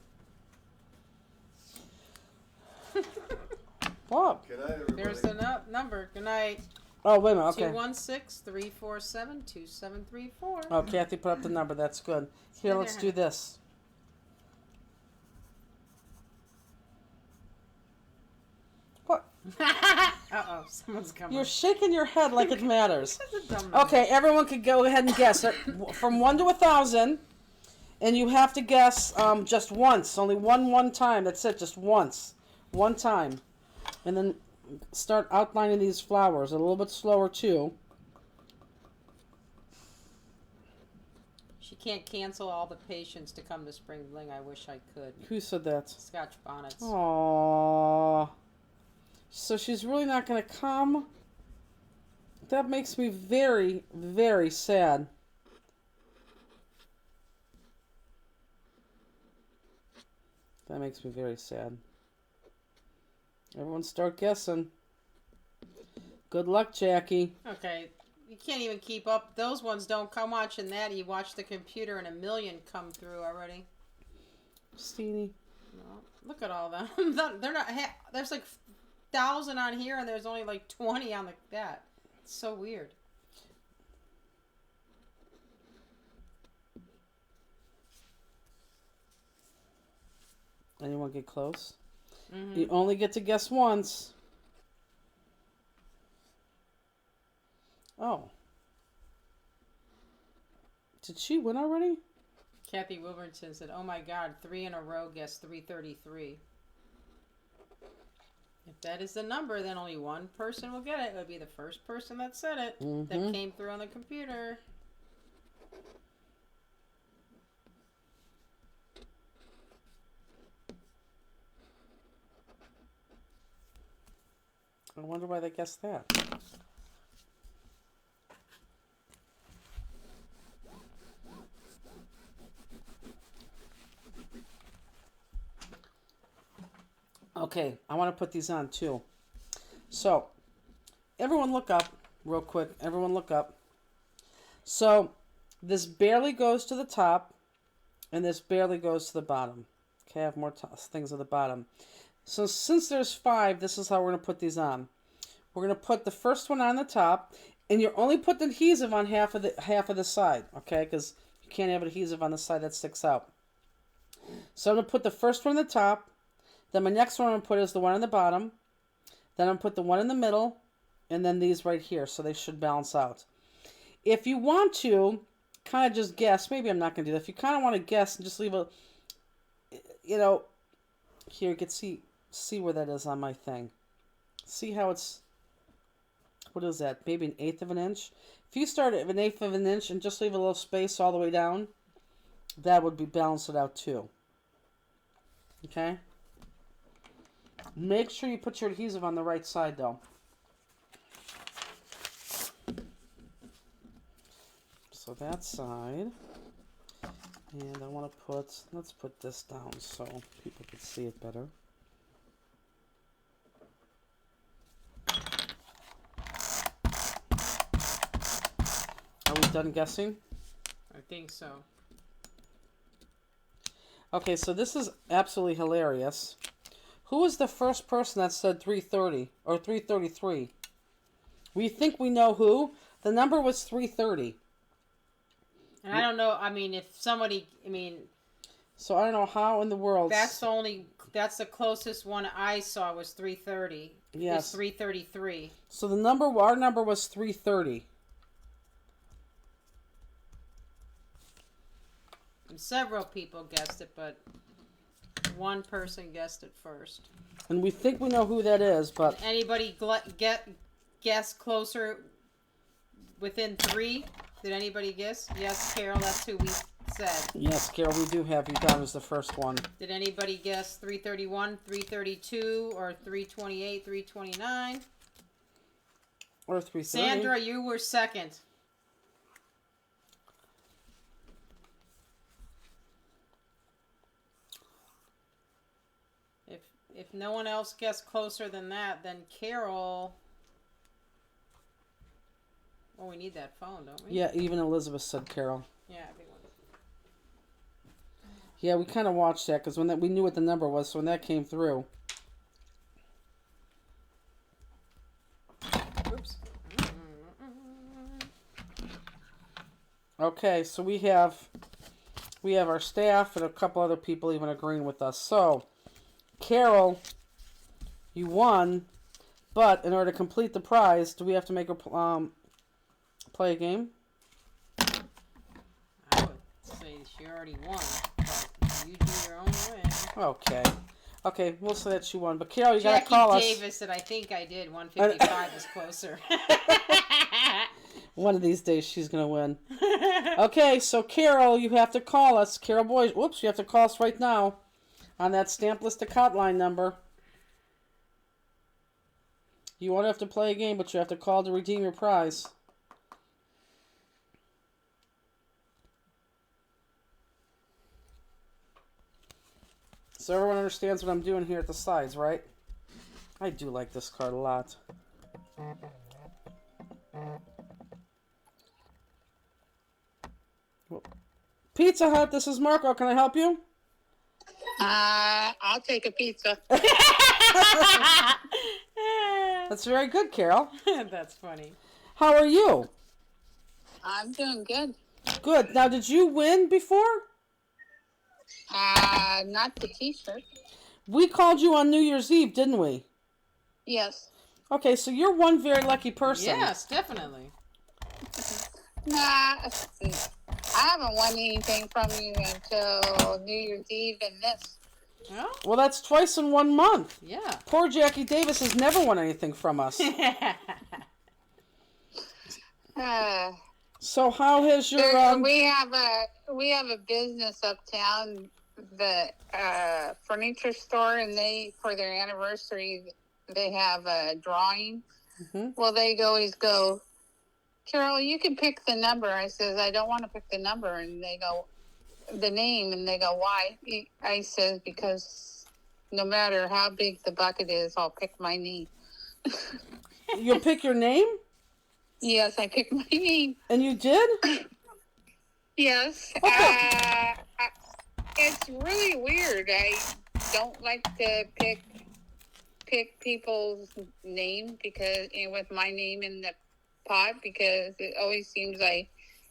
What? Good night, everybody. There's the number. Good night. Oh, wait a minute. Okay. 216-347-2734. Oh, Kathy put up the number. That's good. Here, Hey let's there, do honey. this. What? Uh-oh, someone's coming. You're shaking your head like it matters. That's a dumb number. Okay, everyone could go ahead and guess it from 1 to 1,000, and you have to guess just once, only one time. That's it, just once, one time, and then start outlining these flowers a little bit slower too. She can't cancel all the patients to come to Spring Bling. I wish I could. Who said that? Scotch bonnets. Aww. So she's really not going to come? That makes me very, very sad. That makes me very sad. Everyone start guessing. Good luck, Jackie. Okay, you can't even keep up. Those ones don't come watching that. You watch the computer and 1 million come through already. Steenie. No, look at all them. They're not. There's like 1,000 on here, and there's only like 20 on that. It's so weird. Anyone get close? Mm-hmm. You only get to guess once. Oh. Did she win already? Kathy Wilberton said, "Oh my God, 3 in a row guessed 333." If that is the number, then only one person will get it. It would be the first person that said it that came through on the computer. I wonder why they guessed that. Okay, I want to put these on too. So, everyone look up real quick. Everyone look up. So, this barely goes to the top, and this barely goes to the bottom. Okay, I have more things at the bottom. So, since there's 5, this is how we're going to put these on. We're going to put the first one on the top, And you're only putting adhesive on half of the side, okay? Because you can't have adhesive on the side that sticks out. So I'm gonna put the first one on the top. Then my next one I'm gonna put is the one on the bottom. Then I'm gonna put the one in the middle, and then these right here. So they should balance out. If you want to, kind of just guess. Maybe I'm not gonna do that. If you kind of want to guess and just leave a, here you can see where that is on my thing. See how it's. What is that? Maybe 1/8 of an inch. If you start at 1/8 of an inch and just leave a little space all the way down, that would be balance it out too. Okay? Make sure you put your adhesive on the right side though. So that side. And I want to let's put this down so people can see it better. Are we done guessing? I think so. Okay, so this is absolutely hilarious. Who was the first person that said 330 or 333? We think we know who. The number was 330. And I don't know. I mean, if somebody, So I don't know how in the world. that's the closest one I saw was 330. Yes. It's 333. So our number was 330. And several people guessed it, but one person guessed it first. And we think we know who that is, but Anybody guess closer within 3? Did anybody guess? Yes, Carol, that's who we said. yes, Carol, we do have you down as the first one. Did anybody guess 331, 332, or 328, 329? Or 330. Sandra, you were second. If no one else guessed closer than that, then Carol. Oh, we need that phone, don't we? Yeah, even Elizabeth said Carol. Yeah, I think Yeah, we kind of watched that because we knew what the number was, so when that came through. Oops. Okay, so we have our staff and a couple other people even agreeing with us. So, Carol, you won, but in order to complete the prize, do we have to make her play a game? I would say she already won, but you do your own way. Okay, we'll say that she won. But Carol, you gotta call us. Jackie Davis said, I think I did. 155 is closer. One of these days she's gonna win. Okay, so Carol, you have to call us. Carol Boys, whoops, you have to call us right now on that stamp listed hotline number. You won't have to play a game, but you have to call to redeem your prize. So everyone understands what I'm doing here at the sides, right? I do like this card a lot. Pizza Hut, this is Marco. Can I help you? I'll take a pizza. That's very good, Carol. That's funny. How are you? I'm doing good. Good. Now, did you win before? Not the t-shirt. We called you on New Year's Eve, didn't we? Yes. Okay, so you're one very lucky person. Yes, definitely. Nah, I haven't won anything from you until New Year's Eve and this. Well, Well, that's twice in 1 month. yeah. Poor Jackie Davis has never won anything from us. So how has your we have a business uptown, the furniture store, and they, for their anniversary, they have a drawing. Mhm. Well, they always go, Carol, you can pick the number. I says, I don't want to pick the number. And they go, the name. And they go, why? I says, because no matter how big the bucket is, I'll pick my name. you'll pick your name? Yes, I picked my name. And you did? Yes. Okay. It's really weird. I don't like to pick people's name because with my name in pot because it always seems like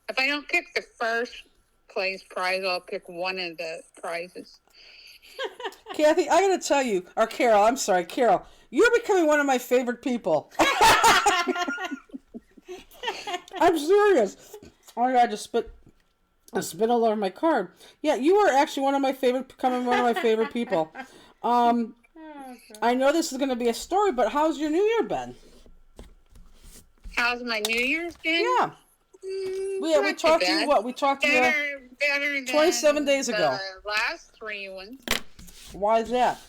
if I don't pick the first place prize, I'll pick one of the prizes. Kathy, I gotta tell you, or Carol, I'm sorry, Carol, you're becoming one of my favorite people. I'm serious. Oh my God, I just spit all over my card. Yeah, you are actually becoming one of my favorite people. I know this is going to be a story, but how's your New Year been? How's my New Year's been? Yeah. We talked to you, what? We talked to you better than 27 days ago. The last 3 ones. Why is that?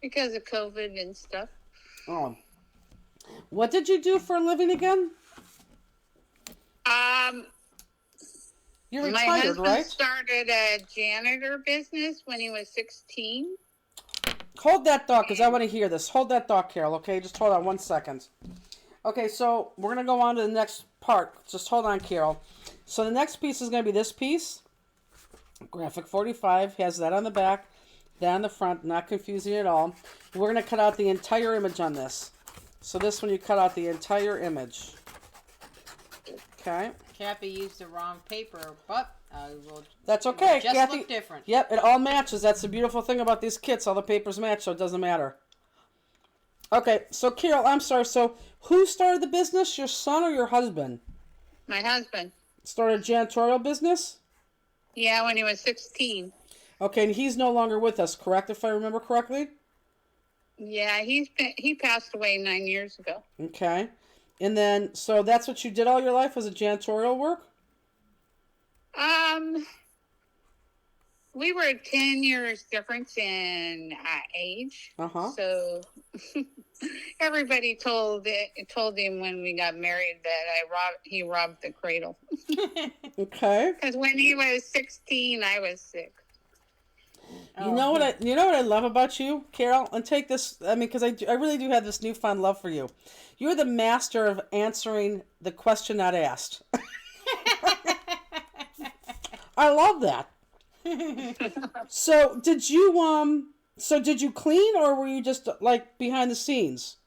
Because of COVID and stuff. Oh. What did you do for a living again? You're My retired, husband right? started a janitor business when he was 16. Hold that thought, because I want to hear this. Hold that thought, Carol, okay? Just hold on 1 second. Okay, so we're going to go on to the next part. Just hold on, Carol. So the next piece is going to be this piece. Graphic 45 has that on the back, that on the front, not confusing at all. We're going to cut out the entire image on this. So this one, you cut out the entire image. Okay. Kathy used the wrong paper, but That's okay, just Kathy. look different. Yep, it all matches. That's the beautiful thing about these kits. All the papers match, so it doesn't matter. Okay, so Carol, I'm sorry. So who started the business, your son or your husband? My husband. Started a janitorial business? Yeah, when he was 16. Okay, and he's no longer with us, correct, if I remember correctly? Yeah, he passed away 9 years ago. Okay. And then, so that's what you did all your life, was a janitorial work? We were 10 years difference in age. Uh-huh. So everybody told him when we got married that he robbed the cradle. Okay. Because when he was 16, I was 6. You know what I love about you, Carol? And take this, I mean, because I really do have this newfound love for you. You're the master of answering the question not asked. I love that. So did you clean, or were you just like behind the scenes?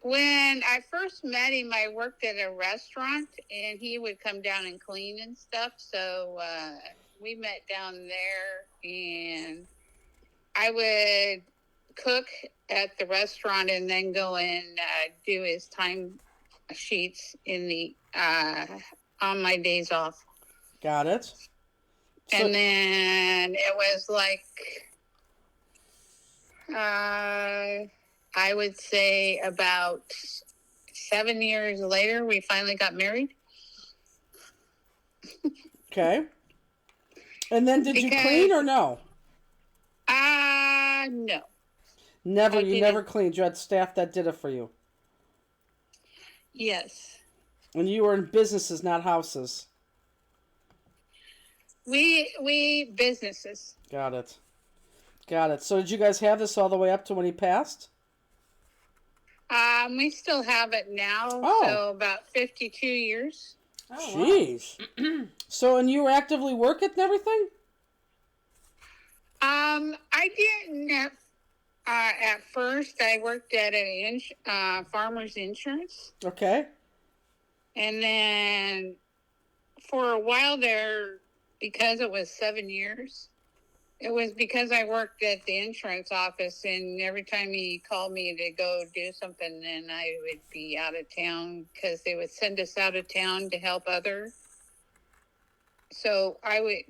When I first met him, I worked at a restaurant, and he would come down and clean and stuff. So we met down there, and I would cook at the restaurant and then go and do his time sheets in the on my days off. Got it. And then it was like, I would say about 7 years later, we finally got married. Okay. And then did you clean or no? No. Never. You never cleaned. You had staff that did it for you. Yes. And you were in businesses, not houses. We businesses. Got it. So did you guys have this all the way up to when he passed? We still have it now. So about 52 years. Oh, jeez. Wow. So, and you were actively working and everything? I didn't. At first, I worked at a farmer's insurance. Okay. And then for a while there, because it was 7 years, it was because I worked at the insurance office, and every time he called me to go do something, then I would be out of town because they would send us out of town to help others. So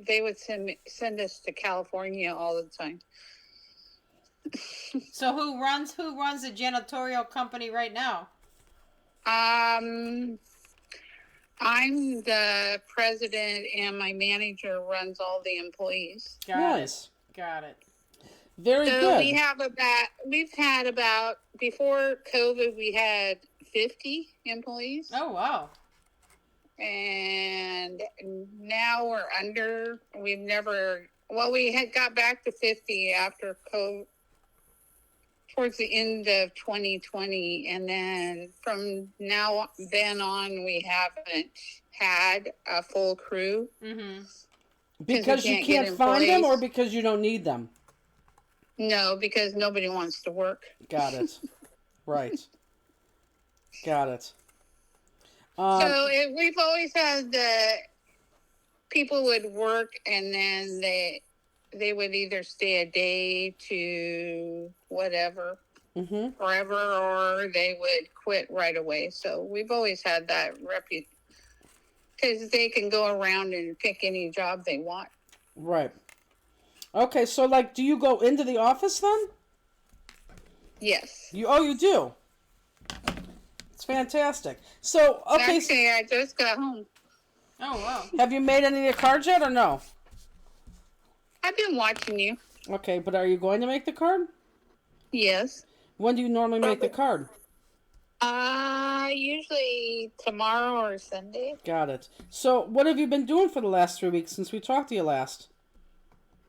they would send us to California all the time. So who runs the janitorial company right now? I'm the president, and my manager runs all the employees. Got it. Very good. We've had about, before COVID, we had 50 employees. Oh, wow. And now we're under, we had got back to 50 after COVID, towards the end of 2020. And then from then on, we haven't had a full crew. Mm-hmm. Because you can't find them, or because you don't need them? No, because nobody wants to work. Got it. Right. Got it. So we've always had the people would work and then they would either stay a day to whatever, forever, or they would quit right away. So we've always had that because they can go around and pick any job they want. Right. Okay, so like, do you go into the office then? Yes. You do. It's fantastic. So okay, Actually, I just got home. Oh, wow. have you made any of your cards yet or no? I've been watching you. Okay, but are you going to make the card? Yes. When do you normally make the card? Usually tomorrow or Sunday. Got it. So what have you been doing for the last 3 weeks since we talked to you last?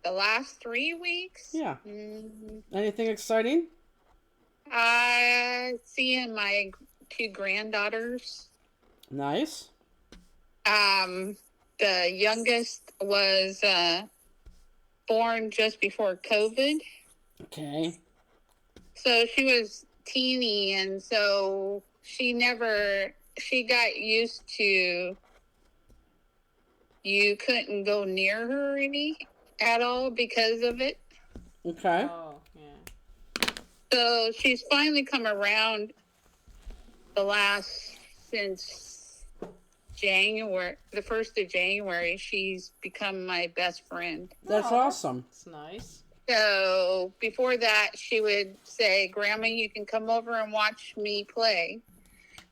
The last 3 weeks? Yeah. Mm-hmm. Anything exciting? Seeing my 2 granddaughters. Nice. The youngest was born just before COVID. Okay. So she was teeny, and so she got used to you couldn't go near her at all because of it. Okay. Oh, yeah. So she's finally come around since January, the 1st of January. She's become my best friend. That's awesome. That's nice. So before that, she would say, "Grandma, you can come over and watch me play,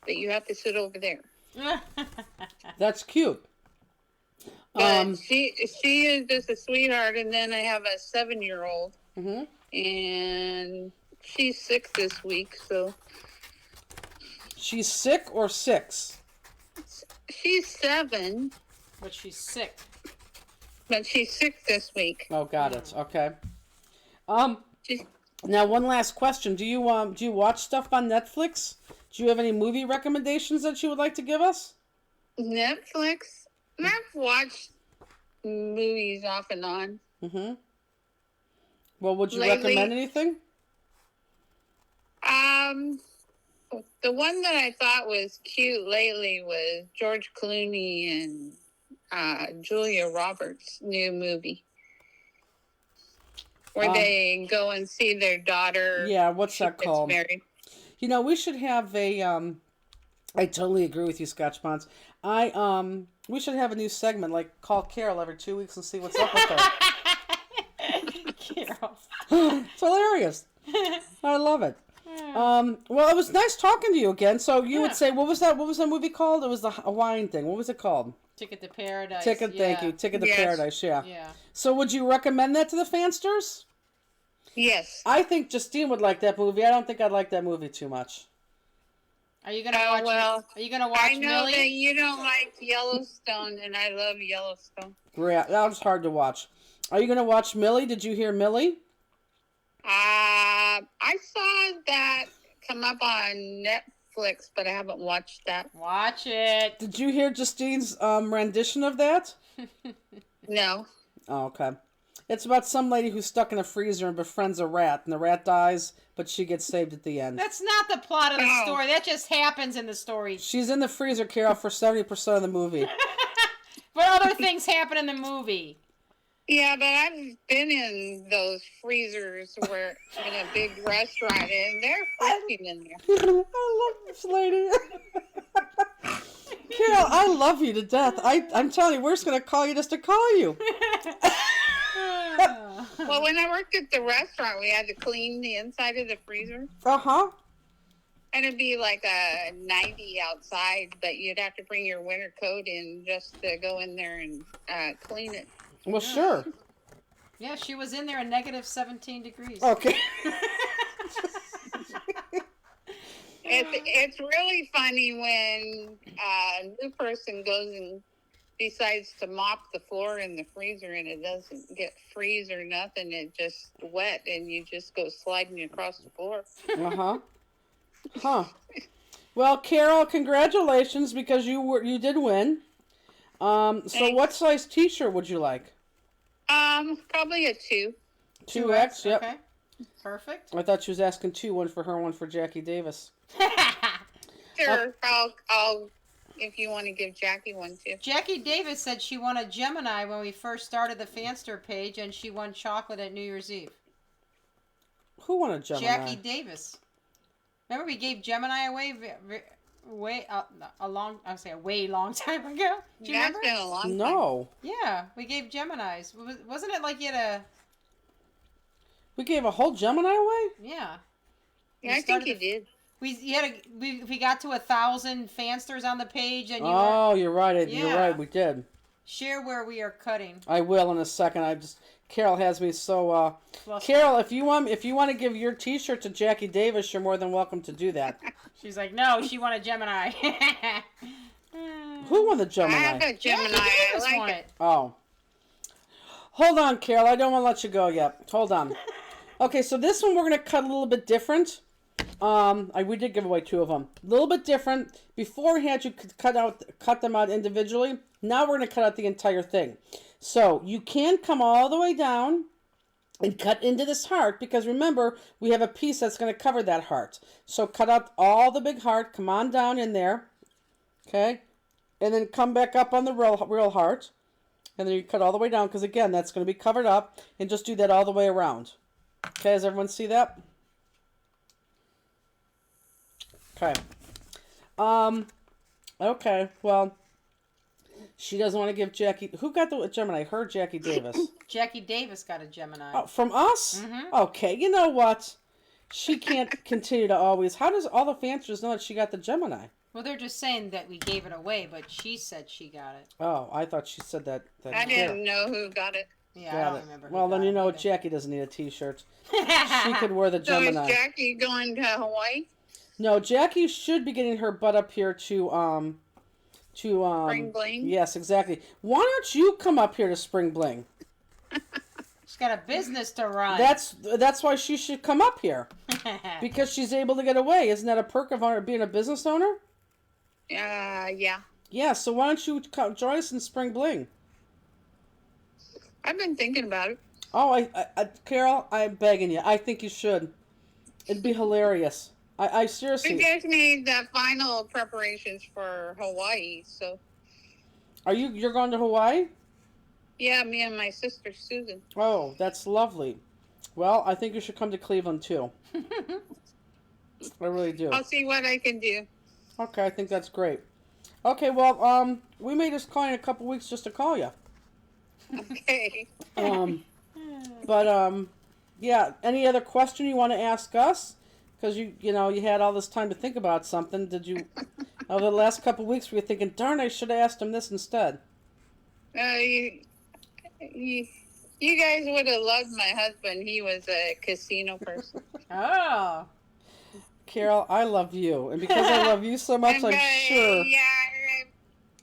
but you have to sit over there." That's cute. But she is just a sweetheart. And then I have a 7-year-old, and she's 6 this week. So She's sick or 6? she's 7, But she's sick. but she's 6 this week. Oh, got it. Okay. She's, Now one last question: Do you watch stuff on Netflix? Do you have any movie recommendations that you would like to give us? Netflix. I've watched movies off and on. Well, would you Lately- recommend anything? The one that I thought was cute lately was George Clooney and Julia Roberts' new movie, where they go and see their daughter. Yeah, what's that gets called? married. You know, we should have a. I totally agree with you, Scotch Bonds. We should have a new segment, like call Carol every 2 weeks and see what's up with her. Carol. It's hilarious. I love it. Well, it was nice talking to you again. So you would say, what was that movie called? It was the Hawaiian thing. What was it called? Ticket to Paradise. Thank you. Ticket to Yes. Paradise, yeah. Yeah. So would you recommend that to the fansters? Yes. I think Justine would like that movie. I don't think I'd like that movie too much. Are you gonna watch? Are you gonna watch I know Millie? that you don't like Yellowstone, and I love Yellowstone. Great. That was hard to watch. Are you going to watch Millie? Did you hear Millie? I saw that come up on Netflix, but I haven't watched that. Watch it. Did you hear Justine's rendition of that? No. Oh, okay. It's about some lady who's stuck in a freezer and befriends a rat, and the rat dies, but she gets saved at the end. That's not the plot of the Oh. story. That just happens in the story. She's in the freezer, Carol, for 70% of the movie. But other things happen in the movie. Yeah, but I've been in those freezers where in a big restaurant, and they're freezing in there. I love this lady. Carol, I love you to death. I'm telling you, we're just going to call you just to call you. Well, when I worked at the restaurant, we had to clean the inside of the freezer. Uh-huh. And it'd be like a 90 outside, but you'd have to bring your winter coat in just to go in there and clean it. Well, sure. Yeah, she was in there at negative 17 degrees. Okay. It's really funny when a new person goes and decides to mop the floor in the freezer and it doesn't get freeze or nothing. It's just wet and you just go sliding across the floor. Uh-huh. Huh. Well, Carol, congratulations because you did win. So Thanks. what size t-shirt would you like? Probably a 2. 2X, yep. Okay. Perfect. I thought she was asking 2, one for her, one for Jackie Davis. Sure, I'll if you want to give Jackie one too. Jackie Davis said she won a Gemini when we first started the Fanster page, and she won chocolate at New Year's Eve. Who won a Gemini? Jackie Davis. Remember we gave Gemini away a way long time ago. Do you That's remember? been a long time. No. Yeah, we gave Geminis. Wasn't it like you had a... We gave a whole Gemini away? Yeah. Yeah, I think you did. We got to 1,000 Fansters on the page, and You're right. You're Yeah. right. We did. Share where we are cutting. I will in a second. Carol has me so. Plus- Carol, if you want to give your T-shirt to Jackie Davis, you're more than welcome to do that. She's like, no, she won a Gemini. Who won the I Gemini? have a Gemini. Jackie I Davis like won it. Oh. Hold on, Carol. I don't want to let you go yet. Hold on. Okay, so this one we're going to cut a little bit different. We did give away 2 of them. A little bit different. Before we had you cut them out individually. Now we're going to cut out the entire thing. So you can come all the way down and cut into this heart, because remember, we have a piece that's going to cover that heart. So cut out all the big heart. Come on down in there. Okay? And then come back up on the real heart. And then you cut all the way down, because again, that's going to be covered up. And just do that all the way around. Okay, does everyone see that? Okay. Okay, well, she doesn't want to give Jackie... Who got the Gemini? Her, Jackie Davis. Jackie Davis got a Gemini. Oh, from us? Mm-hmm. Okay, you know what? She can't continue to always... How does all the fanciers know that she got the Gemini? Well, they're just saying that we gave it away, but she said she got it. Oh, I thought she said that... I didn't know who got it. Yeah, Got I don't it. remember. who Well, then got you it know either. Jackie doesn't need a T-shirt. She could wear the So Gemini. is Jackie going to Hawaii? No, Jackie should be getting her butt up here to Spring Bling? Yes, exactly. Why don't you come up here to Spring Bling? She's got a business to run. That's why she should come up here, because she's able to get away. Isn't that a perk of being a business owner? Yeah. Yeah. So why don't you join us in Spring Bling? I've been thinking about it. Oh, Carol, I'm begging you. I think you should. It'd be hilarious. I We seriously. just made the final preparations for Hawaii, so You're going to Hawaii? yeah, me and my sister Susan. Oh, that's lovely. Well, I think you should come to Cleveland too. I really do. I'll see what I can do. Okay, I think that's great. Okay, well, we may just call you in a couple weeks just to call you. Okay. Yeah. Any other question you want to ask us? Because you had all this time to think about something. Did you? Over the last couple weeks, we were thinking, darn, I should have asked him this instead. You guys would have loved my husband. He was a casino person. Oh. Carol, I love you, and because I love you so much, I'm sure Yeah,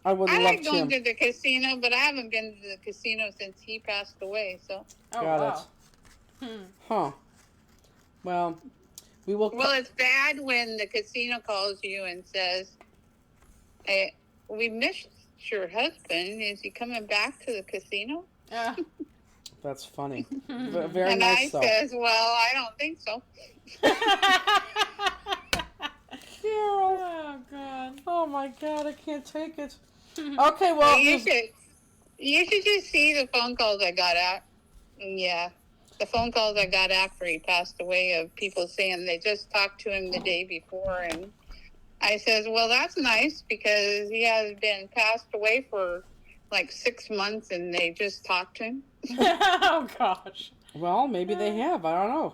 I would I have like loved going him. to the casino, but I haven't been to the casino since he passed away. So, Oh, Got wow. it. Huh. Well, we will. well, it's bad when the casino calls you and says, hey, "We missed your husband. Is he coming back to the casino?" That's funny. Very And nice, I though. says, "Well, I don't think so." Carol. Oh, God. Oh my God, I can't take it. Okay, well, You should just see the phone calls I got at. Yeah, the phone calls I got after he passed away of people saying they just talked to him the day before, and I says, well, that's nice because he has been passed away for like 6 months, and they just talked to him. Oh, gosh. well, maybe they have. I don't know.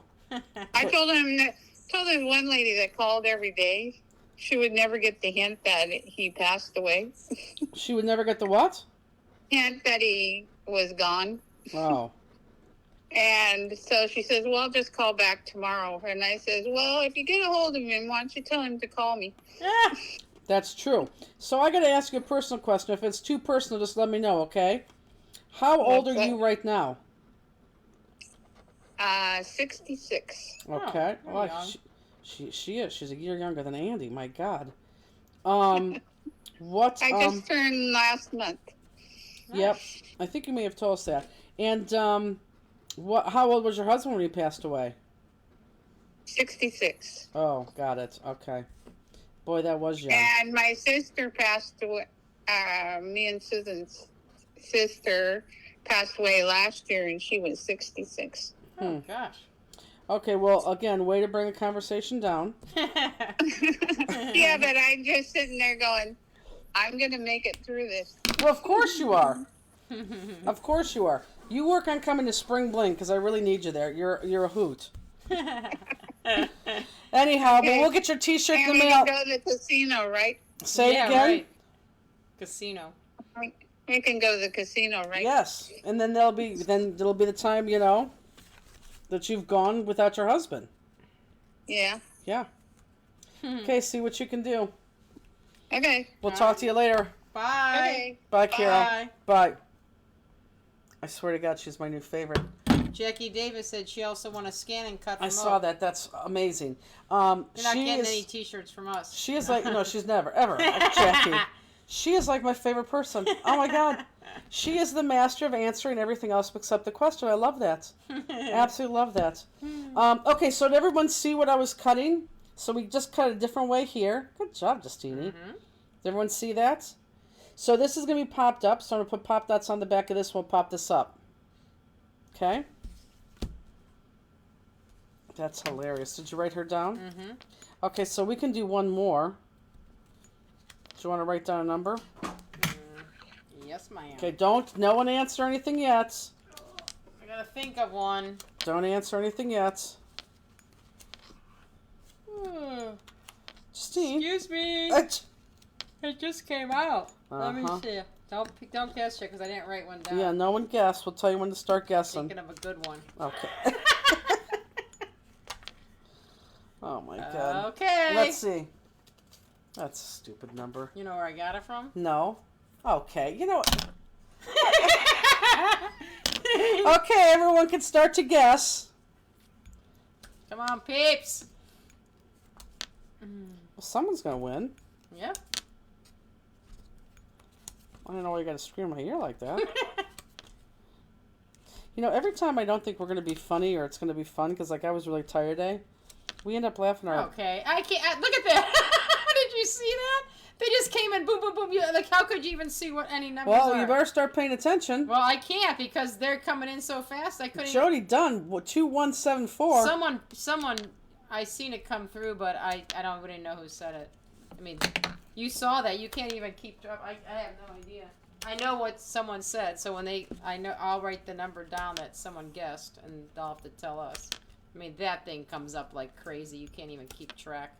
I told him one lady that called every day, she would never get the hint that he passed away, She would never get the what? hint that he was gone. Oh. And so she says, well, I'll just call back tomorrow. And I says, well, if you get a hold of him, why don't you tell him to call me? That's true. So I got to ask you a personal question. If it's too personal, just let me know, okay? How old are What's you that? right now? 66. Okay. Oh, Well, young. she is. She's a year younger than Andy. My God. What? I just turned last month. Yep. I think you may have told us that. And what? How old was your husband when he passed away? 66. Oh, got it. Okay. Boy, that was young. And my sister passed away. Me and Susan's sister passed away last year, and she was 66. Oh gosh. Okay, well, again, way to bring the conversation down. Yeah, but I'm just sitting there going, I'm going to make it through this. Well, of course you are. Of course you are. You work on coming to Spring Bling because I really need you there. You're a hoot. Anyhow, Okay. but we'll get your T-shirt in And the we mail. can go to the casino, right? Say yeah, it again. right. Casino. We can go to the casino, right? Yes, and then there'll be the time that you've gone without your husband. Yeah. Yeah. Okay, see what you can do. Okay. We'll talk to you later. Bye. Okay. Bye, Carol. Bye. Bye. I swear to God, she's my new favorite. Jackie Davis said she also won a scan and cut. I from saw Oak. that. That's amazing. You're not She getting is. any T-shirts from us. She is like no, she's never ever Jackie. She is like my favorite person. Oh my God, she is the master of answering everything else except the question. I love that. Absolutely love that. Okay, so did everyone see what I was cutting? So we just cut a different way here. Good job, Justine. Did everyone see that? So this is going to be popped up. So I'm going to put pop dots on the back of this. We'll pop this up. Okay. That's hilarious. Did you write her down? Mm-hmm. Okay, so we can do one more. Do you want to write down a number? Yes, ma'am. Okay, no one answer anything yet. I gotta think of one. Don't answer anything yet. Justine. Excuse me. It just came out. Let me see. Don't guess it because I didn't write one down. Yeah, no one guessed. We'll tell you when to start guessing. Thinking of a good one. Okay. Oh my God. Okay. Let's see. That's a stupid number. You know where I got it from? No. Okay. You know what? Okay, everyone can start to guess. Come on, peeps. Well, someone's gonna win. Yeah. I don't know why you gotta scream in my ear like that. Every time I don't think we're gonna be funny or it's gonna be fun because I was really tired today, we end up laughing our. Okay. I can't. Look at that. Did you see that? They just came in, boom, boom, boom. How could you even see what any numbers are? Well, you better start paying attention. Well, I can't because they're coming in so fast. I couldn't. Jody Dunn, 2174. Someone, I seen it come through, but I don't really know who said it. I mean, you saw that. You can't even keep track. I have no idea. I know what someone said, so I'll write the number down that someone guessed, and they'll have to tell us. I mean, that thing comes up like crazy. You can't even keep track.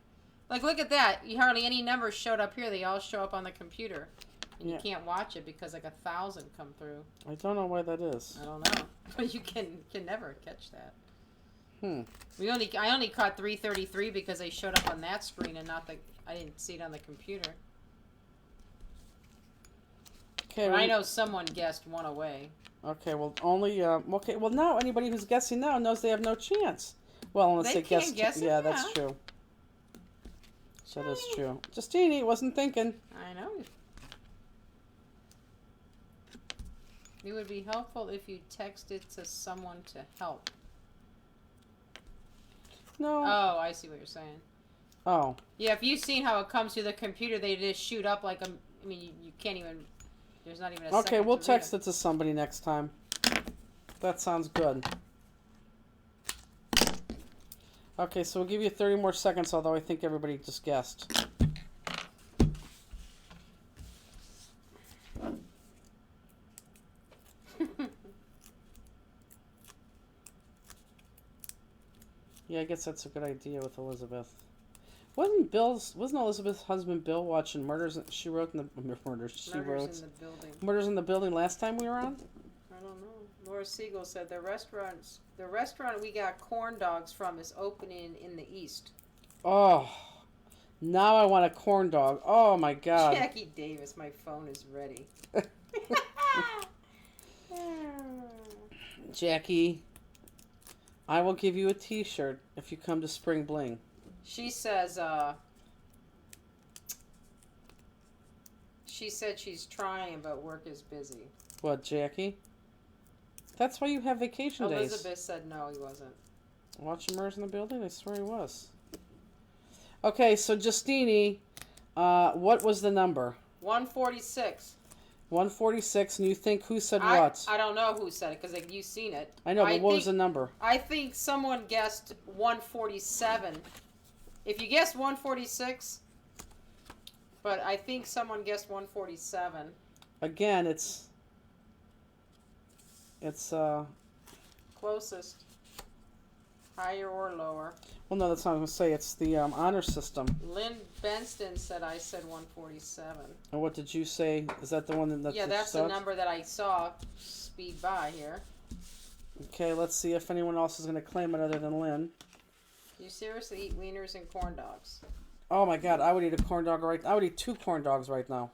Like, look at that. Hardly any numbers showed up here. They all show up on the computer. And you can't watch it because like 1,000 come through. I don't know why that is. I don't know. But you can never catch that. I only caught 333 because they showed up on that screen and I didn't see it on the computer. Okay. I know someone guessed one away. Okay, well, only, okay, well, now anybody who's guessing now knows they have no chance. Well, unless they can't guess it, yeah, that's yeah. true. That is true. Justine wasn't thinking. I know. It would be helpful if you texted to someone to help. No. Oh, I see what you're saying. Oh. Yeah, if you've seen how it comes through the computer, they just shoot up like a. I mean, you can't even. There's not even a. Okay, we'll text it to somebody next time. That sounds good. Okay, so we'll give you 30 more seconds, although I think everybody just guessed. Yeah, I guess that's a good idea with Elizabeth. Wasn't Elizabeth's husband Bill watching Murders? She wrote in the Murders in the Building. Murders in the Building last time we were on. I don't know. Laura Siegel said the restaurant we got corn dogs from is opening in the east. Oh, now I want a corn dog. Oh my God. Jackie Davis, my phone is ready. Jackie, I will give you a T-shirt if you come to Spring Bling. She says, she said she's trying, but work is busy. What, Jackie? That's why you have vacation days. Elizabeth said no, he wasn't. Watching Murders in the Building? I swear he was. Okay, so Justine, What was the number? 146. 146, and you think who said I what? don't know who said it because like, you've seen it. I know, but what was the number? I think someone guessed 147. If you guessed 146, but I think someone guessed 147. Again, it's Closest. Higher or lower. well, no, that's not what I'm gonna say. It's the honor system. Lynn Benston said I said 147. And what did you say? Is that the one that? Yeah, that's the number that I saw speed by here. Okay, let's see if anyone else is gonna claim it other than Lynn. You seriously eat wieners and corn dogs? Oh my God, I would eat a corn dog right. I would eat 2 corn dogs right now.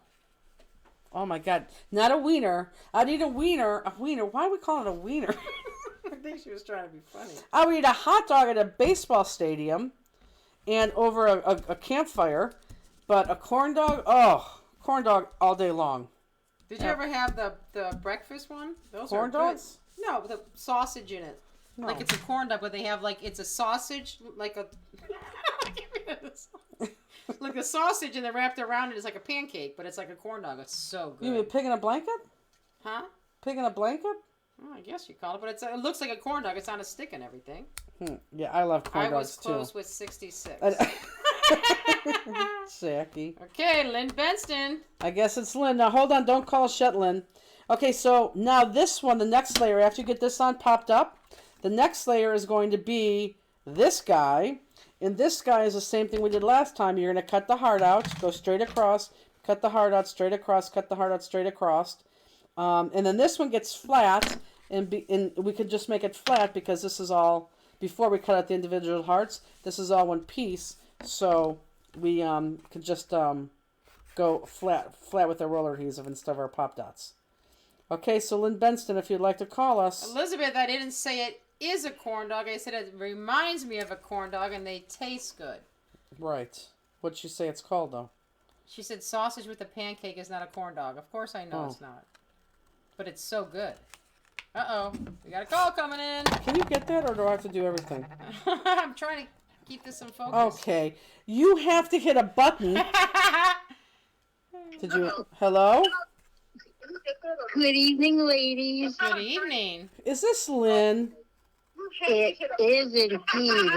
Oh my God, not a wiener. I'd eat a wiener. A wiener. Why do we call it a wiener? I think she was trying to be funny. I would eat a hot dog at a baseball stadium, and over a campfire. But a corn dog, corn dog all day long. Did you ever have the breakfast one? Those corn are good. dogs? No, with a sausage in it. No. Like it's a corn dog, but they have like it's a sausage, like a like a sausage, and they're wrapped around it. It's like a pancake, but it's like a corn dog. It's so good. You mean pig in a blanket? Huh? Pig in a blanket? Oh, I guess you call it, but it looks like a corn dog. It's on a stick and everything. Yeah, I love corn I dogs was close too. with 66. Jackie. Okay, Lynn Benston. I guess it's Lynn. Now hold on, don't call shut Lynn. Okay, so now this one, the next layer, after you get this on popped up, the next layer is going to be this guy. And this guy is the same thing we did last time. You're going to cut the heart out, go straight across, cut the heart out straight across, cut the heart out straight across. And then this one gets flat, and we could just make it flat because this is all, before we cut out the individual hearts, this is all one piece. So we could just go flat with our roller adhesive instead of our pop dots. Okay, so Lynn Benston, if you'd like to call us. Elizabeth, I didn't say it is a corn dog. I said it reminds me of a corn dog and they taste good. Right. What'd she say it's called, though? She said sausage with a pancake is not a corn dog. Of course I know it's not. But it's so good. Uh-oh. We got a call coming in. Can you get that, or do I have to do everything? I'm trying to keep this in focus. Okay. You have to hit a button. Did you... Hello? Good evening, ladies. Good evening. Is this Lynn? It is indeed.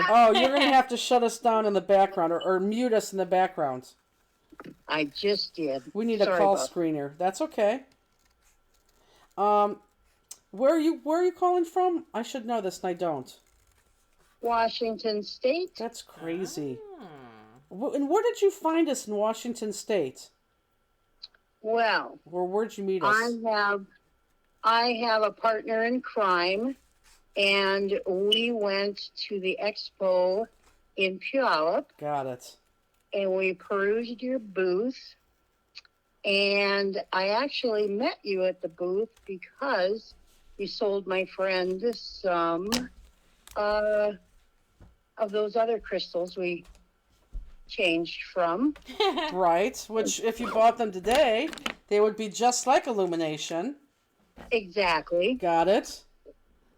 Oh, you're going to have to shut us down in the background, or mute us in the background. I just did. We need a Sorry call about screener. That's okay. Where are you calling from? I should know this, and I don't. Washington State. That's crazy. And where did you find us in Washington State? Well, Or where'd you meet us? I have a partner in crime, and we went to the expo in Puyallup, Got it. and we perused your booth. And I actually met you at the booth because you sold my friend some of those other crystals we changed from. Right. Which, if you bought them today, they would be just like Illumination. Exactly. Got it.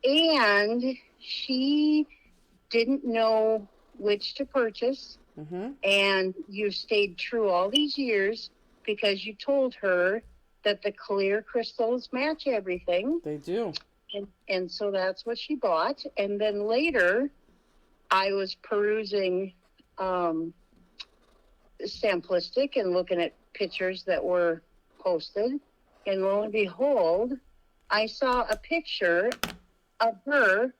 And she didn't know which to purchase. Mm-hmm. And you stayed true all these years because you told her that the clear crystals match everything. They do. And so that's what she bought. And then later, I was perusing Simplistic and looking at pictures that were posted. And lo and behold, I saw a picture of her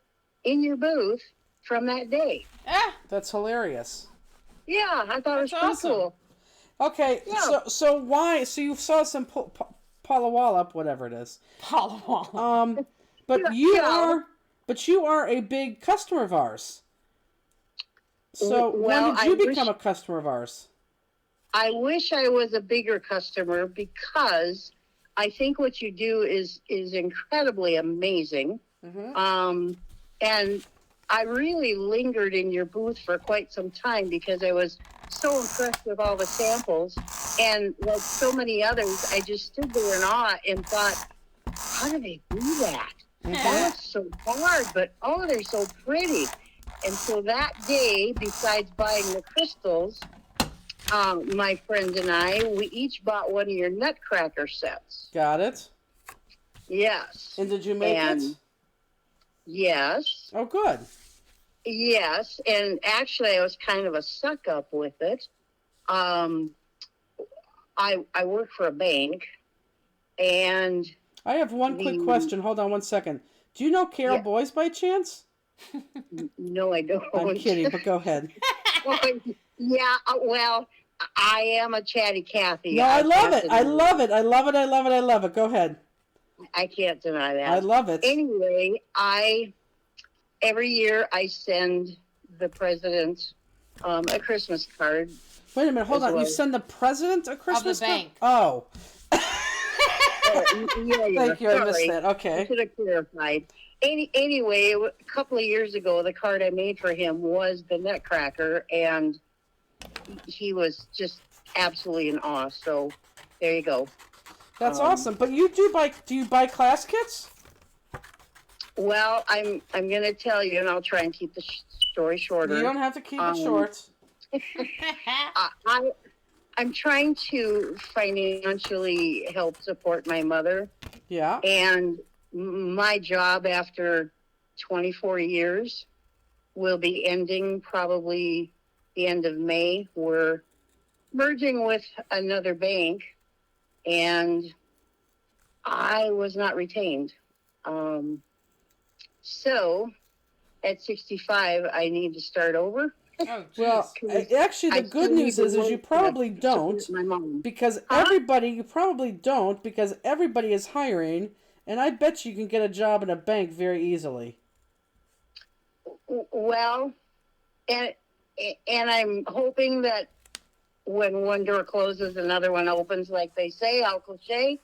in your booth from that day. That's hilarious. Yeah, I thought it was That's pretty awesome. cool. Okay, Yeah. so why? So you saw some Palawalup, whatever it is. Palawalup. But Yeah, you yeah. are a big customer of ours. So Well, when did you I become wish- a customer of ours? I wish I was a bigger customer because I think what you do is incredibly amazing. Mm-hmm. And I really lingered in your booth for quite some time because I was so impressed with all the samples. And like so many others, I just stood there in awe and thought, how do they do that? That looks so hard, but oh, they're so pretty. And so that day, besides buying the crystals, my friend and I, we each bought one of your Nutcracker sets. Got it. Yes. And did you make it? Yes. Oh, good. Yes. And actually, I was kind of a suck up with it. I work for a bank, and I have one quick question. Hold on one second. Do you know Carol Yeah. Boyce by chance? no, I don't. I'm kidding, but go ahead. Yeah, well, I am a chatty Cathy. No, I love it. I love it. I love it. I love it. I love it. Go ahead. I can't deny that. I love it. Anyway, every year I send the president a Christmas card. Wait a minute. Hold as on. well. You send the president a Christmas card? bank. Oh. Yeah, Thank you. I missed sorry. that. I Okay. should have clarified. Anyway, a couple of years ago, the card I made for him was the Nutcracker, and he was just absolutely in awe. So there you go. That's awesome. But you do you buy class kits? Well, I'm going to tell you, and I'll try and keep the story shorter. You don't have to keep it short. I'm trying to financially help support my mother, Yeah. and my job after 24 years will be ending probably the end of May. We're merging with another bank, and I was not retained. So at 65, I need to start over. Oh, Well, actually, the good news is you probably don't, My mom. because you probably don't, because everybody is hiring, and I bet you can get a job in a bank very easily. Well, and I'm hoping that when one door closes, another one opens, like they say, au cliche.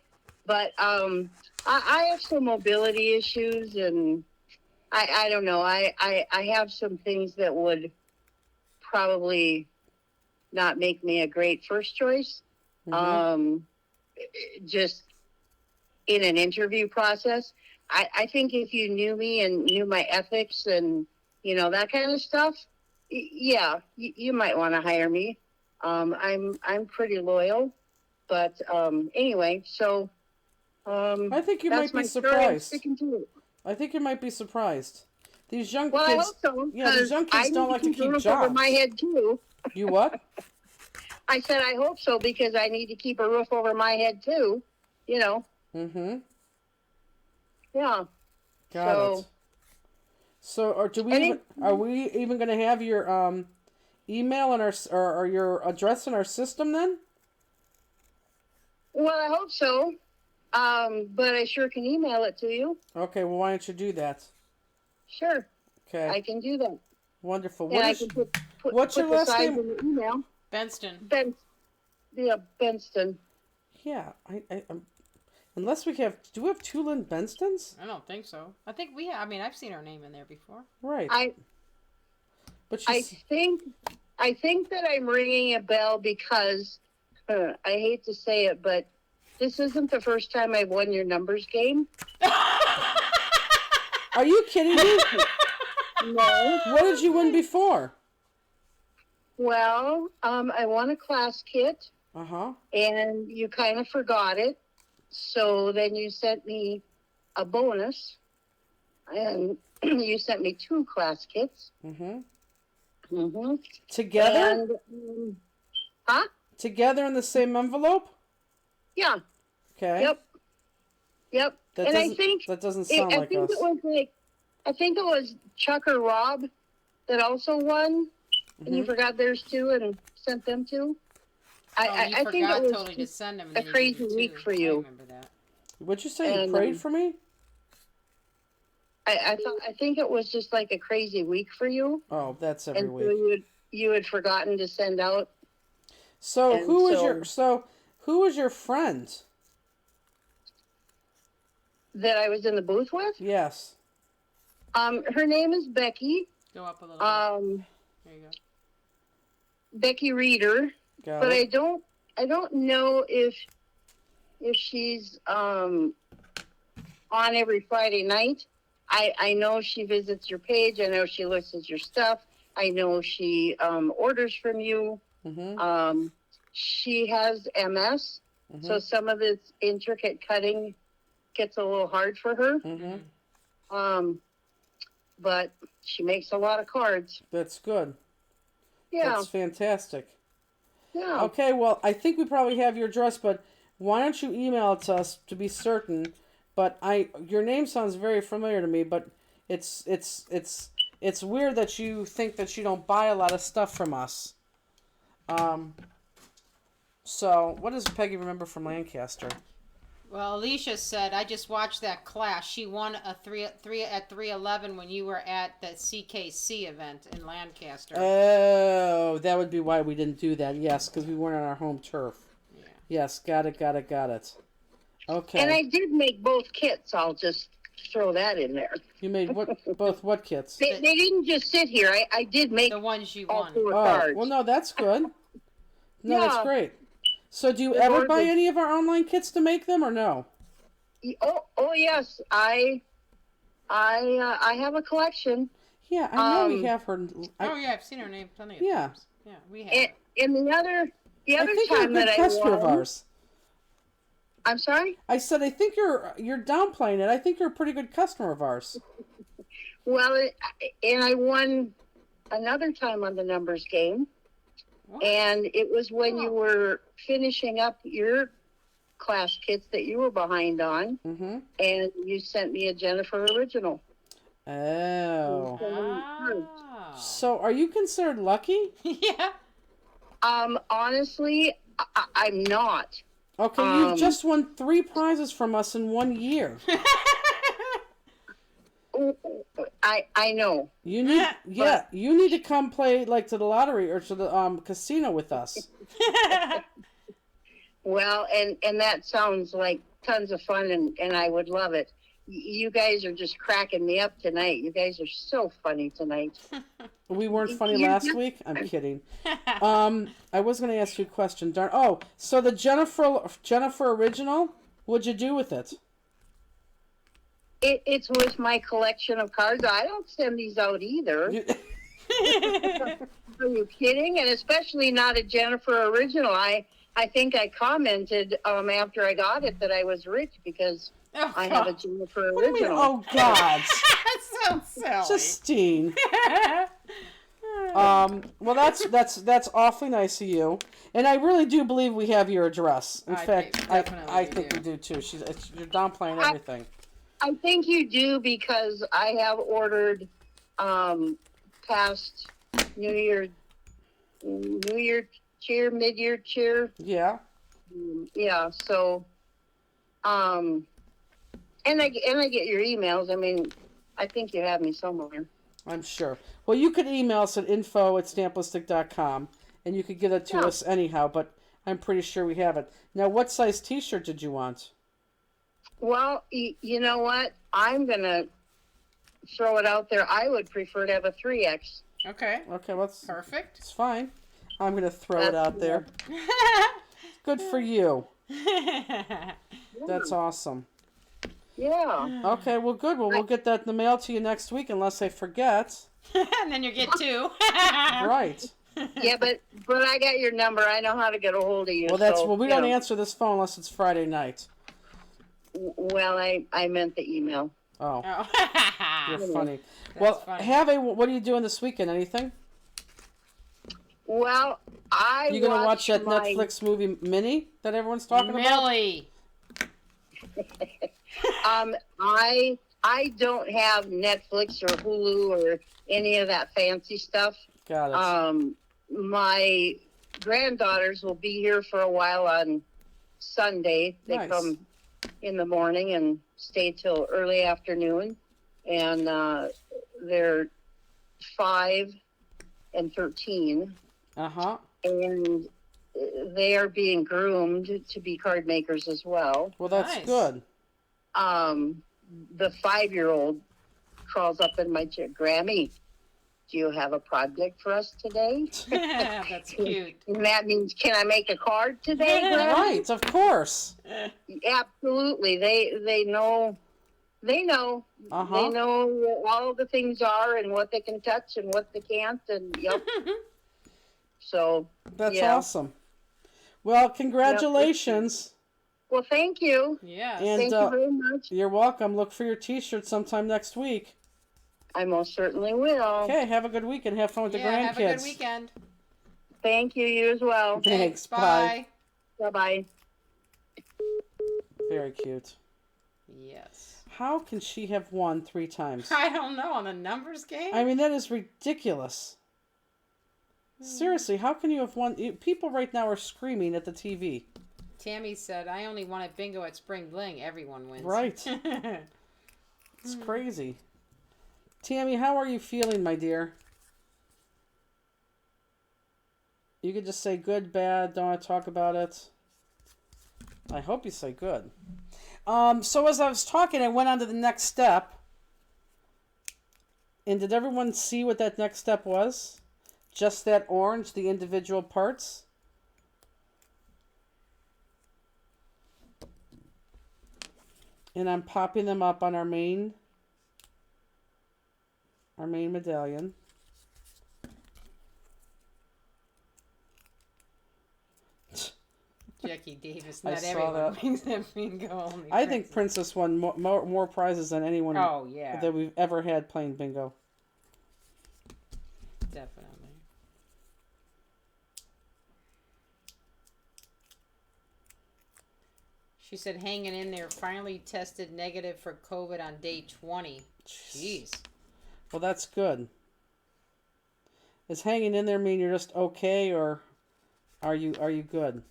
But I have some mobility issues, and I don't know. I have some things that would probably not make me a great first choice. Just in an interview process. I think if you knew me and knew my ethics and, that kind of stuff, yeah, you might want to hire me. I'm pretty loyal, but anyway, so I think you that's might be my story. I'm surprised. sticking to it. I think you might be surprised. These young Well, I kids, hope so. yeah, these young kids don't like to keep a keep roof jobs. over my head too. You what? I said I hope so because I need to keep a roof over my head too. Mm-hmm. Yeah. Got it. So, are we even going to have your email and or your address in our system then? Well, I hope so. But I sure can email it to you. Okay. Well, why don't you do that? Sure. Okay. I can do that. Wonderful. And I can what's your the last size name? in the email. Benston. Benston. Yeah. Unless we have, do we have two Lynn Benstons? I don't think so. I think we have. I mean, I've seen her name in there before. Right. But I think that I'm ringing a bell because I hate to say it, but this isn't the first time I've won your numbers game. Are you kidding me? No. What did you win before? Well, I won a class kit, and you kind of forgot it. So then you sent me a bonus, and you sent me 2 class kits. Together? And, Together in the same envelope? Yeah. Okay. Yep. And I think that doesn't sound like us. I think it was Chuck or Rob that also won, and you forgot theirs too and sent them too. I think it was totally to send them. a crazy week for you. I remember that. What'd you say? You prayed for me? I think it was just like a crazy week for you. Oh, that's every and week. So you had forgotten to send out. So who was your friend that I was in the booth with? Yes. Her name is Becky. Go up a little bit. There you go. Becky Reeder. Got but it. I don't know if she's on every Friday night. I know she visits your page. I know she listens to your stuff. I know she orders from you. Mm-hmm. She has MS, so some of this intricate cutting gets a little hard for her. Mm-hmm. But she makes a lot of cards. That's good. Yeah. That's fantastic. Yeah. Okay, well, I think we probably have your address, but why don't you email it to us to be certain? But your name sounds very familiar to me, but it's weird that you think that you don't buy a lot of stuff from us. So what does Peggy remember from Lancaster? Well, Alicia said, I just watched that class. She won a 311 when you were at the CKC event in Lancaster. Oh, that would be why we didn't do that. Yes, because we weren't on our home turf. Yeah. Yes, got it. Okay. And I did make both kits. I'll just throw that in there. You made what kits? They didn't just sit here. I did make The ones you all won. 4 cards. Well, no, that's good. No, that's Yeah. great. So do you ever buy any of our online kits to make them or no? Oh yes, I have a collection. Yeah, I know we have her. Oh yeah, I've seen her name plenty of Yeah. times. Yeah, we have. And the other I think you're a time good that customer I of won, ours. I'm sorry? I said I think you're downplaying it. I think you're a pretty good customer of ours. Well, and I won another time on the numbers game. What? And it was when you were finishing up your class kits that you were behind on, and you sent me a Jennifer original. Oh. Ah. So are you considered lucky? Yeah. Honestly, I'm not. Okay, you've just won 3 prizes from us in 1 year. I know. You need you need to come play like to the lottery or to the casino with us. Well, and that sounds like tons of fun, and I would love it. You guys are just cracking me up tonight. You guys are so funny tonight. We weren't funny last week? I'm kidding. I was going to ask you a question. Darn. Oh, so the Jennifer original, what'd you do with it? It's with my collection of cards. I don't send these out either. Are you kidding? And especially not a Jennifer original. I think I commented after I got it that I was rich because I have a Jennifer original. What do you mean, oh God? That sounds silly. Justine. Well, that's awfully nice of you, and I really do believe we have your address. In fact, I think we do too. You're downplaying everything. I think you do because I have ordered past New Year cheer, mid-year cheer. Yeah. Yeah. So, and I get your emails. I mean, I think you have me somewhere. I'm sure. Well, you could email us at info@stamplistic.com, and you could get it to us anyhow, but I'm pretty sure we have it. Now, what size t-shirt did you want? Well, you know what? I'm going to throw it out there. I would prefer to have a 3X. Okay. Okay, well, Perfect. it's fine. I'm going to throw it out there. Good for you. That's awesome. Yeah. Okay, well, good. Well, we'll get that in the mail to you next week, unless I forget. And then you get 2. Right. Yeah, but I got your number. I know how to get a hold of you. Well, we don't answer this phone unless it's Friday night. Well, I meant the email. Oh, you're funny. That's funny. What are you doing this weekend? Anything? Well, You gonna watch that Netflix movie Minnie that everyone's talking about? Millie. I don't have Netflix or Hulu or any of that fancy stuff. Got it. My granddaughters will be here for a while on Sunday. They Nice. come in the morning and stay till early afternoon, and they're 5 and 13, and they are being groomed to be card makers as well. Well, that's Nice. good. The 5-year-old crawls up in my chair. Grammy, do you have a project for us today? That's cute. And that means, can I make a card today, Grammy? Right, of course. Absolutely. They know. They know what all the things are and what they can touch and what they can't. And yep. So, That's yeah. awesome. Well, congratulations. Well, thank you. Yes. And Thank you very much. you're welcome. Look for your T-shirt sometime next week. I most certainly will. Okay, have a good week and have fun with the grandkids. Have a good weekend. Thank you. You as well. Thanks. Bye. Bye-bye. Very cute. Yes. How can she have won 3 times? I don't know, on the numbers game? I mean, that is ridiculous. Seriously, how can you have won? People right now are screaming at the TV. Tammy said, I only won at bingo at Spring Bling. Everyone wins. Right. It's crazy. Tammy, how are you feeling, my dear? You could just say good, bad, don't want to talk about it. I hope you say good. So as I was talking, I went on to the next step. And did everyone see what that next step was? Just that orange, the individual parts? And I'm popping them up on our main medallion. Jackie Davis, I not saw everyone that. wins at bingo. Only I think Princess won more prizes than anyone that we've ever had playing bingo. Definitely. She said, hanging in there, finally tested negative for COVID on day 20. Jeez. Well, that's good. Does hanging in there mean you're just okay, or are you good?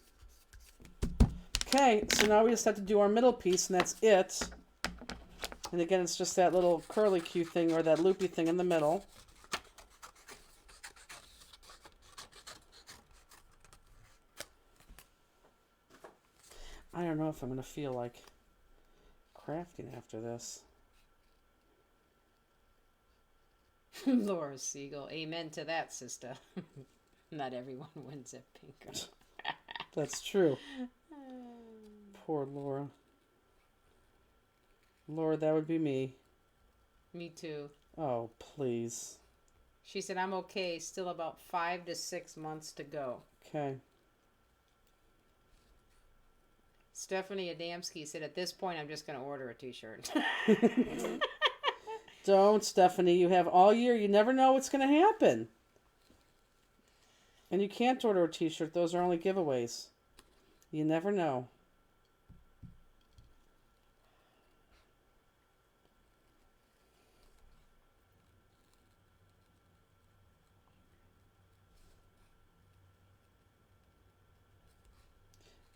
Okay, so now we just have to do our middle piece, and that's it. And again, it's just that little curly Q thing, or that loopy thing in the middle. I don't know if I'm going to feel like crafting after this. Laura Siegel, amen to that, sister. Not everyone wins at bingo. That's true. Poor Laura. Laura, that would be me. Me too. Oh, please. She said, I'm okay. Still about 5 to 6 months to go. Okay. Stephanie Adamski said, at this point, I'm just going to order a t-shirt. Don't, Stephanie. You have all year. You never know what's going to happen. And you can't order a t-shirt. Those are only giveaways. You never know.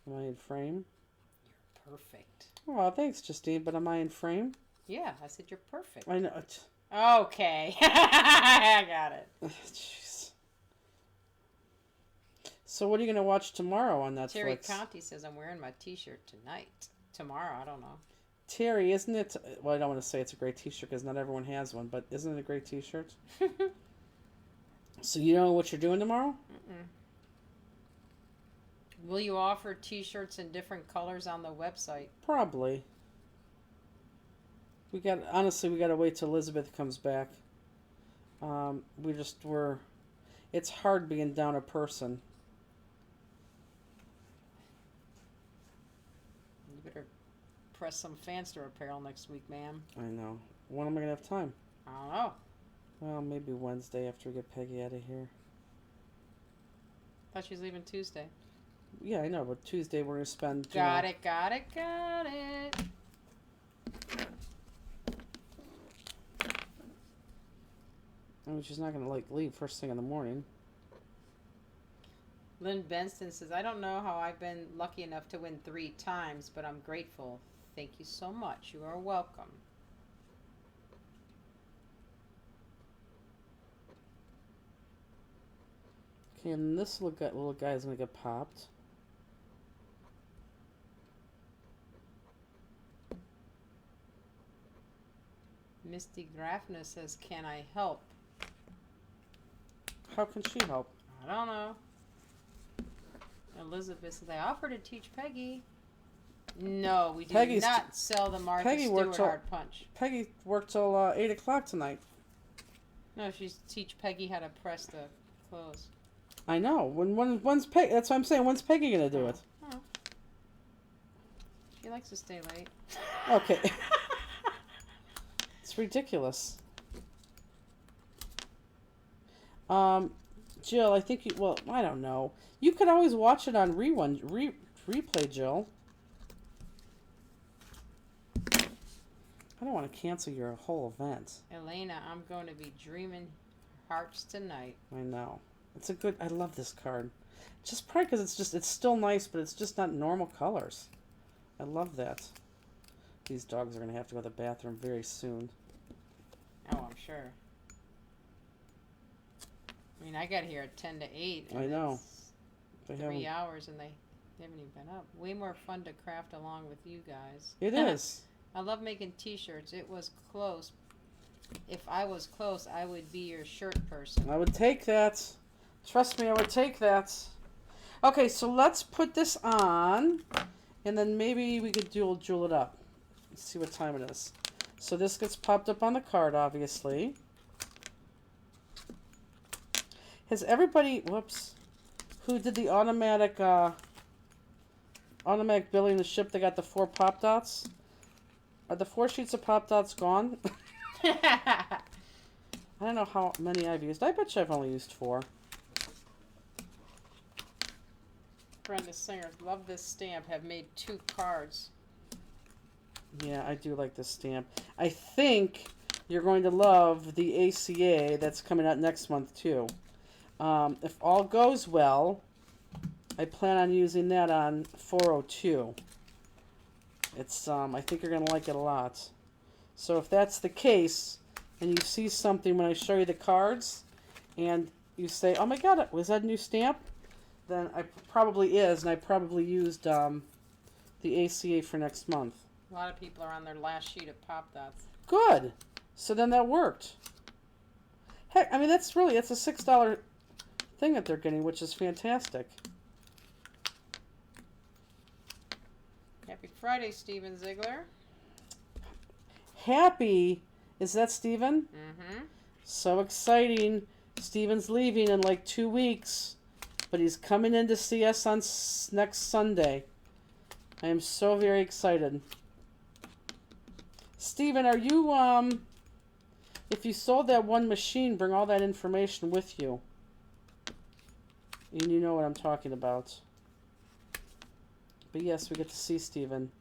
Am I in frame? You're perfect. Oh, thanks, Justine. But am I in frame? Yeah, I said you're perfect. I know. Okay. I got it. Jeez. So what are you going to watch tomorrow on Netflix? Terry Conti says I'm wearing my t-shirt tonight. Tomorrow, I don't know. Terry, isn't it... Well, I don't want to say it's a great t-shirt because not everyone has one, but isn't it a great t-shirt? So you know what you're doing tomorrow? Mm-mm. Will you offer t-shirts in different colors on the website? Probably. We got to wait till Elizabeth comes back. It's hard being down a person. You better press some Fanster apparel next week, ma'am. I know. When am I going to have time? I don't know. Well, maybe Wednesday after we get Peggy out of here. Thought she was leaving Tuesday. Yeah, I know, but Tuesday we're going to spend... Got it. I mean, she's not going to, leave first thing in the morning. Lynn Benston says, I don't know how I've been lucky enough to win 3 times, but I'm grateful. Thank you so much. You are welcome. Okay, and this little guy is going to get popped. Misty Grafna says, can I help? How can she help? I don't know. Elizabeth says, I offered to teach Peggy. No, we do not sell the Martha Stewart hard punch. Peggy worked till 8 o'clock tonight. No, she's teach Peggy how to press the clothes. I know. When's Peggy? That's what I'm saying. When's Peggy gonna do it? Oh. She likes to stay late. Okay. It's ridiculous. Jill, I think you. Well, I don't know. You could always watch it on replay, Jill. I don't want to cancel your whole event. Elena, I'm going to be dreaming hearts tonight. I know. It's a good. I love this card. Just probably because it's still nice, but it's just not normal colors. I love that. These dogs are gonna have to go to the bathroom very soon. Oh, I'm sure. I mean, I got here at 10 to 8. I know. They 3 haven't. hours and they haven't even been up. Way more fun to craft along with you guys. It is. I love making t-shirts. It was close. If I was close, I would be your shirt person. I would take that. Trust me, I would take that. Okay, so let's put this on, and then maybe we could jewel it up. Let's see what time it is. So this gets popped up on the card, obviously. Has everybody, whoops, who did the automatic billing the ship that got the 4 pop dots? Are the 4 sheets of pop dots gone? I don't know how many I've used. I bet you I've only used 4. Brenda Singer, love this stamp. Have made 2 cards. Yeah, I do like this stamp. I think you're going to love the ACA that's coming out next month too. If all goes well, I plan on using that on 402. It's I think you're gonna like it a lot. So if that's the case, and you see something when I show you the cards, and you say, "Oh my God, was that a new stamp?" Then I probably is, and I probably used the ACA for next month. A lot of people are on their last sheet of pop dots. Good. So then that worked. Heck, I mean it's a $6 thing that they're getting, which is fantastic. Happy Friday, Steven Ziegler. Happy, is that Steven? Mm-hmm. So exciting. Steven's leaving in like 2 weeks, but he's coming in to see us on next Sunday. I am so very excited. Steven, are you, if you sold that one machine, bring all that information with you. And you know what I'm talking about. But yes, we get to see Steven,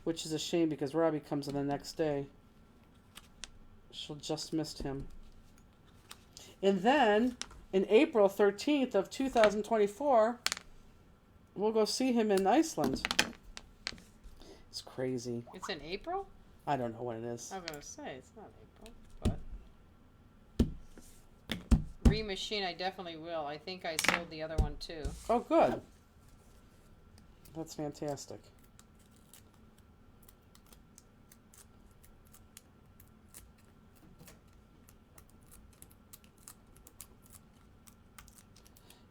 which is a shame because Robbie comes in the next day. She'll just missed him. And then, in April 13th of 2024, we'll go see him in Iceland. It's crazy. It's in April? I don't know when it is. I was going to say, it's not April, but... Remachine, I definitely will. I think I sold the other one, too. Oh, good. That's fantastic.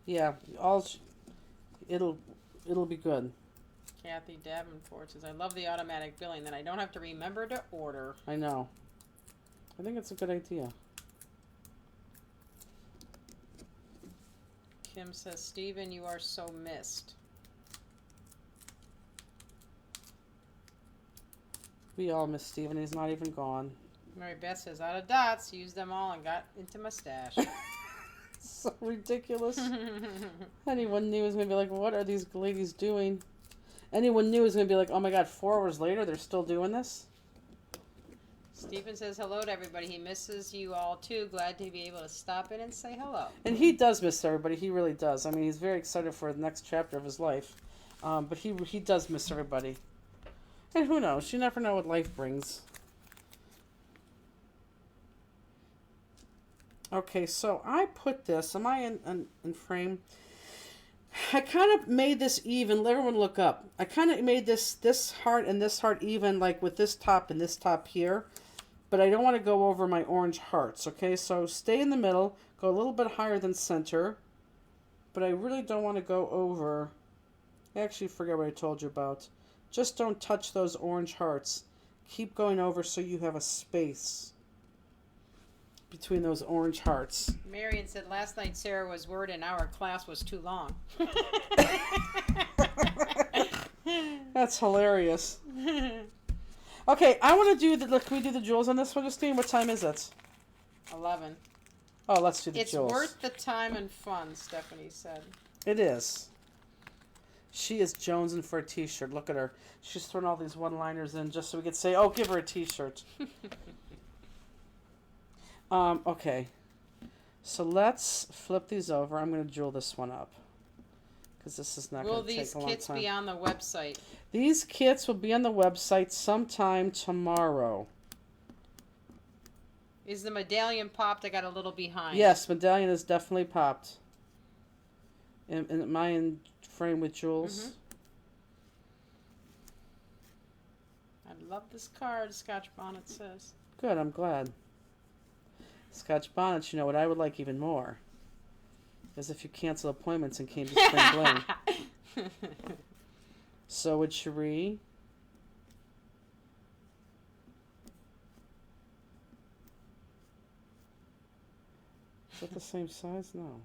Yeah, it'll be good. Kathy Davenport says, I love the automatic billing, then I don't have to remember to order. I know. I think it's a good idea. Kim says, Steven, you are so missed. We all miss Steven. He's not even gone. Mary Beth says, out of dots, used them all and got into my stash. So ridiculous. Anyone knew was going to be like, what are these ladies doing? Anyone knew was going to be like, oh my God, 4 hours later, they're still doing this? Stephen says hello to everybody. He misses you all too. Glad to be able to stop in and say hello. And he does miss everybody. He really does. I mean, he's very excited for the next chapter of his life. But he does miss everybody. And who knows? You never know what life brings. Okay, so I put this. Am I in frame? I kind of made this even. Let everyone look up. I kind of made this heart and this heart even, like with this top and this top here. But I don't want to go over my orange hearts, okay? So stay in the middle. Go a little bit higher than center. But I really don't want to go over. I actually forget what I told you about. Just don't touch those orange hearts. Keep going over so you have a space. between those orange hearts. Marion said last night Sarah was worried and our class was too long. That's hilarious. Okay, I want to do the. Look, can we do the jewels on this one, Justine? What time is it? 11. Oh, let's do the It's jewels. worth the time and fun, Stephanie said. It is. She is jonesing for a T-shirt. Look at her. She's throwing all these one-liners in just so we could say, "Oh, give her a T-shirt." Okay. So let's flip these over. I'm going to jewel this one up because this is not Will going to take these a long kits time. be on the website? These kits will be on the website sometime tomorrow. Is the medallion popped? I got a little behind. Yes, medallion is definitely popped. In mine frame with jewels. I love this card, Scotch Bonnet says. Good, I'm glad. Scotch Bonnets, you know what I would like even more? Is if you cancel appointments and came to Spring Bling. So would Cherie. Is that the same size? No.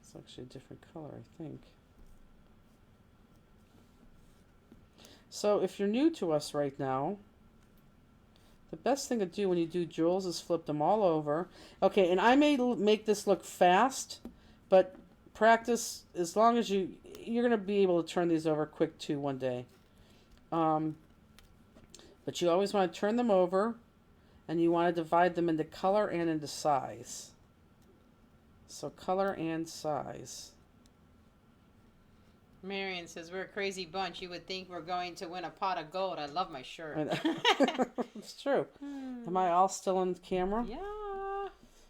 It's actually a different color, I think. So if you're new to us right now, the best thing to do when you do jewels is flip them all over. Okay, and I may make this look fast, but practice, as long as you're going to be able to turn these over quick too one day. But you always want to turn them over, and you want to divide them into color and into size. So color and size. Marion says, we're a crazy bunch. You would think we're going to win a pot of gold. I love my shirt. It's true. Am I all still on camera? Yeah.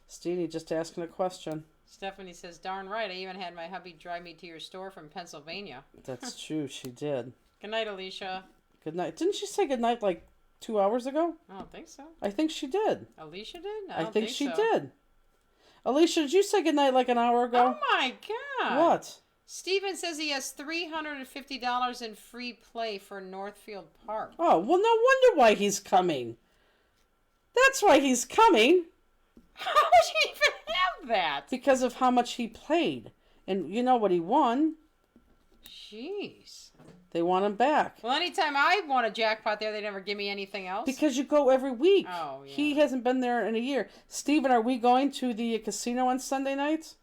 Steenie just asking a question. Stephanie says, darn right. I even had my hubby drive me to your store from Pennsylvania. That's true. She did. Good night, Alicia. Good night. Didn't she say good night like 2 hours ago? I don't think so. I think she did. Alicia did? I don't think she so. did. Alicia, did you say good night like an hour ago? Oh my God. What? Steven says he has $350 in free play for Northfield Park. Oh, well, no wonder why he's coming. That's why he's coming. How would you even have that? Because of how much he played. And you know what he won? Jeez. They want him back. Well, anytime I won a jackpot there, they never give me anything else. Because you go every week. Oh, yeah. He hasn't been there in a year. Steven, are we going to the casino on Sunday night?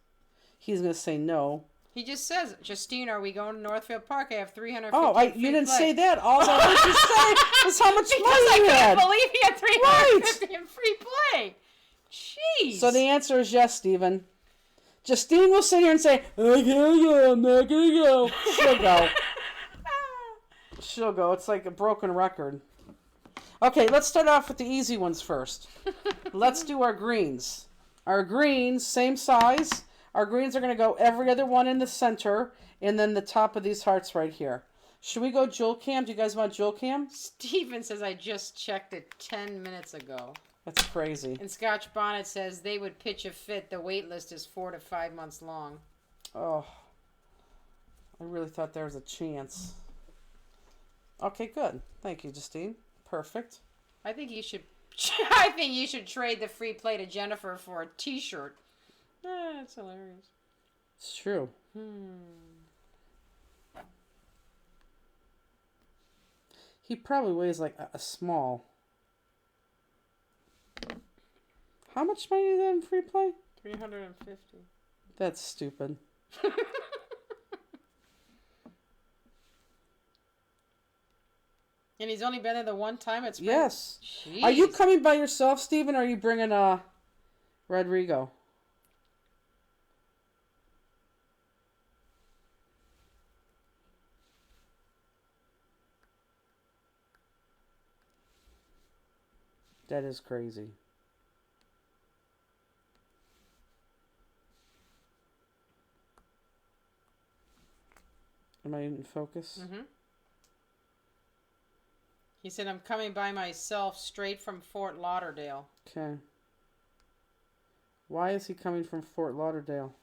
He's going to say no. He just says, Justine, are we going to Northfield Park? I have $350 Oh, you didn't say that. All I heard you say was how much because money you I had. can't believe he had $350 in free play. Jeez. So the answer is yes, Steven. Justine will sit here and say, I can't go, I'm not going to go. She'll go. She'll go. It's like a broken record. Okay, let's start off with the easy ones first. Let's do our greens. Our greens, same size. Our greens are going to go every other one in the center, and then the top of these hearts right here. Should we go jewel cam? Do you guys want jewel cam? Steven says, I just checked it 10 minutes ago. That's crazy. And Scotch Bonnet says they would pitch a fit. The wait list is 4 to 5 months long. Oh, I really thought there was a chance. Okay, good. Thank you, Justine. Perfect. I think you should. I think you should trade the free play to Jennifer for a T-shirt. That's hilarious. It's true. He probably weighs like a small. How much money is that in free play? 350. That's stupid. And he's only been there the one time at Spring? Yes. Jeez. Are you coming by yourself, Stephen, or are you bringing Rodrigo? That is crazy. Am I in focus? Mm-hmm. He said, I'm coming by myself straight from Fort Lauderdale. Okay. Why is he coming from Fort Lauderdale?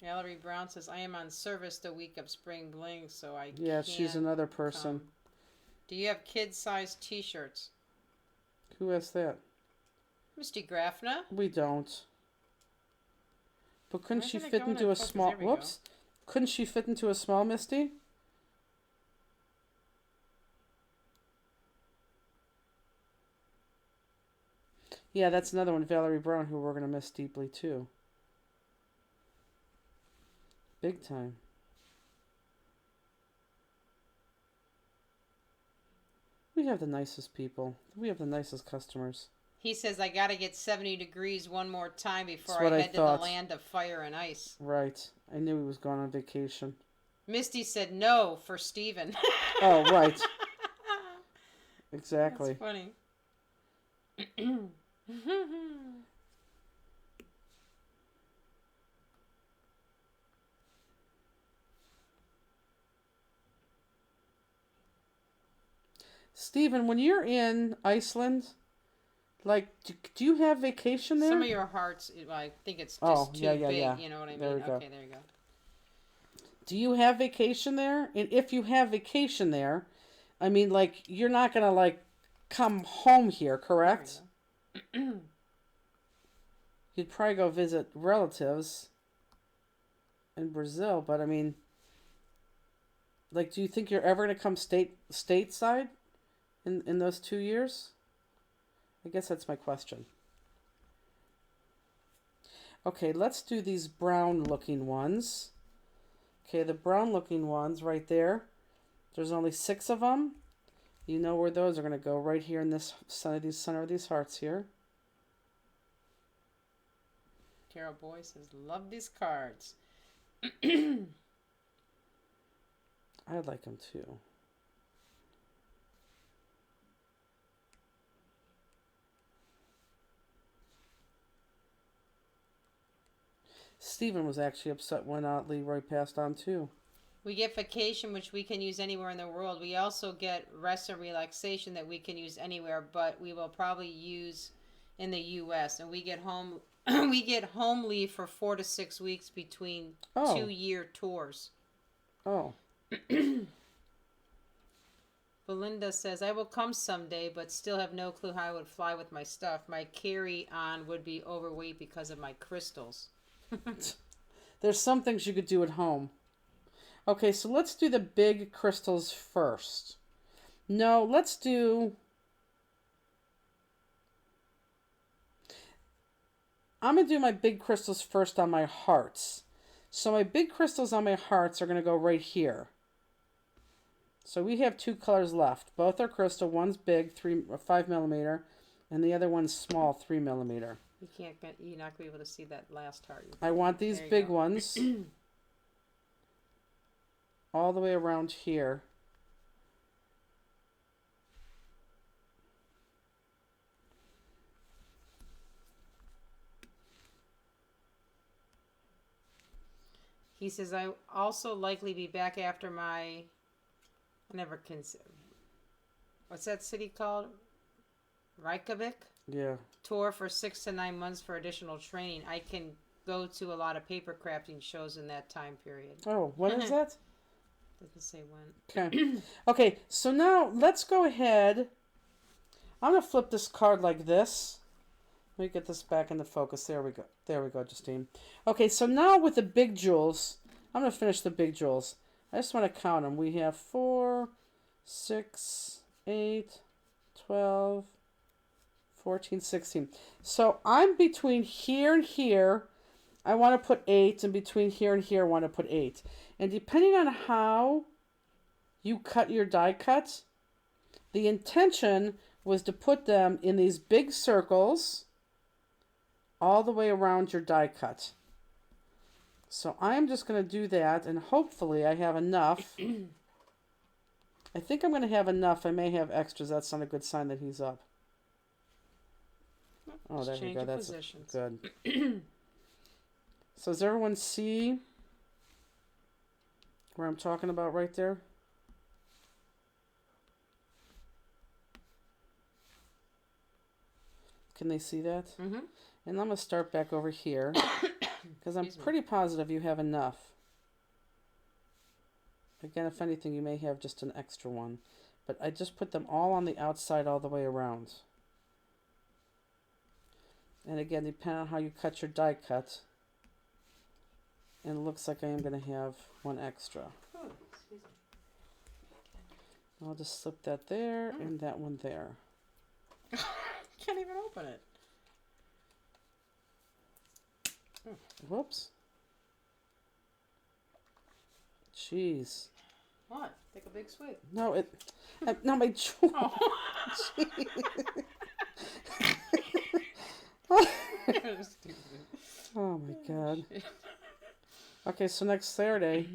Ellery Brown says, I am on service the week of Spring Bling, so I Yeah, can't she's another person. come. Do you have kid-sized T-shirts? Who asked that? Misty Grafna. We don't. But couldn't Why she isn't it fit going into in a focus? small... There we go. Whoops. Couldn't she fit into a small Misty? Yeah, that's another one, Valerie Brown, who we're going to miss deeply, too. Big time. We have the nicest people. We have the nicest customers. He says, I gotta get 70 degrees one more time before That's what I I head to thought. the land of fire and ice. Right. I knew he was going on vacation. Misty said no for Steven. Oh, right. Exactly. That's funny. Stephen, when you're in Iceland, like, do you have vacation there? Some of your hearts, I think it's just Oh, too yeah, big. yeah. You know what I mean? There we go. Okay, there you go. Do you have vacation there? And if you have vacation there, I mean, like, you're not going to, like, come home here, correct? You'd probably go visit relatives in Brazil, but I mean, like, do you think you're ever going to come stateside in those 2 years? I guess that's my question. Okay, let's do these brown looking ones. Okay, the brown looking ones right there. There's only 6 of them. You know where those are going to go, right here in this center of these hearts here. Carol Boy says, love these cards. I like them too. Stephen was actually upset when Leroy passed on too. We get vacation, which we can use anywhere in the world. We also get rest and relaxation that we can use anywhere, but we will probably use in the U.S. And we get home, we get home leave for 4 to 6 weeks between 2-year tours. Oh. Belinda says, I will come someday, but still have no clue how I would fly with my stuff. My carry-on would be overweight because of my crystals. There's some things you could do at home. Okay, so let's do the big crystals first. No, let's do... I'm going to do my big crystals first on my hearts. So my big crystals on my hearts are going to go right here. So we have 2 colors left. Both are crystal. One's big, 5 millimeter, and the other one's small, 3 millimeter. You're not going to be able to see that last heart. I want these big ones all the way around here. He says, I also likely be back after my... What's that city called? Reykjavik? Yeah. Tour for 6 to 9 months for additional training. I can go to a lot of paper crafting shows in that time period. Oh, when is that? Doesn't say when. Okay. Okay, so now let's go ahead. I'm going to flip this card like this. Let me get this back into focus. There we go. There we go, Justine. Okay, so now with the big jewels, I'm going to finish the big jewels. I just want to count them. We have 4, 6, 8, 12, 14, 16. So I'm between here and here. I want to put 8, and between here and here, I want to put 8. And depending on how you cut your die cuts, the intention was to put them in these big circles all the way around your die cut. So I'm just going to do that, and hopefully I have enough. I think I'm going to have enough. I may have extras. That's not a good sign that he's up. Oh, there you go. That's good. So does everyone see where I'm talking about right there? Can they see that? Mm-hmm. And I'm going to start back over here because I'm pretty positive you have enough. Again, if anything, you may have just an extra one. But I just put them all on the outside all the way around. And again, depending on how you cut your die cut. And it looks like I am going to have one extra. Oh, excuse me. I'll just slip that there and that one there. Can't even open it. Whoops. Jeez. What? Take a big sweep. No, no, my jaw. Oh my God. Okay, so next Saturday,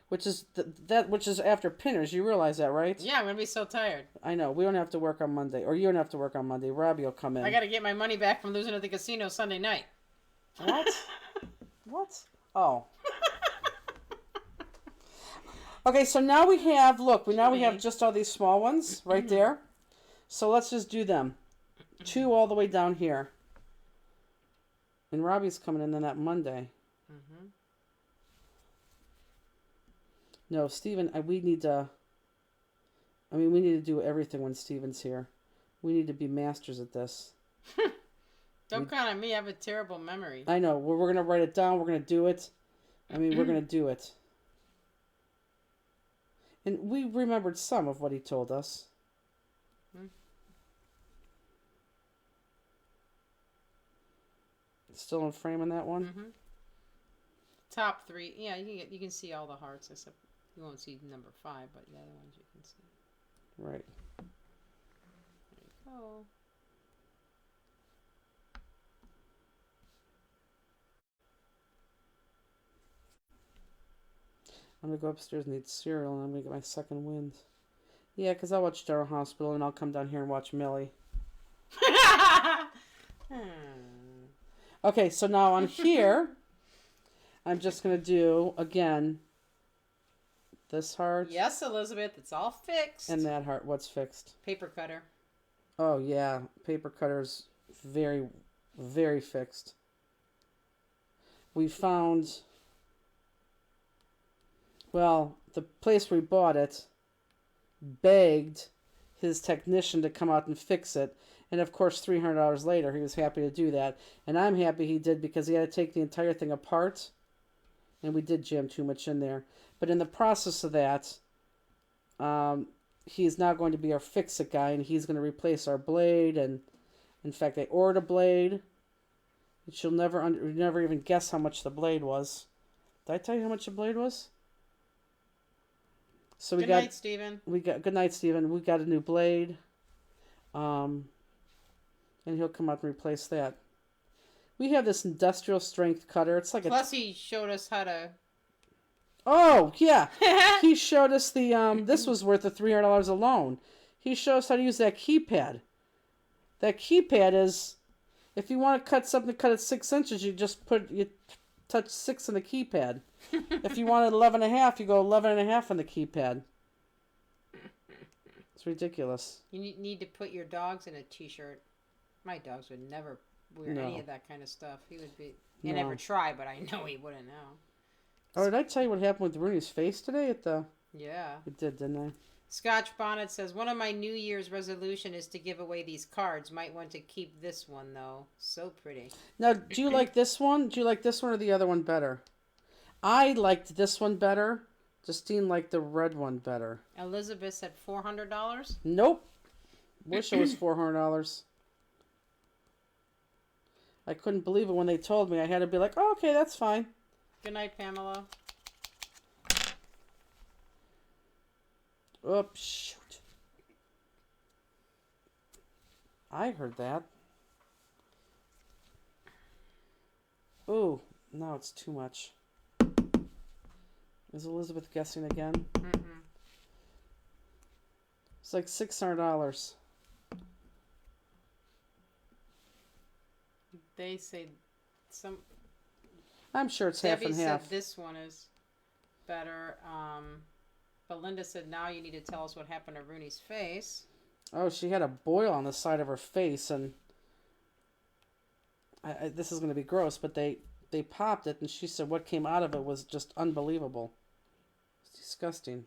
which is which is after Pinners. You realize that, right? Yeah, I'm gonna be so tired. I know. We don't have to work on Monday, or you don't have to work on Monday. Robbie will come in. I gotta get my money back from losing at the casino Sunday night. What? What? Oh. Okay, so now we have, look, we have just all these small ones right there. So let's just do them. 2 all the way down here. And Robbie's coming in on that Monday. Mm-hmm. No, Steven, we need to do everything when Steven's here. We need to be masters at this. Don't count on me. I have a terrible memory. I know. We're going to write it down. We're going to do it. We're going to do it. And we remembered some of what he told us. Still in frame on that one? Mm-hmm. Top 3. Yeah, you can see all the hearts, except you won't see number 5, but the other ones you can see. Right. There you go. I'm going to go upstairs and eat cereal, and I'm going to get my second wind. Yeah, because I'll watch General Hospital, and I'll come down here and watch Millie. Okay, so now on here, I'm just going to do, again, this heart. Yes, Elizabeth, it's all fixed. And that heart. What's fixed? Paper cutter. Oh, yeah. Paper cutter's very, very fixed. We found... Well, the place we bought it begged his technician to come out and fix it. And of course, $300 later, he was happy to do that. And I'm happy he did because he had to take the entire thing apart. And we did jam too much in there. But in the process of that, he's now going to be our fix-it guy. And he's going to replace our blade. And in fact, I ordered a blade. But you'll never even guess how much the blade was. Did I tell you how much the blade was? So Good night, Stephen. Good night, Stephen. We got a new blade. And he'll come out and replace that. We have this industrial strength cutter. It's like Plus he showed us how to... Oh, yeah. He showed us the, this was worth the $300 alone. He showed us how to use that keypad. That keypad is, if you want to cut something, cut it 6 inches, you touch 6 on the keypad. If you wanted 11.5, you go 11.5 on the keypad. It's ridiculous. You need to put your dogs in a t-shirt. My dogs would never wear any of that kind of stuff. He would be... He never try, but I know he wouldn't know. Oh, did I tell you what happened with Rooney's face today at the... Yeah. It did, didn't I? Scotch Bonnet says, one of my New Year's resolution is to give away these cards. Might want to keep this one, though. So pretty. Now, do you like this one? Do you like this one or the other one better? I liked this one better. Justine liked the red one better. Elizabeth said $400? Nope. Wish it was $400. I couldn't believe it when they told me. I had to be like, oh, okay, that's fine. Good night, Pamela. Oops, shoot. I heard that. Ooh, now it's too much. Is Elizabeth guessing again? Mm-mm. It's like $600. They say some... I'm sure it's half Debbie and half. said this one is better. But Linda said now you need to tell us what happened to Rooney's face. Oh, she had a boil on the side of her face, and this is going to be gross, but they popped it, and she said what came out of it was just unbelievable. It's disgusting.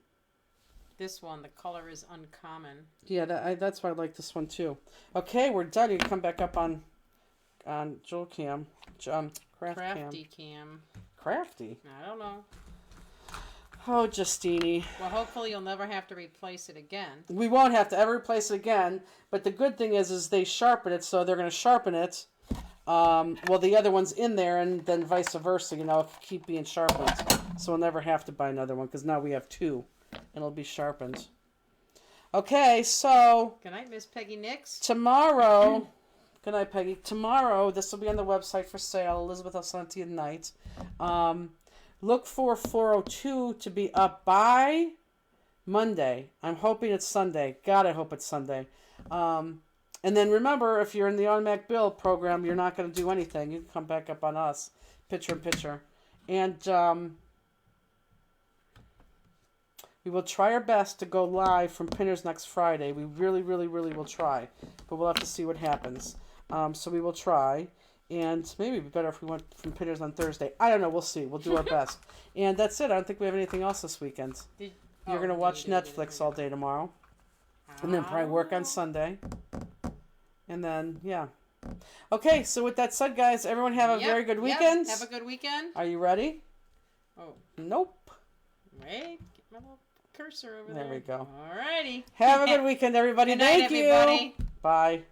This one, the color is uncommon. Yeah, that's why I like this one too. Okay, we're done. You can come back up on on Jewel Cam, Craft Cam. Crafty cam. Crafty. I don't know. Oh, Justini. Well, hopefully you'll never have to replace it again. We won't have to ever replace it again. But the good thing is they sharpen it, so they're going to sharpen it. Well, the other one's in there, and then vice versa. Keep being sharpened. So we'll never have to buy another one because now we have two, and it'll be sharpened. Okay, so Good night, Miss Peggy Nix. tomorrow. Good night, Peggy. Tomorrow, this will be on the website for sale. Elizabeth will send it to you tonight. Look for 402 to be up by Monday. I'm hoping it's Sunday. God, I hope it's Sunday. And then remember, if you're in the automatic bill program, you're not going to do anything. You can come back up on us. Picture. And we will try our best to go live from Pinners next Friday. We really, really, really will try. But we'll have to see what happens. So we will try. And maybe it'd be better if we went from Pinners on Thursday. I don't know. We'll see. We'll do our best. And that's it. I don't think we have anything else this weekend. You're going to watch Netflix all day tomorrow. And then probably work on Sunday. And then, yeah. Okay, so with that said, guys, everyone have a very good weekend. Have a good weekend. Are you ready? Oh. Nope. Wait, get my little cursor over there. There we go. Alrighty. Have a good weekend, everybody. Good night, Thank you. everybody. Bye.